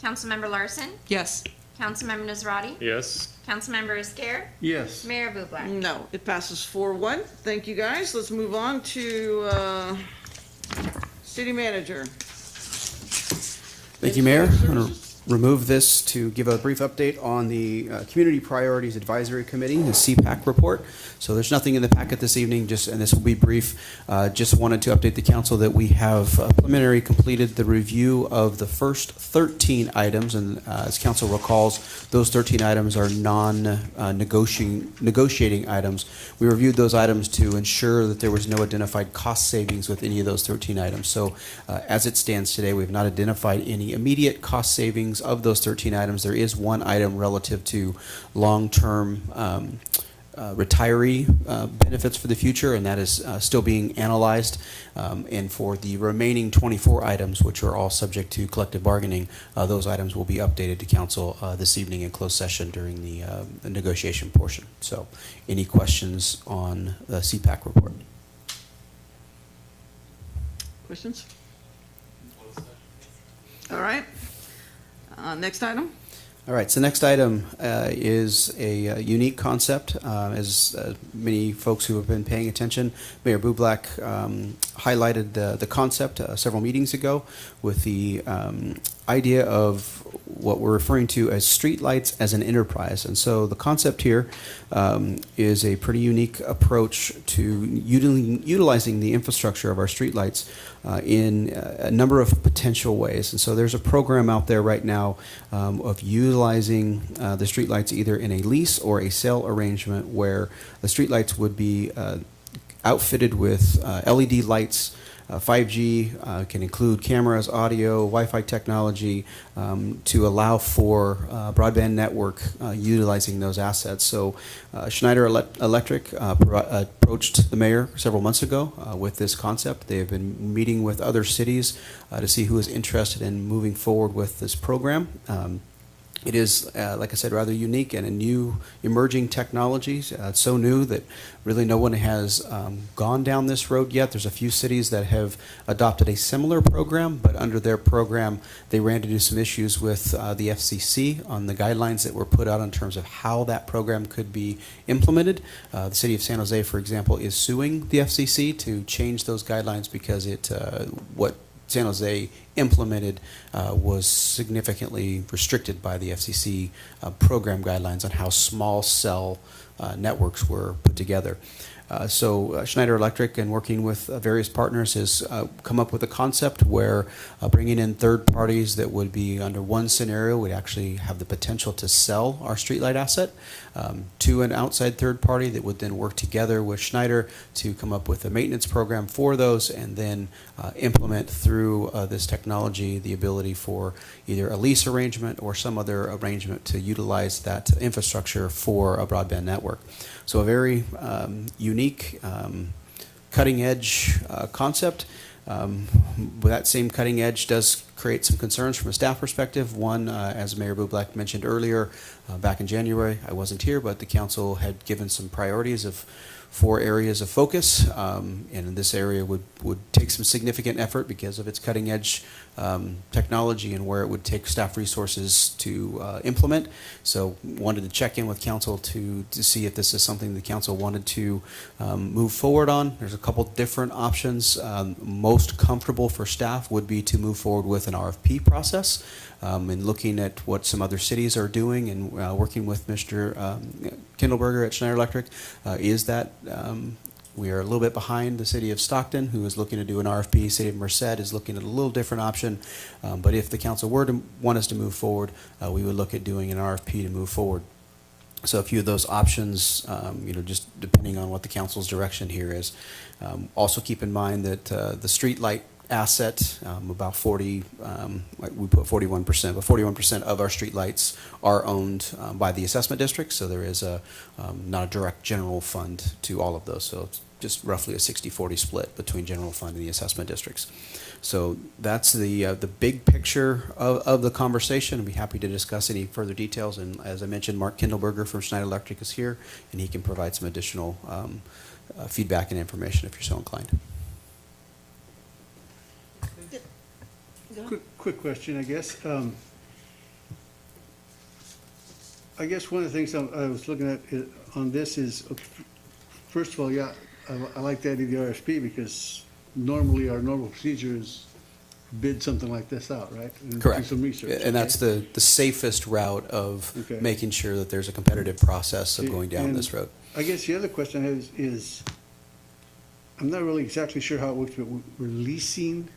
Councilmember Larson, Yes. Councilmember Nazrati, Yes. Councilmember Iscar, Yes. Mayor Bublak. No, it passes 4-1. Thank you, guys. Let's move on to city manager. Thank you, Mayor. I'm going to remove this to give a brief update on the Community Priorities Advisory Committee, the CPAC report. So there's nothing in the packet this evening, and this will be brief. Just wanted to update the council that we have preliminary completed the review of the first 13 items, and as council recalls, those 13 items are negotiating items. We reviewed those items to ensure that there was no identified cost savings with any of those 13 items. So as it stands today, we've not identified any immediate cost savings of those 13 items. There is one item relative to long-term retiree benefits for the future, and that is still being analyzed. And for the remaining 24 items, which are all subject to collective bargaining, those items will be updated to council this evening in closed session during the negotiation portion. So any questions on the CPAC report? Questions? All right. Next item. All right, so next item is a unique concept. As many folks who have been paying attention, Mayor Bublak highlighted the concept several meetings ago with the idea of what we're referring to as streetlights as an enterprise. And so the concept here is a pretty unique approach to utilizing the infrastructure of our streetlights in a number of potential ways. And so there's a program out there right now of utilizing the streetlights either in a lease or a sale arrangement where the streetlights would be outfitted with LED lights. 5G can include cameras, audio, Wi-Fi technology to allow for broadband network utilizing those assets. So Schneider Electric approached the mayor several months ago with this concept. They have been meeting with other cities to see who is interested in moving forward with this program. It is, like I said, rather unique and a new emerging technology. It's so new that really no one has gone down this road yet. There's a few cities that have adopted a similar program, but under their program, they ran into some issues with the FCC on the guidelines that were put out in terms of how that program could be implemented. The city of San Jose, for example, is suing the FCC to change those guidelines because what San Jose implemented was significantly restricted by the FCC program guidelines on how small cell networks were put together. So Schneider Electric, and working with various partners, has come up with a concept where bringing in third parties that would be under one scenario would actually have the potential to sell our streetlight asset to an outside third party that would then work together with Schneider to come up with a maintenance program for those, and then implement through this technology the ability for either a lease arrangement or some other arrangement to utilize that infrastructure for a broadband network. So a very unique, cutting-edge concept. That same cutting edge does create some concerns from a staff perspective. One, as Mayor Bublak mentioned earlier, back in January, I wasn't here, but the council had given some priorities of 4 areas of focus, and this area would take some significant effort because of its cutting edge technology and where it would take staff resources to implement. So wanted to check in with council to see if this is something the council wanted to move forward on. There's a couple different options. Most comfortable for staff would be to move forward with an RFP process, and looking at what some other cities are doing and working with Mr. Kindleberger at Schneider Electric. Is that We are a little bit behind the city of Stockton, who is looking to do an RFP. City of Merced is looking at a little different option. But if the council were to want us to move forward, we would look at doing an RFP to move forward. So a few of those options, just depending on what the council's direction here is. Also keep in mind that the street light asset, about 40, we put 41%, but 41% of our street lights are owned by the assessment district. So there is not a direct general fund to all of those. So it's just roughly a 60-40 split between general fund and the assessment districts. So that's the big picture of the conversation. I'd be happy to discuss any further details. And as I mentioned, Mark Kindleberger from Schneider Electric is here, and he can provide some additional feedback and information if you're so inclined. Quick question, I guess. I guess one of the things I was looking at on this is, first of all, yeah, I like the idea of the RFP because normally our normal procedure is bid something like this out, right? And Correct. Do some research. And that's the safest route of Okay. making sure that there's a competitive process of going down And this road. I guess the other question I have is, I'm not really exactly sure how it works, but we're leasing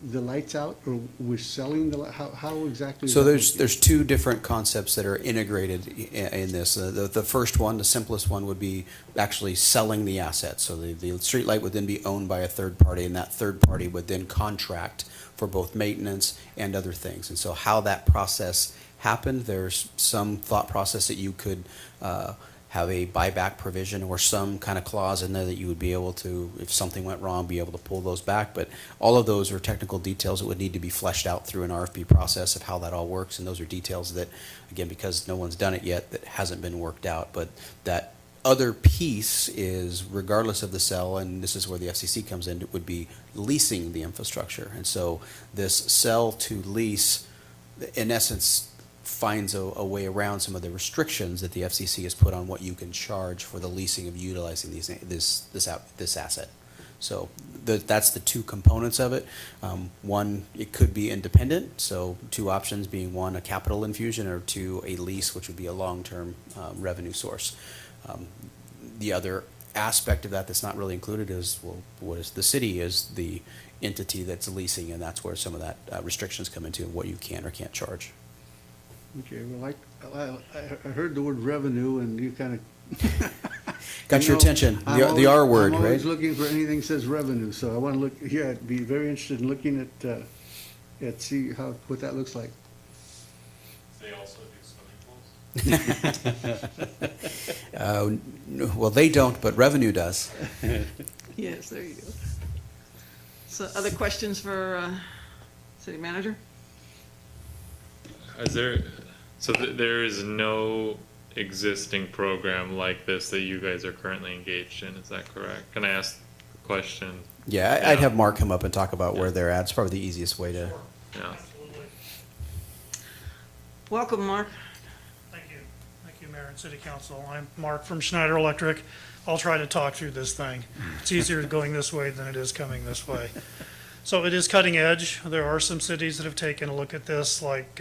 the lights out, or we're selling how exactly? is So that there's working? two different concepts that are integrated in this. The first one, the simplest one, would be actually selling the asset. So the street light would then be owned by a third party, and that third party would then contract for both maintenance and other things. And so how that process happened, there's some thought process that you could have a buyback provision or some kind of clause in there that you would be able to, if something went wrong, be able to pull those back. But all of those are technical details that would need to be fleshed out through an RFP process of how that all works. And those are details that, again, because no one's done it yet, that hasn't been worked out. But that other piece is, regardless of the sell, and this is where the FCC comes in, it would be leasing the infrastructure. And so this sell to lease, in essence, finds a way around some of the restrictions that the FCC has put on what you can charge for the leasing of utilizing this asset. So that's the two components of it. One, it could be independent. So two options being one, a capital infusion, or two, a lease, which would be a long-term revenue source. The other aspect of that that's not really included is, well, what is the city is the entity that's leasing, and that's where some of that restrictions come into, what you can or can't charge. Okay, well, I heard the word revenue, and you kind of Got your attention, the R word, I'm right? always looking for anything that says revenue, so I want to look, yeah, I'd be very interested in looking at see what that looks like. They also do swimming pools? Well, they don't, but revenue does. Yes, there you go. So other questions for city manager? There is no existing program like this that you guys are currently engaged in, is that correct? Can I ask the question? Yeah, I'd have Mark come up and talk about where they're at. It's probably the easiest way to. Yeah. Welcome, Mark. Thank you, Mayor and City Council. I'm Mark from Schneider Electric. I'll try to talk through this thing. It's easier going this way than it is coming this way. So it is cutting edge. There are some cities that have taken a look at this, like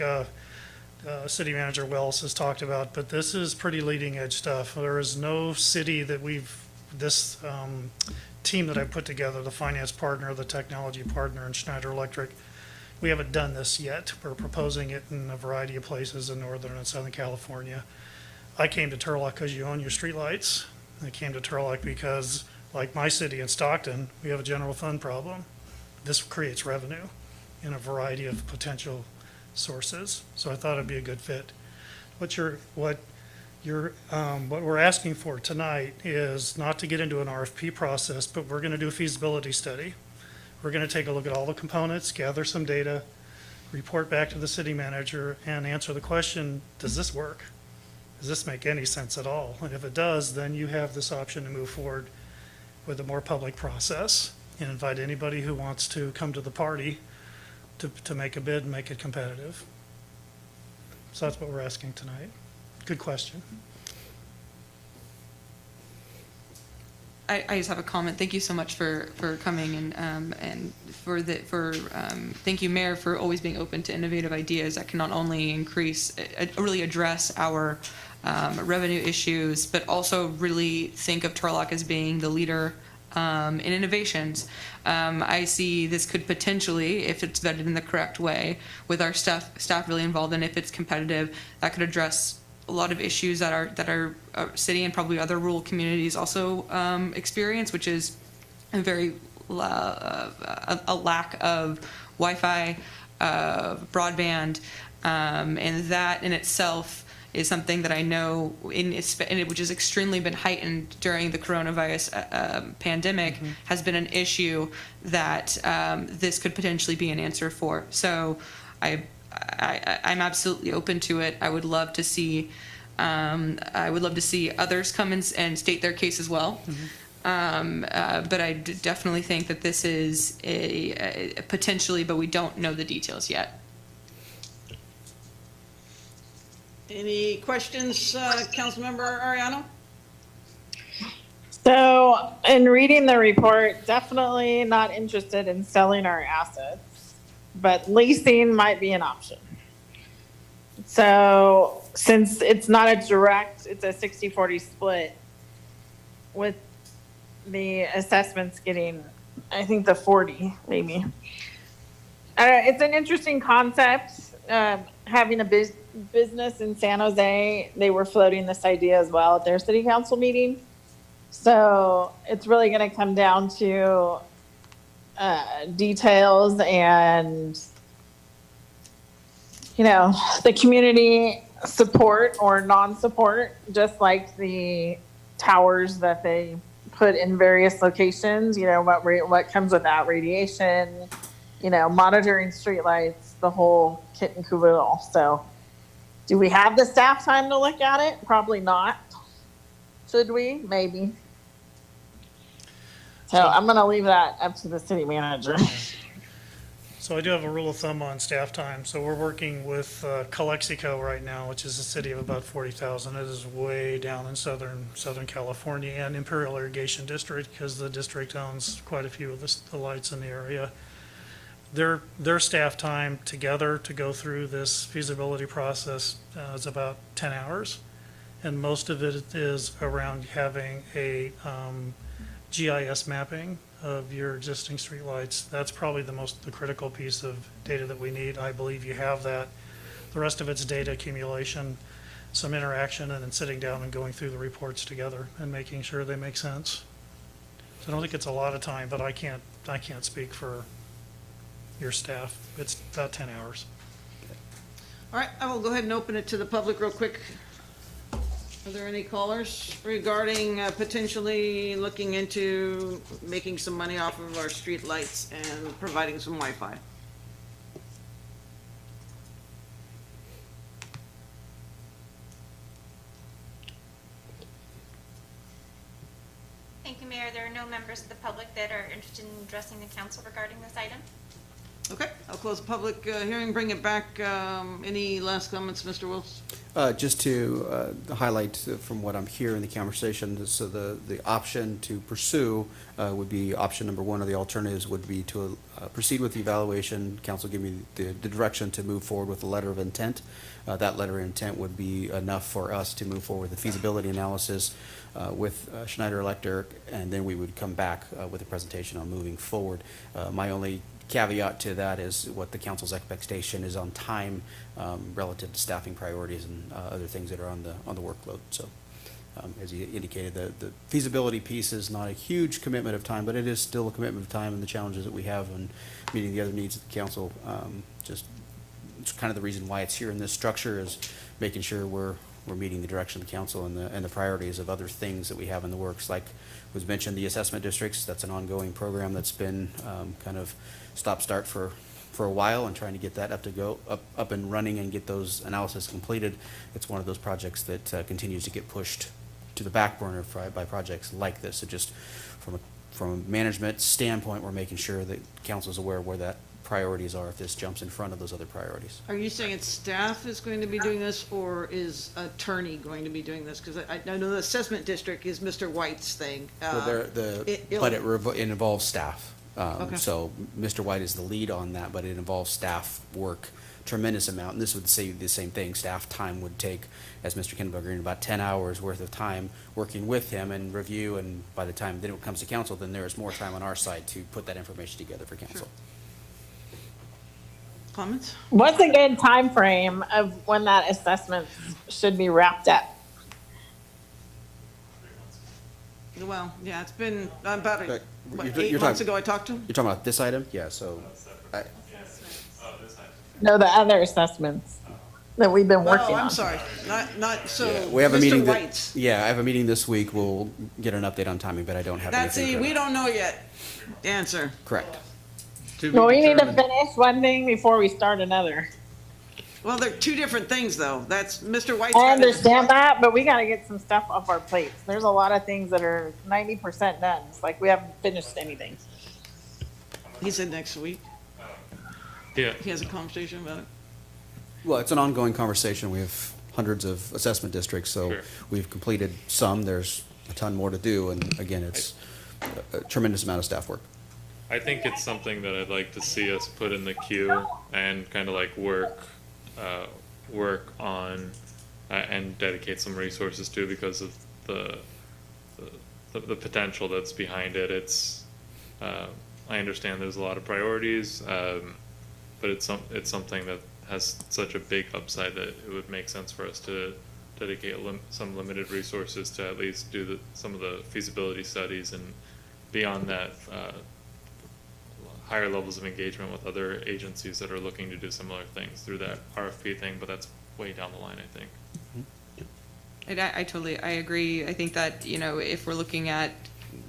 City Manager Wells has talked about, but this is pretty leading edge stuff. There is no city that this team that I've put together, the finance partner, the technology partner, and Schneider Electric, we haven't done this yet. We're proposing it in a variety of places in Northern and Southern California. I came to Turlock because you own your streetlights. I came to Turlock because, like my city in Stockton, we have a general fund problem. This creates revenue in a variety of potential sources, so I thought it'd be a good fit. What we're asking for tonight is not to get into an RFP process, but we're going to do a feasibility study. We're going to take a look at all the components, gather some data, report back to the city manager, and answer the question, does this work? Does this make any sense at all? And if it does, then you have this option to move forward with a more public process and invite anybody who wants to come to the party to make a bid and make it competitive. So that's what we're asking tonight. Good question. I just have a comment. Thank you so much for coming and thank you, Mayor, for always being open to innovative ideas that can not only really address our revenue issues, but also really think of Turlock as being the leader in innovations. I see this could potentially, if it's vetted in the correct way, with our staff really involved, and if it's competitive, that could address a lot of issues that our city and probably other rural communities also experience, which is a very a lack of Wi-Fi, broadband, and that in itself is something that I know which has extremely been heightened during the coronavirus pandemic, has been an issue that this could potentially be an answer for. So I'm absolutely open to it. I would love to see others come and state their case as well. But I definitely think that this is a potentially, but we don't know the details yet. Any questions, Councilmember Ariano? So, in reading the report, definitely not interested in selling our assets, but leasing might be an option. So, since it's not a direct, it's a 60-40 split, with the assessments getting, I think, the 40, maybe. It's an interesting concept. Having a business in San Jose, they were floating this idea as well at their city council meeting. So it's really going to come down to details and, the community support or non-support, just like the towers that they put in various locations, what comes with that, radiation, monitoring streetlights, the whole kit and caboodle. So do we have the staff time to look at it? Probably not. Should we? Maybe. So I'm going to leave that up to the city manager. So I do have a rule of thumb on staff time. So we're working with Calexico right now, which is a city of about 40,000. It is way down in Southern California and Imperial Irrigation District, because the district owns quite a few of the lights in the area. Their staff time together to go through this feasibility process is about 10 hours. And most of it is around having a GIS mapping of your existing streetlights. That's probably the critical piece of data that we need. I believe you have that. The rest of it's data accumulation, some interaction, and then sitting down and going through the reports together and making sure they make sense. So I don't think it's a lot of time, but I can't speak for your staff. It's about 10 hours. All right, I will go ahead and open it to the public real quick. Are there any callers regarding potentially looking into making some money off of our street lights and providing some Wi-Fi? Thank you, Mayor. There are no members of the public that are interested in addressing the council regarding this item. Okay, I'll close the public hearing, bring it back. Any last comments, Mr. Wills? Just to highlight from what I'm hearing in the conversation, so the option to pursue would be option number one, or the alternatives would be to proceed with the evaluation. Council give me the direction to move forward with a letter of intent. That letter of intent would be enough for us to move forward with the feasibility analysis with Schneider Electric, and then we would come back with a presentation on moving forward. My only caveat to that is what the council's expectation is on time relative to staffing priorities and other things that are on the workload. So as you indicated, the feasibility piece is not a huge commitment of time, but it is still a commitment of time and the challenges that we have in meeting the other needs of the council. Just it's kind of the reason why it's here in this structure, is making sure we're meeting the direction of the council and the priorities of other things that we have in the works. Like was mentioned, the assessment districts, that's an ongoing program that's been kind of stop-start for a while, and trying to get that up and running and get those analysis completed. It's one of those projects that continues to get pushed to the back burner by projects like this. So just from a management standpoint, we're making sure that council is aware of where that priorities are if this jumps in front of those other priorities. Are you saying it's staff is going to be doing this, or is attorney going to be doing this? Because I know the assessment district is Mr. White's thing. Well, but it involves staff. Okay. So Mr. White is the lead on that, but it involves staff work tremendous amount, and this would say the same thing, staff time would take, as Mr. Kinberger, about 10 hours worth of time working with him and review, and by the time then it comes to council, then there is more time on our side to put that information together for council. Comments? What's a good time frame of when that assessment should be wrapped up? Well, yeah, it's been about, You're- what, you're 8 talking- months ago I talked to him? You're talking about this item? Yeah, so, No, the other assessments that we've been working Oh, on. I'm sorry, not, so, yeah, we have a meeting Mr. that, White's. yeah, I have a meeting this week, we'll get an update on timing, but I don't have That's, anything. see, we current. don't know yet. Answer. Correct. Well, we need to finish one thing before we start another. Well, they're two different things, though. That's, Mr. White's. I got his- understand that, but we gotta get some stuff off our plates. There's a lot of things that are 90% done. It's like we haven't finished anything. He said next week. Yeah. He has a conversation about it. Well, it's an ongoing conversation. We have hundreds of assessment districts, so Sure. we've completed some. There's a ton more to do, and again, it's a tremendous amount of staff work. I think it's something that I'd like to see us put in the queue and kind of like work on and dedicate some resources to because of the potential that's behind it. It's I understand there's a lot of priorities, but it's something that has such a big upside that it would make sense for us to dedicate some limited resources to at least do some of the feasibility studies, and beyond that, higher levels of engagement with other agencies that are looking to do similar things through that RFP thing, but that's way down the line, I think. And I totally, I agree. I think that, if we're looking at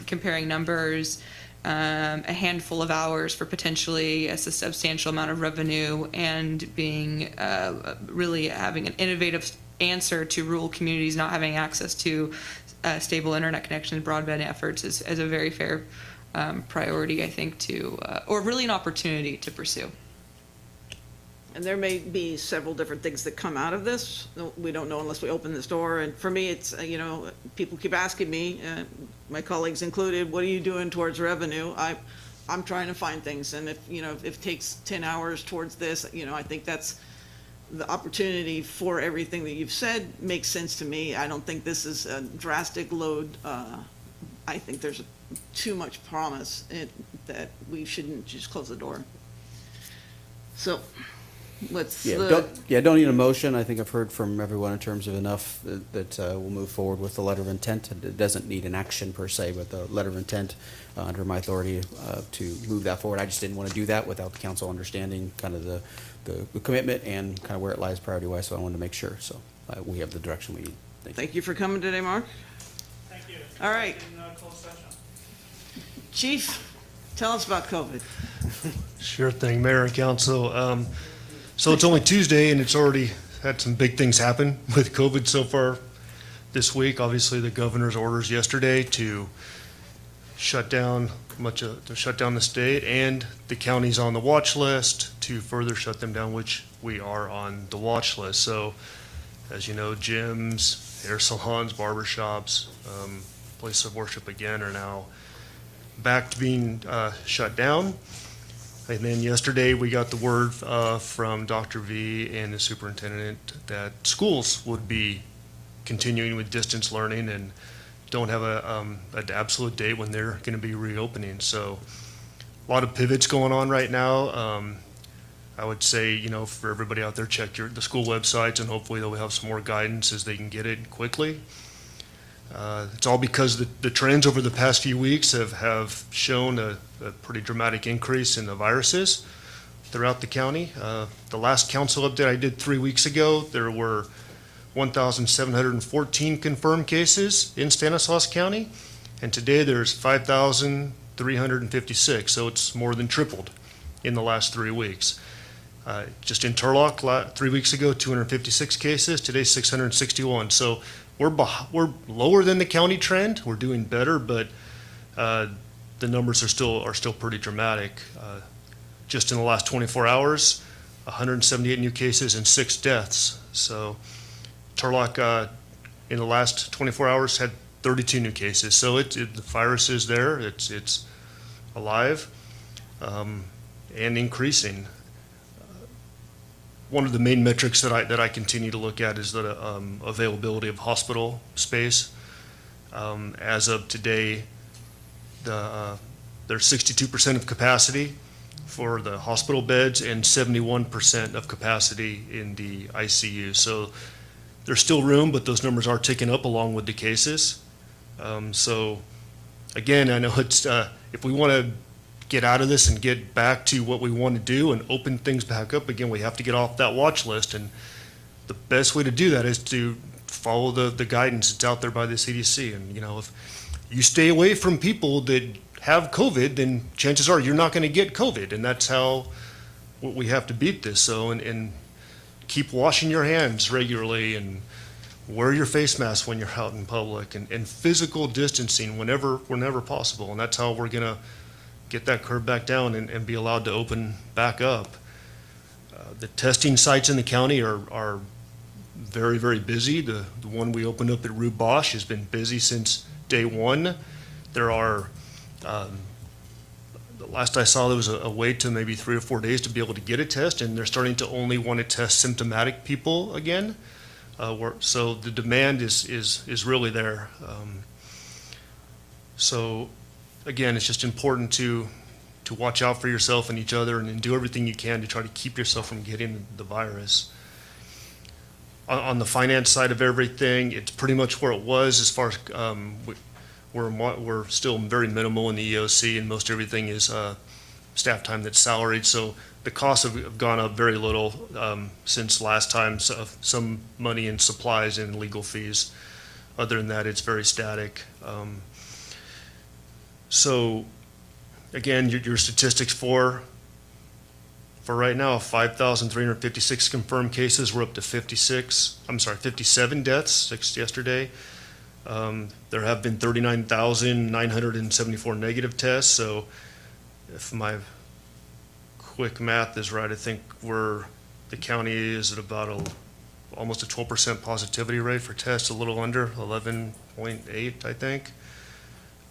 comparing numbers, a handful of hours for potentially a substantial amount of revenue and being, really having an innovative answer to rural communities not having access to stable internet connection and broadband efforts is a very fair priority, I think, or really an opportunity to pursue. And there may be several different things that come out of this. We don't know unless we open this door. And for me, it's, people keep asking me, my colleagues included, what are you doing towards revenue? I'm trying to find things. And if it takes 10 hours towards this, I think that's the opportunity for everything that you've said makes sense to me. I don't think this is a drastic load. I think there's too much promise that we shouldn't just close the door. So let's. Don't need a motion. I think I've heard from everyone in terms of enough that we'll move forward with the letter of intent. It doesn't need an action per se, but the letter of intent under my authority to move that forward. I just didn't want to do that without the council understanding kind of the commitment and kind of where it lies priority wise. So I wanted to make sure. So we have the direction we need. Thank you for coming today, Mark. Thank you. All right. In closed session. Chief, tell us about COVID. Sure thing, Mayor and Council. So it's only Tuesday and it's already had some big things happen with COVID so far this week. Obviously, the governor's orders yesterday to shut down the state, and the counties on the watch list to further shut them down, which we are on the watch list. So, as you know, gyms, hair salons, barbershops, places of worship again are now back to being shut down. And then yesterday we got the word from Dr. V and the superintendent that schools would be continuing with distance learning and don't have an absolute date when they're going to be reopening. So a lot of pivots going on right now. I would say, for everybody out there, check the school websites, and hopefully they'll have some more guidance as they can get it quickly. It's all because the trends over the past few weeks have shown a pretty dramatic increase in the viruses throughout the county. The last council update I did 3 weeks ago, there were 1,714 confirmed cases in Stanislaus County, and today there's 5,356, so it's more than tripled in the last 3 weeks. Just in Turlock, 3 weeks ago, 256 cases, today 661. So we're lower than the county trend. We're doing better, but the numbers are still pretty dramatic. Just in the last 24 hours, 178 new cases and 6 deaths. So Turlock in the last 24 hours had 32 new cases. So the virus is there. It's alive and increasing. one of the main metrics that I continue to look at is the availability of hospital space. As of today, there's 62% of capacity for the hospital beds and 71% of capacity in the ICU. So there's still room, but those numbers are ticking up along with the cases. So again, I know it's if we want to get out of this and get back to what we want to do and open things back up again, we have to get off that watch list. And the best way to do that is to follow the guidance that's out there by the CDC. And, you know, if you stay away from people that have COVID, then chances are you're not going to get COVID. And that's how we have to beat this. So, and keep washing your hands regularly and wear your face mask when you're out in public and physical distancing whenever possible. And that's how we're going to get that curve back down and be allowed to open back up. The testing sites in the county are very, very busy. The one we opened up at Rue Bosch has been busy since day one. There are, the last I saw, there was a wait to maybe 3 or 4 days to be able to get a test, and they're starting to only want to test symptomatic people again. So the demand is really there. So again, it's just important to watch out for yourself and each other and do everything you can to try to keep yourself from getting the virus. On the finance side of everything, it's pretty much where it was as far as we're still very minimal in the EOC, and most everything is staff time that's salaried. So the costs have gone up very little since last time. So some money in supplies and legal fees. Other than that, it's very static. So again, your statistics for right now, 5,356 confirmed cases. We're up to 57 deaths yesterday. There have been 39,974 negative tests. So if my quick math is right, I think the county is at about almost a 12% positivity rate for tests, a little under 11.8, I think.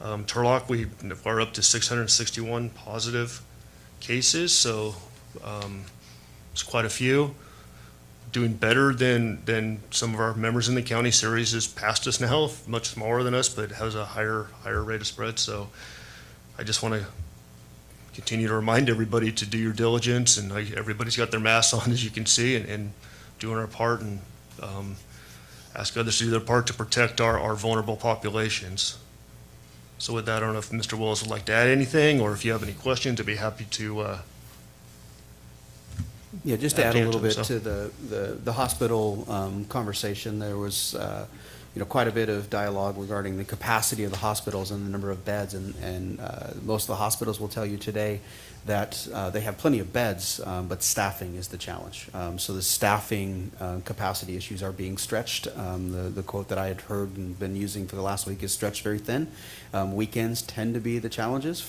Turlock, we are up to 661 positive cases, so it's quite a few. Doing better than some of our members in the county. Series is past us now, much smaller than us, but has a higher rate of spread. So I just want to continue to remind everybody to do your diligence, and everybody's got their masks on, as you can see, and doing our part, and ask others to do their part to protect our vulnerable populations. So with that, I don't know if Mr. Willis would like to add anything, or if you have any questions, I'd be happy to. Yeah, just to add a little bit so. to the hospital conversation, there was quite a bit of dialogue regarding the capacity of the hospitals and the number of beds, and most of the hospitals will tell you today that they have plenty of beds, but staffing is the challenge. So the staffing capacity issues are being stretched. The quote that I had heard and been using for the last week is stretched very thin. Weekends tend to be the challenges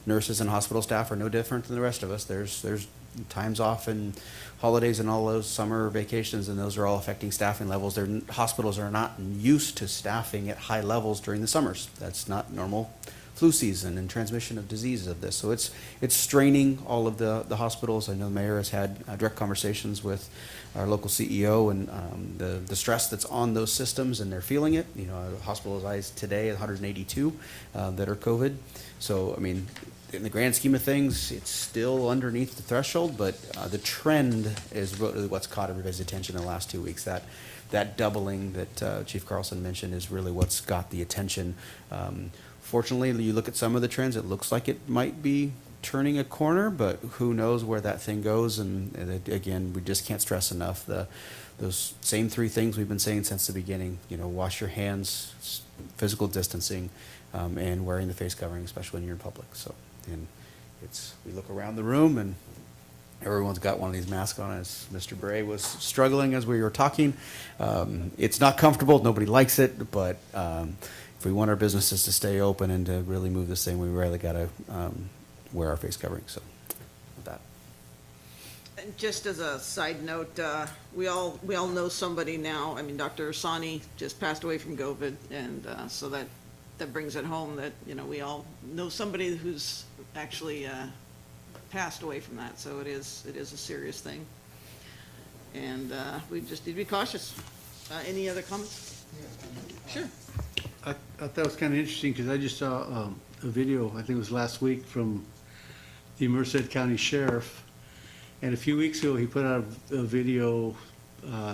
nurses and hospital staff are no different than the rest of us. There's times off and holidays and all those summer vacations, and those are all affecting staffing levels. Hospitals are not used to staffing at high levels during the summers. That's not normal flu season and transmission of diseases of this. So it's straining all of the hospitals. I know the mayor has had direct conversations with our local CEO and the stress that's on those systems, and they're feeling it. Hospitalized today, 182 that are COVID. So, in the grand scheme of things, it's still underneath the threshold, but the trend is really what's caught everybody's attention in the last 2 weeks. That doubling that Chief Carlson mentioned is really what's got the attention. Fortunately, you look at some of the trends, it looks like it might be turning a corner, but who knows where that thing goes. And again, we just can't stress enough those same three things we've been saying since the beginning. Wash your hands, physical distancing, and wearing the face covering, especially when you're in public. So, and we look around the room and everyone's got one of these masks on. As Mr. Bray was struggling as we were talking, it's not comfortable. Nobody likes it, but if we want our businesses to stay open and to really move this thing, we really got to wear our face covering. So, with that. And just as a side note, we all know somebody now. Dr. Sani just passed away from COVID, and so that brings it home that we all know somebody who's actually passed away from that. So it is a serious thing. And we just need to be cautious. Any other comments? Sure. I thought it was kind of interesting because I just saw a video, I think it was last week, from the Merced County Sheriff. And a few weeks ago, he put out a video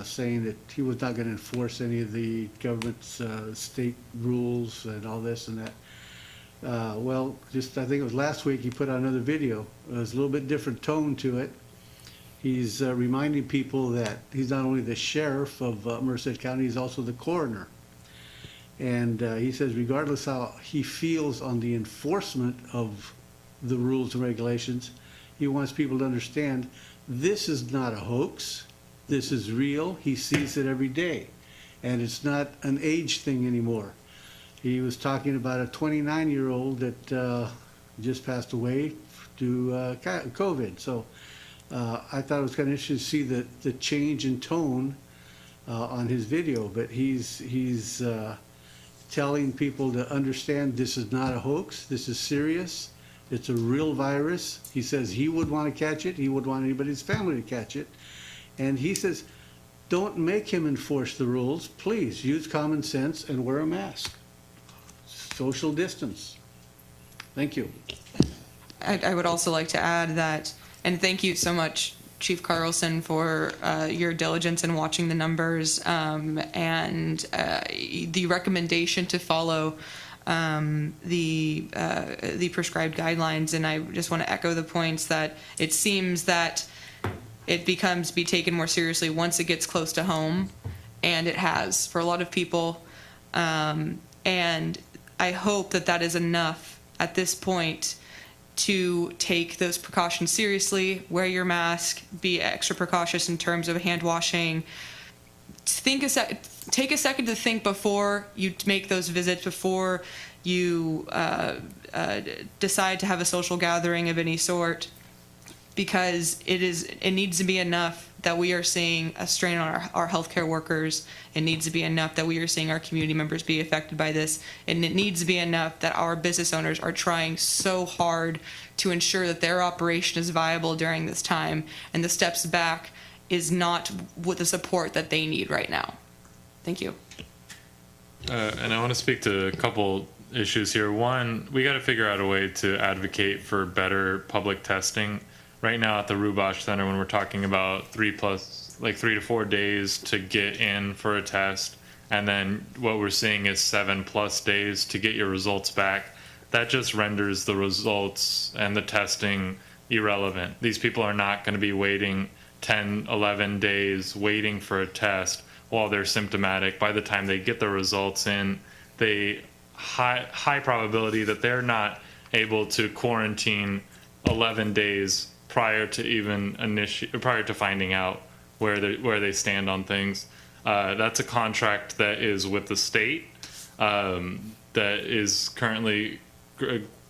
saying that he was not going to enforce any of the government's state rules and all this and that. Well, just I think it was last week, he put out another video. It was a little bit different tone to it. He's reminding people that he's not only the sheriff of Merced County, he's also the coroner. And he says regardless how he feels on the enforcement of the rules and regulations, he wants people to understand this is not a hoax. This is real. He sees it every day. And it's not an age thing anymore. He was talking about a 29-year-old that just passed away due to COVID. So I thought it was kind of interesting to see the change in tone on his video. But he's telling people to understand this is not a hoax. This is serious. It's a real virus. He says he would want to catch it. He would want anybody's family to catch it. And he says, don't make him enforce the rules. Please use common sense and wear a mask. Social distance. Thank you. I would also like to add that, and thank you so much, Chief Carlson, for your diligence in watching the numbers and the recommendation to follow the prescribed guidelines. And I just want to echo the points that it seems that it becomes be taken more seriously once it gets close to home, and it has for a lot of people. And I hope that that is enough at this point to take those precautions seriously. Wear your mask, be extra precautious in terms of hand washing. Take a second to think before you make those visits, before you decide to have a social gathering of any sort, because it needs to be enough that we are seeing a strain on our healthcare workers. It needs to be enough that we are seeing our community members be affected by this. And it needs to be enough that our business owners are trying so hard to ensure that their operation is viable during this time. And the steps back is not with the support that they need right now. Thank you. And I want to speak to a couple issues here. One, we got to figure out a way to advocate for better public testing. Right now at the Rubosh Center, when we're talking about 3 to 4 days to get in for a test, and then what we're seeing is 7+ days to get your results back, that just renders the results and the testing irrelevant. These people are not going to be waiting 10, 11 days waiting for a test while they're symptomatic. By the time they get the results in, they high probability that they're not able to quarantine 11 days prior to finding out where they stand on things. That's a contract that is with the state that is currently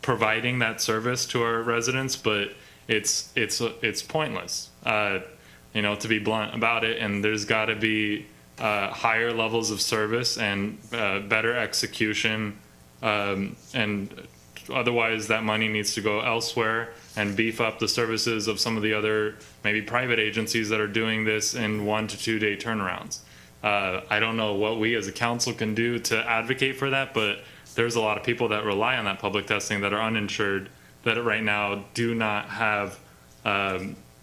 providing that service to our residents, but it's pointless, to be blunt about it. And there's got to be higher levels of service and better execution, and otherwise that money needs to go elsewhere and beef up the services of some of the other maybe private agencies that are doing this in 1 to 2 day turnarounds. I don't know what we as a council can do to advocate for that, but there's a lot of people that rely on that public testing that are uninsured, that right now do not have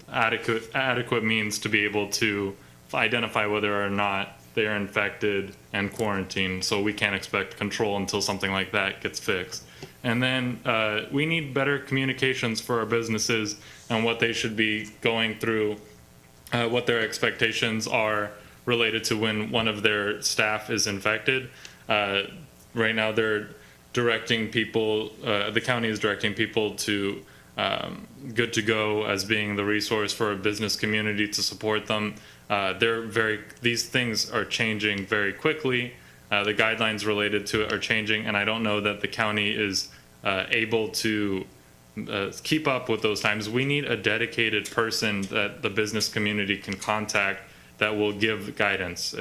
adequate means to be able to identify whether or not they are infected and quarantined. So we can't expect control until something like that gets fixed. And then we need better communications for our businesses and what they should be going through, what their expectations are related to when one of their staff is infected. Right now they're directing people, the county is directing people to Good to Go as being the resource for a business community to support them. These things are changing very quickly. The guidelines related to it are changing, and I don't know that the county is able to keep up with those times. We need a dedicated person that the business community can contact that will give guidance.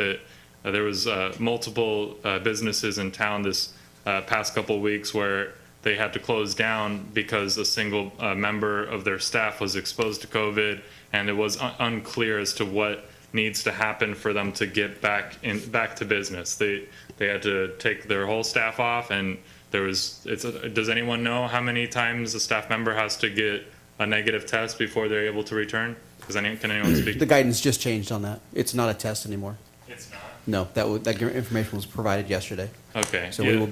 There was multiple businesses in town this past couple weeks where they had to close down because a single member of their staff was exposed to COVID, and it was unclear as to what needs to happen for them to get back to business. They had to take their whole staff off, and does anyone know how many times a staff member has to get a negative test before they're able to return? Can anyone speak? The guidance just changed on that. It's not a test anymore. It's not. No, that information was provided yesterday. Okay. So yeah.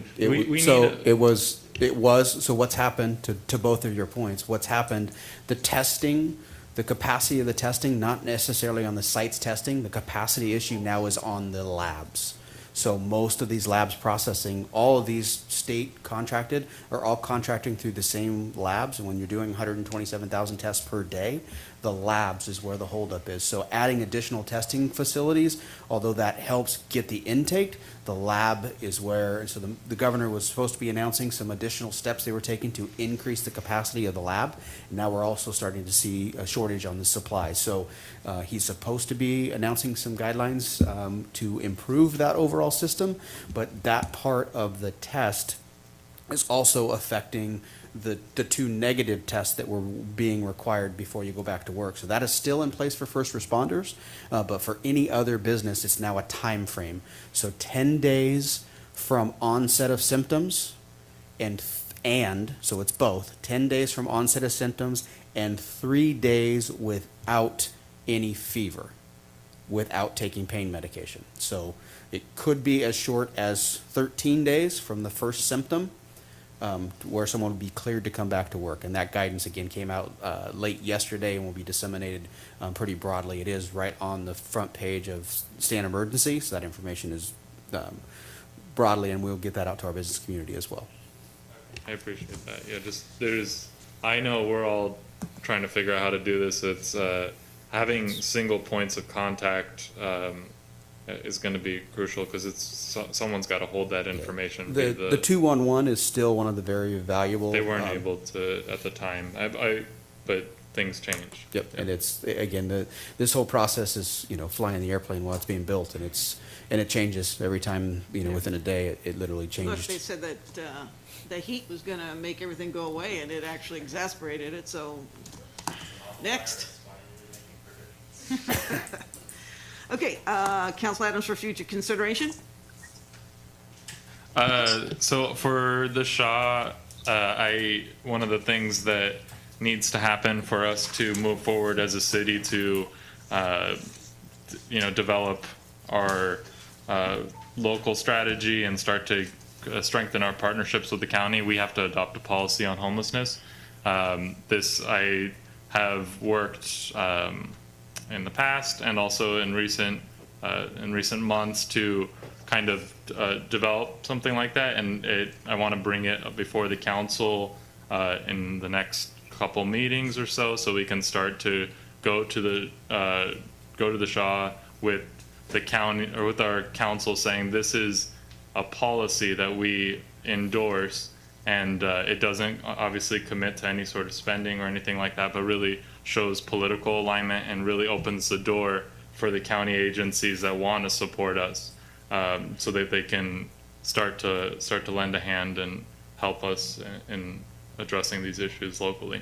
it was. So what's happened to both of your points? What's happened? The testing, the capacity of the testing, not necessarily on the site's testing. The capacity issue now is on the labs. So most of these labs processing, all of these state contracted are all contracting through the same labs. And when you're doing 127,000 tests per day, the labs is where the holdup is. So adding additional testing facilities, although that helps get the intake, the lab is where, and so the governor was supposed to be announcing some additional steps they were taking to increase the capacity of the lab. And now we're also starting to see a shortage on the supply. So he's supposed to be announcing some guidelines to improve that overall system, but that part of the test is also affecting the two negative tests that were being required before you go back to work. So that is still in place for first responders, but for any other business, it's now a time frame. So 10 days from onset of symptoms and so it's both 10 days from onset of symptoms and 3 days without any fever, without taking pain medication. So it could be as short as 13 days from the first symptom, where someone will be cleared to come back to work. And that guidance, again, came out late yesterday and will be disseminated pretty broadly. It is right on the front page of State Emergency, so that information is broadly, and we'll get that out to our business community as well. I appreciate that. Yeah, I know we're all trying to figure out how to do this. It's having single points of contact is going to be crucial, because someone's got to hold that information. The 211 is still one of the very valuable. They weren't able to at the time, but things change. Yep, and it's again this whole process is flying the airplane while it's being built, and it changes every time within a day. It literally Look, changes. they said that the heat was gonna make everything go away, and it actually exasperated it, so, next. Okay, council items for future consideration? So for the Shaw, one of the things that needs to happen for us to move forward as a city to, develop our local strategy and start to strengthen our partnerships with the county, we have to adopt a policy on homelessness. I have worked in the past and also in recent months to kind of develop something like that, and I want to bring it before the council in the next couple meetings or so we can start to go to the Shaw with the county or with our council saying this is a policy that we endorse, and it doesn't obviously commit to any sort of spending or anything like that, but really shows political alignment and really opens the door for the county agencies that want to support us, so that they can start to lend a hand and help us in addressing these issues locally.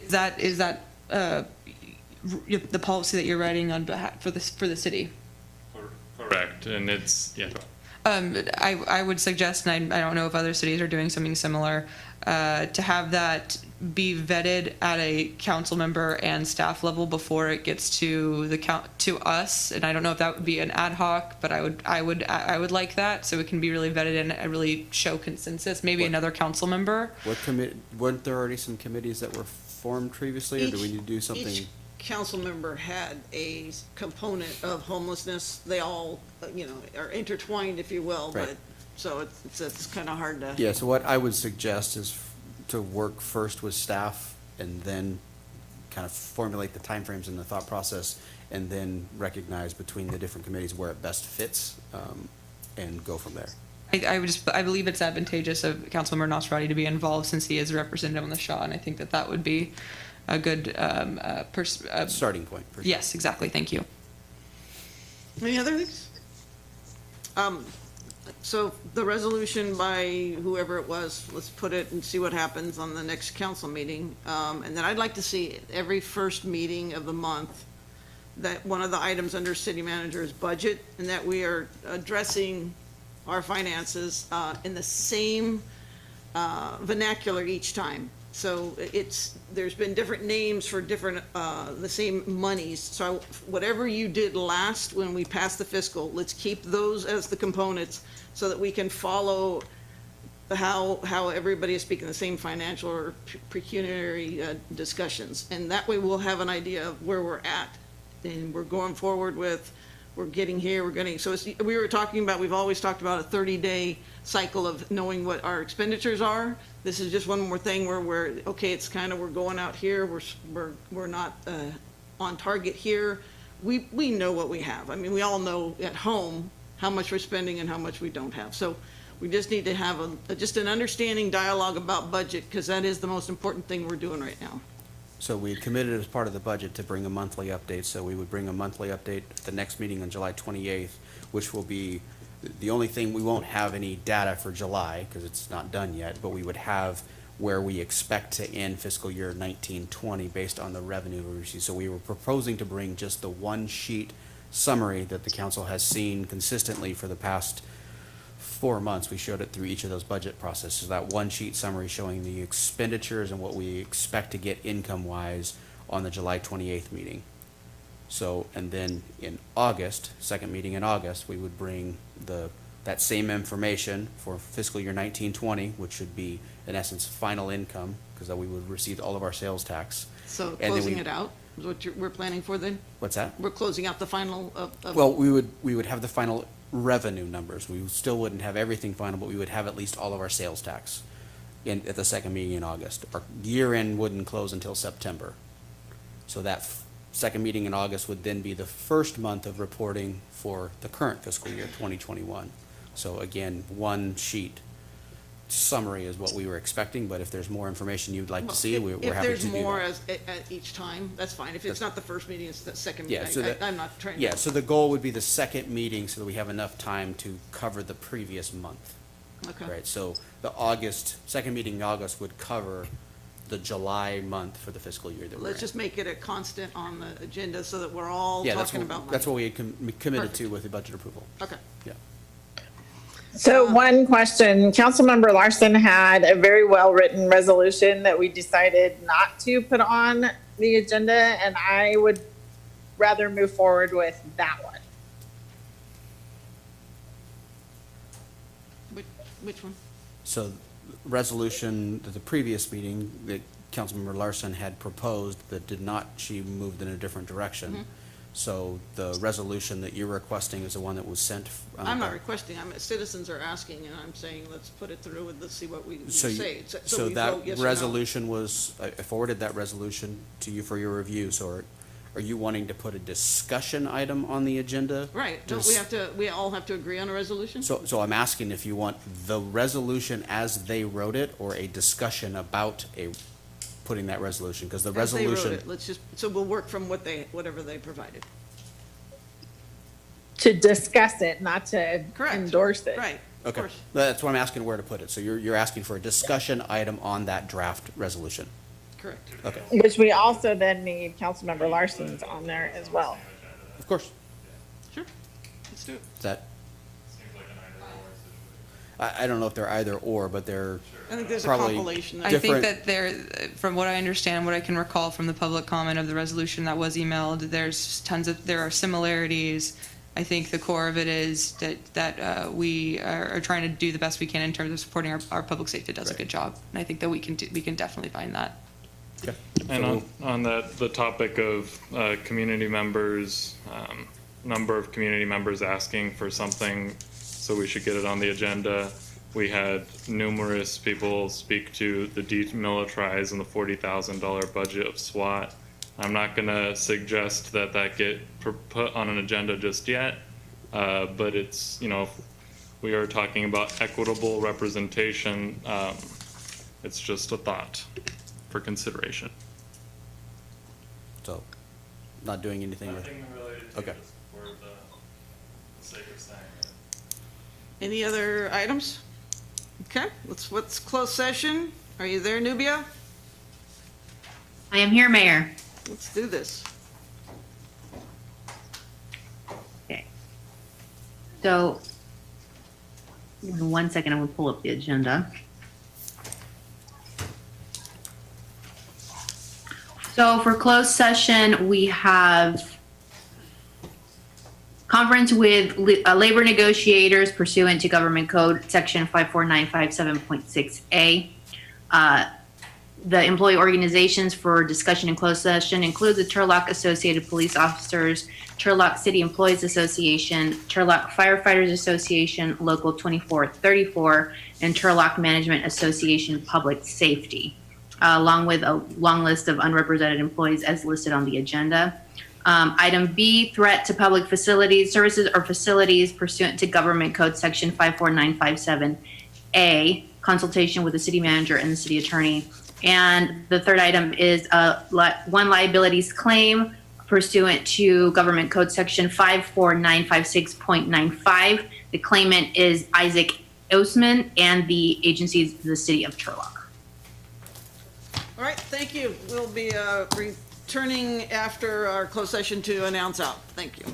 Is that the policy that you're writing on behalf for the city? Correct, and it's I would suggest, and I don't know if other cities are doing something similar, to have that be vetted at a council member and staff level before it gets to to us. And I don't know if that would be an ad hoc, but I would like that, so it can be really vetted and really show consensus. Maybe another council member. Weren't there already some committees that were formed previously, or do we need to do something? Each council member had a component of homelessness. They all, are intertwined, if you will, Right. but, so it's kind of hard to. Yeah, so what I would suggest is to work first with staff and then kind of formulate the timeframes and the thought process, and then recognize between the different committees where it best fits, and go from there. I believe it's advantageous of Councilmember Nasrati to be involved, since he is a representative on the Shaw, and I think that would be a good starting point. For sure. Yes, exactly. Thank you. Any other things? So the resolution by whoever it was, let's put it and see what happens on the next council meeting. And then I'd like to see every first meeting of the month, that one of the items under city manager's budget, and that we are addressing our finances in the same vernacular each time. So there's been different names for different, the same monies. So whatever you did last when we passed the fiscal, let's keep those as the components so that we can follow how everybody is speaking the same financial or pecuniary discussions. And that way we'll have an idea of where we're at. And we're going forward with, we're getting here, we're getting, so we were talking about, we've always talked about a 30-day cycle of knowing what our expenditures are. This is just one more thing where okay, it's kind of, we're going out here, we're not on target here. We know what we have. I mean, we all know at home how much we're spending and how much we don't have. So we just need to have just an understanding dialogue about budget, because that is the most important thing we're doing right now. So we committed as part of the budget to bring a monthly update, so we would bring a monthly update at the next meeting on July 28th, which will be, the only thing, we won't have any data for July, because it's not done yet, but we would have where we expect to end fiscal year 19-20 based on the revenue we received. So we were proposing to bring just the one sheet summary that the council has seen consistently for the past 4 months. We showed it through each of those budget processes, that one sheet summary showing the expenditures and what we expect to get income-wise on the July 28th meeting. So, and then in August, second meeting in August, we would bring that same information for fiscal year 19-20, which should be, in essence, final income, because we would receive all of our sales tax. So And then closing it out is what we're planning for then? What's that? We're closing out the final of. Well, we would have the final revenue numbers. We still wouldn't have everything final, but we would have at least all of our sales tax at the second meeting in August. Our year end wouldn't close until September. So that second meeting in August would then be the first month of reporting for the current fiscal year, 2021. So again, one sheet summary is what we were expecting, but if there's more information you'd like to see, we're happy to do that. If there's more at each time, that's fine. If it's not the first meeting, it's the second Yeah, meeting. so I'm not trying to. Yeah, so the goal would be the second meeting so that we have enough time to cover the previous month. Okay. Right, so second meeting in August would cover the July month for the fiscal year that we're in. Let's just make it a constant on the agenda so that we're all Yeah, talking about money. that's what we had committed to with the budget approval. Okay. Yeah. So one question, Councilmember Larson had a very well-written resolution that we decided not to put on the agenda, and I would rather move forward with that one. Which one? So resolution, the previous meeting that Councilmember Larson had proposed that did not, she moved in a different direction. Mhm. So the resolution that you're requesting is the one that was sent. I'm not requesting, citizens are asking, and I'm saying, let's put it through and let's see what we say. So we that vote yes or no. resolution was, I forwarded that resolution to you for your review, so are you wanting to put a discussion item on the agenda? Right, don't we all have to agree on a resolution? So I'm asking if you want the resolution as they wrote it, or a discussion about putting that resolution, because the As they resolution. wrote it, let's just, so we'll work from whatever they provided. To discuss it, not to endorse it. Right, of Okay, course. that's what I'm asking where to put it. So you're asking for a discussion item on that draft resolution. Correct. Okay, Which we also then need Councilmember Larson's on there as well. of course. Sure, let's do it. Is that? I don't know if they're either or, but they're I think there's a probably compilation. I think that from what I understand, what I can recall from the public comment of the resolution that was emailed, there are similarities. I think the core of it is that we are trying to do the best we can in terms of supporting our public safety does a good job. And I think that we can definitely find that. Okay. And on the topic of community members, number of community members asking for something, so we should get it on the agenda. We had numerous people speak to the demilitarize and the $40,000 budget of SWAT. I'm not gonna suggest that get put on an agenda just yet, but it's, we are talking about equitable representation. It's just a thought for consideration. So, not doing anything with. Nothing related to Okay. this for the sake of saying it. Any other items? Okay, let's close session. Are you there, Nubia? I am here, Mayor. Let's do this. So, give me 1 second, I'm gonna pull up the agenda. So for closed session, we have conference with labor negotiators pursuant to Government Code Section 54957.6A. The employee organizations for discussion in closed session include the Turlock Associated Police Officers, Turlock City Employees Association, Turlock Firefighters Association, Local 2434, and Turlock Management Association Public Safety, along with a long list of unrepresented employees as listed on the agenda. Item B, threat to public facilities, services or facilities pursuant to Government Code Section 54957A, consultation with the city manager and the city attorney. And the third item is one liabilities claim pursuant to Government Code Section 54956.95. The claimant is Isaac Osman, and the agency is the city of Turlock. All right, thank you. We'll be returning after our closed session to announce out. Thank you.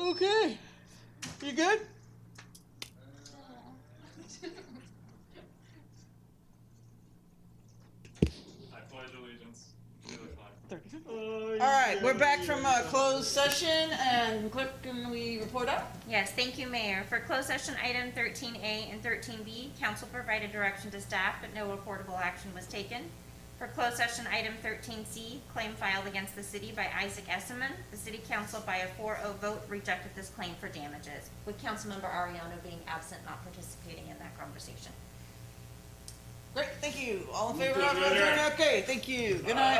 Okay. You good? I pledge allegiance to the flag. All right, we're back from a closed session, and clerk, can we report up? Yes, thank you, Mayor. For closed session item 13A and 13B, council provided direction to staff, but no reportable action was taken. For closed session item 13C, claim filed against the city by Isaac Esserman, the city council by a 4-0 vote rejected this claim for damages, with Councilmember Ariano being absent, not participating in that conversation. Great, thank you. All in favor of adjournment? Okay, thank you. Good night.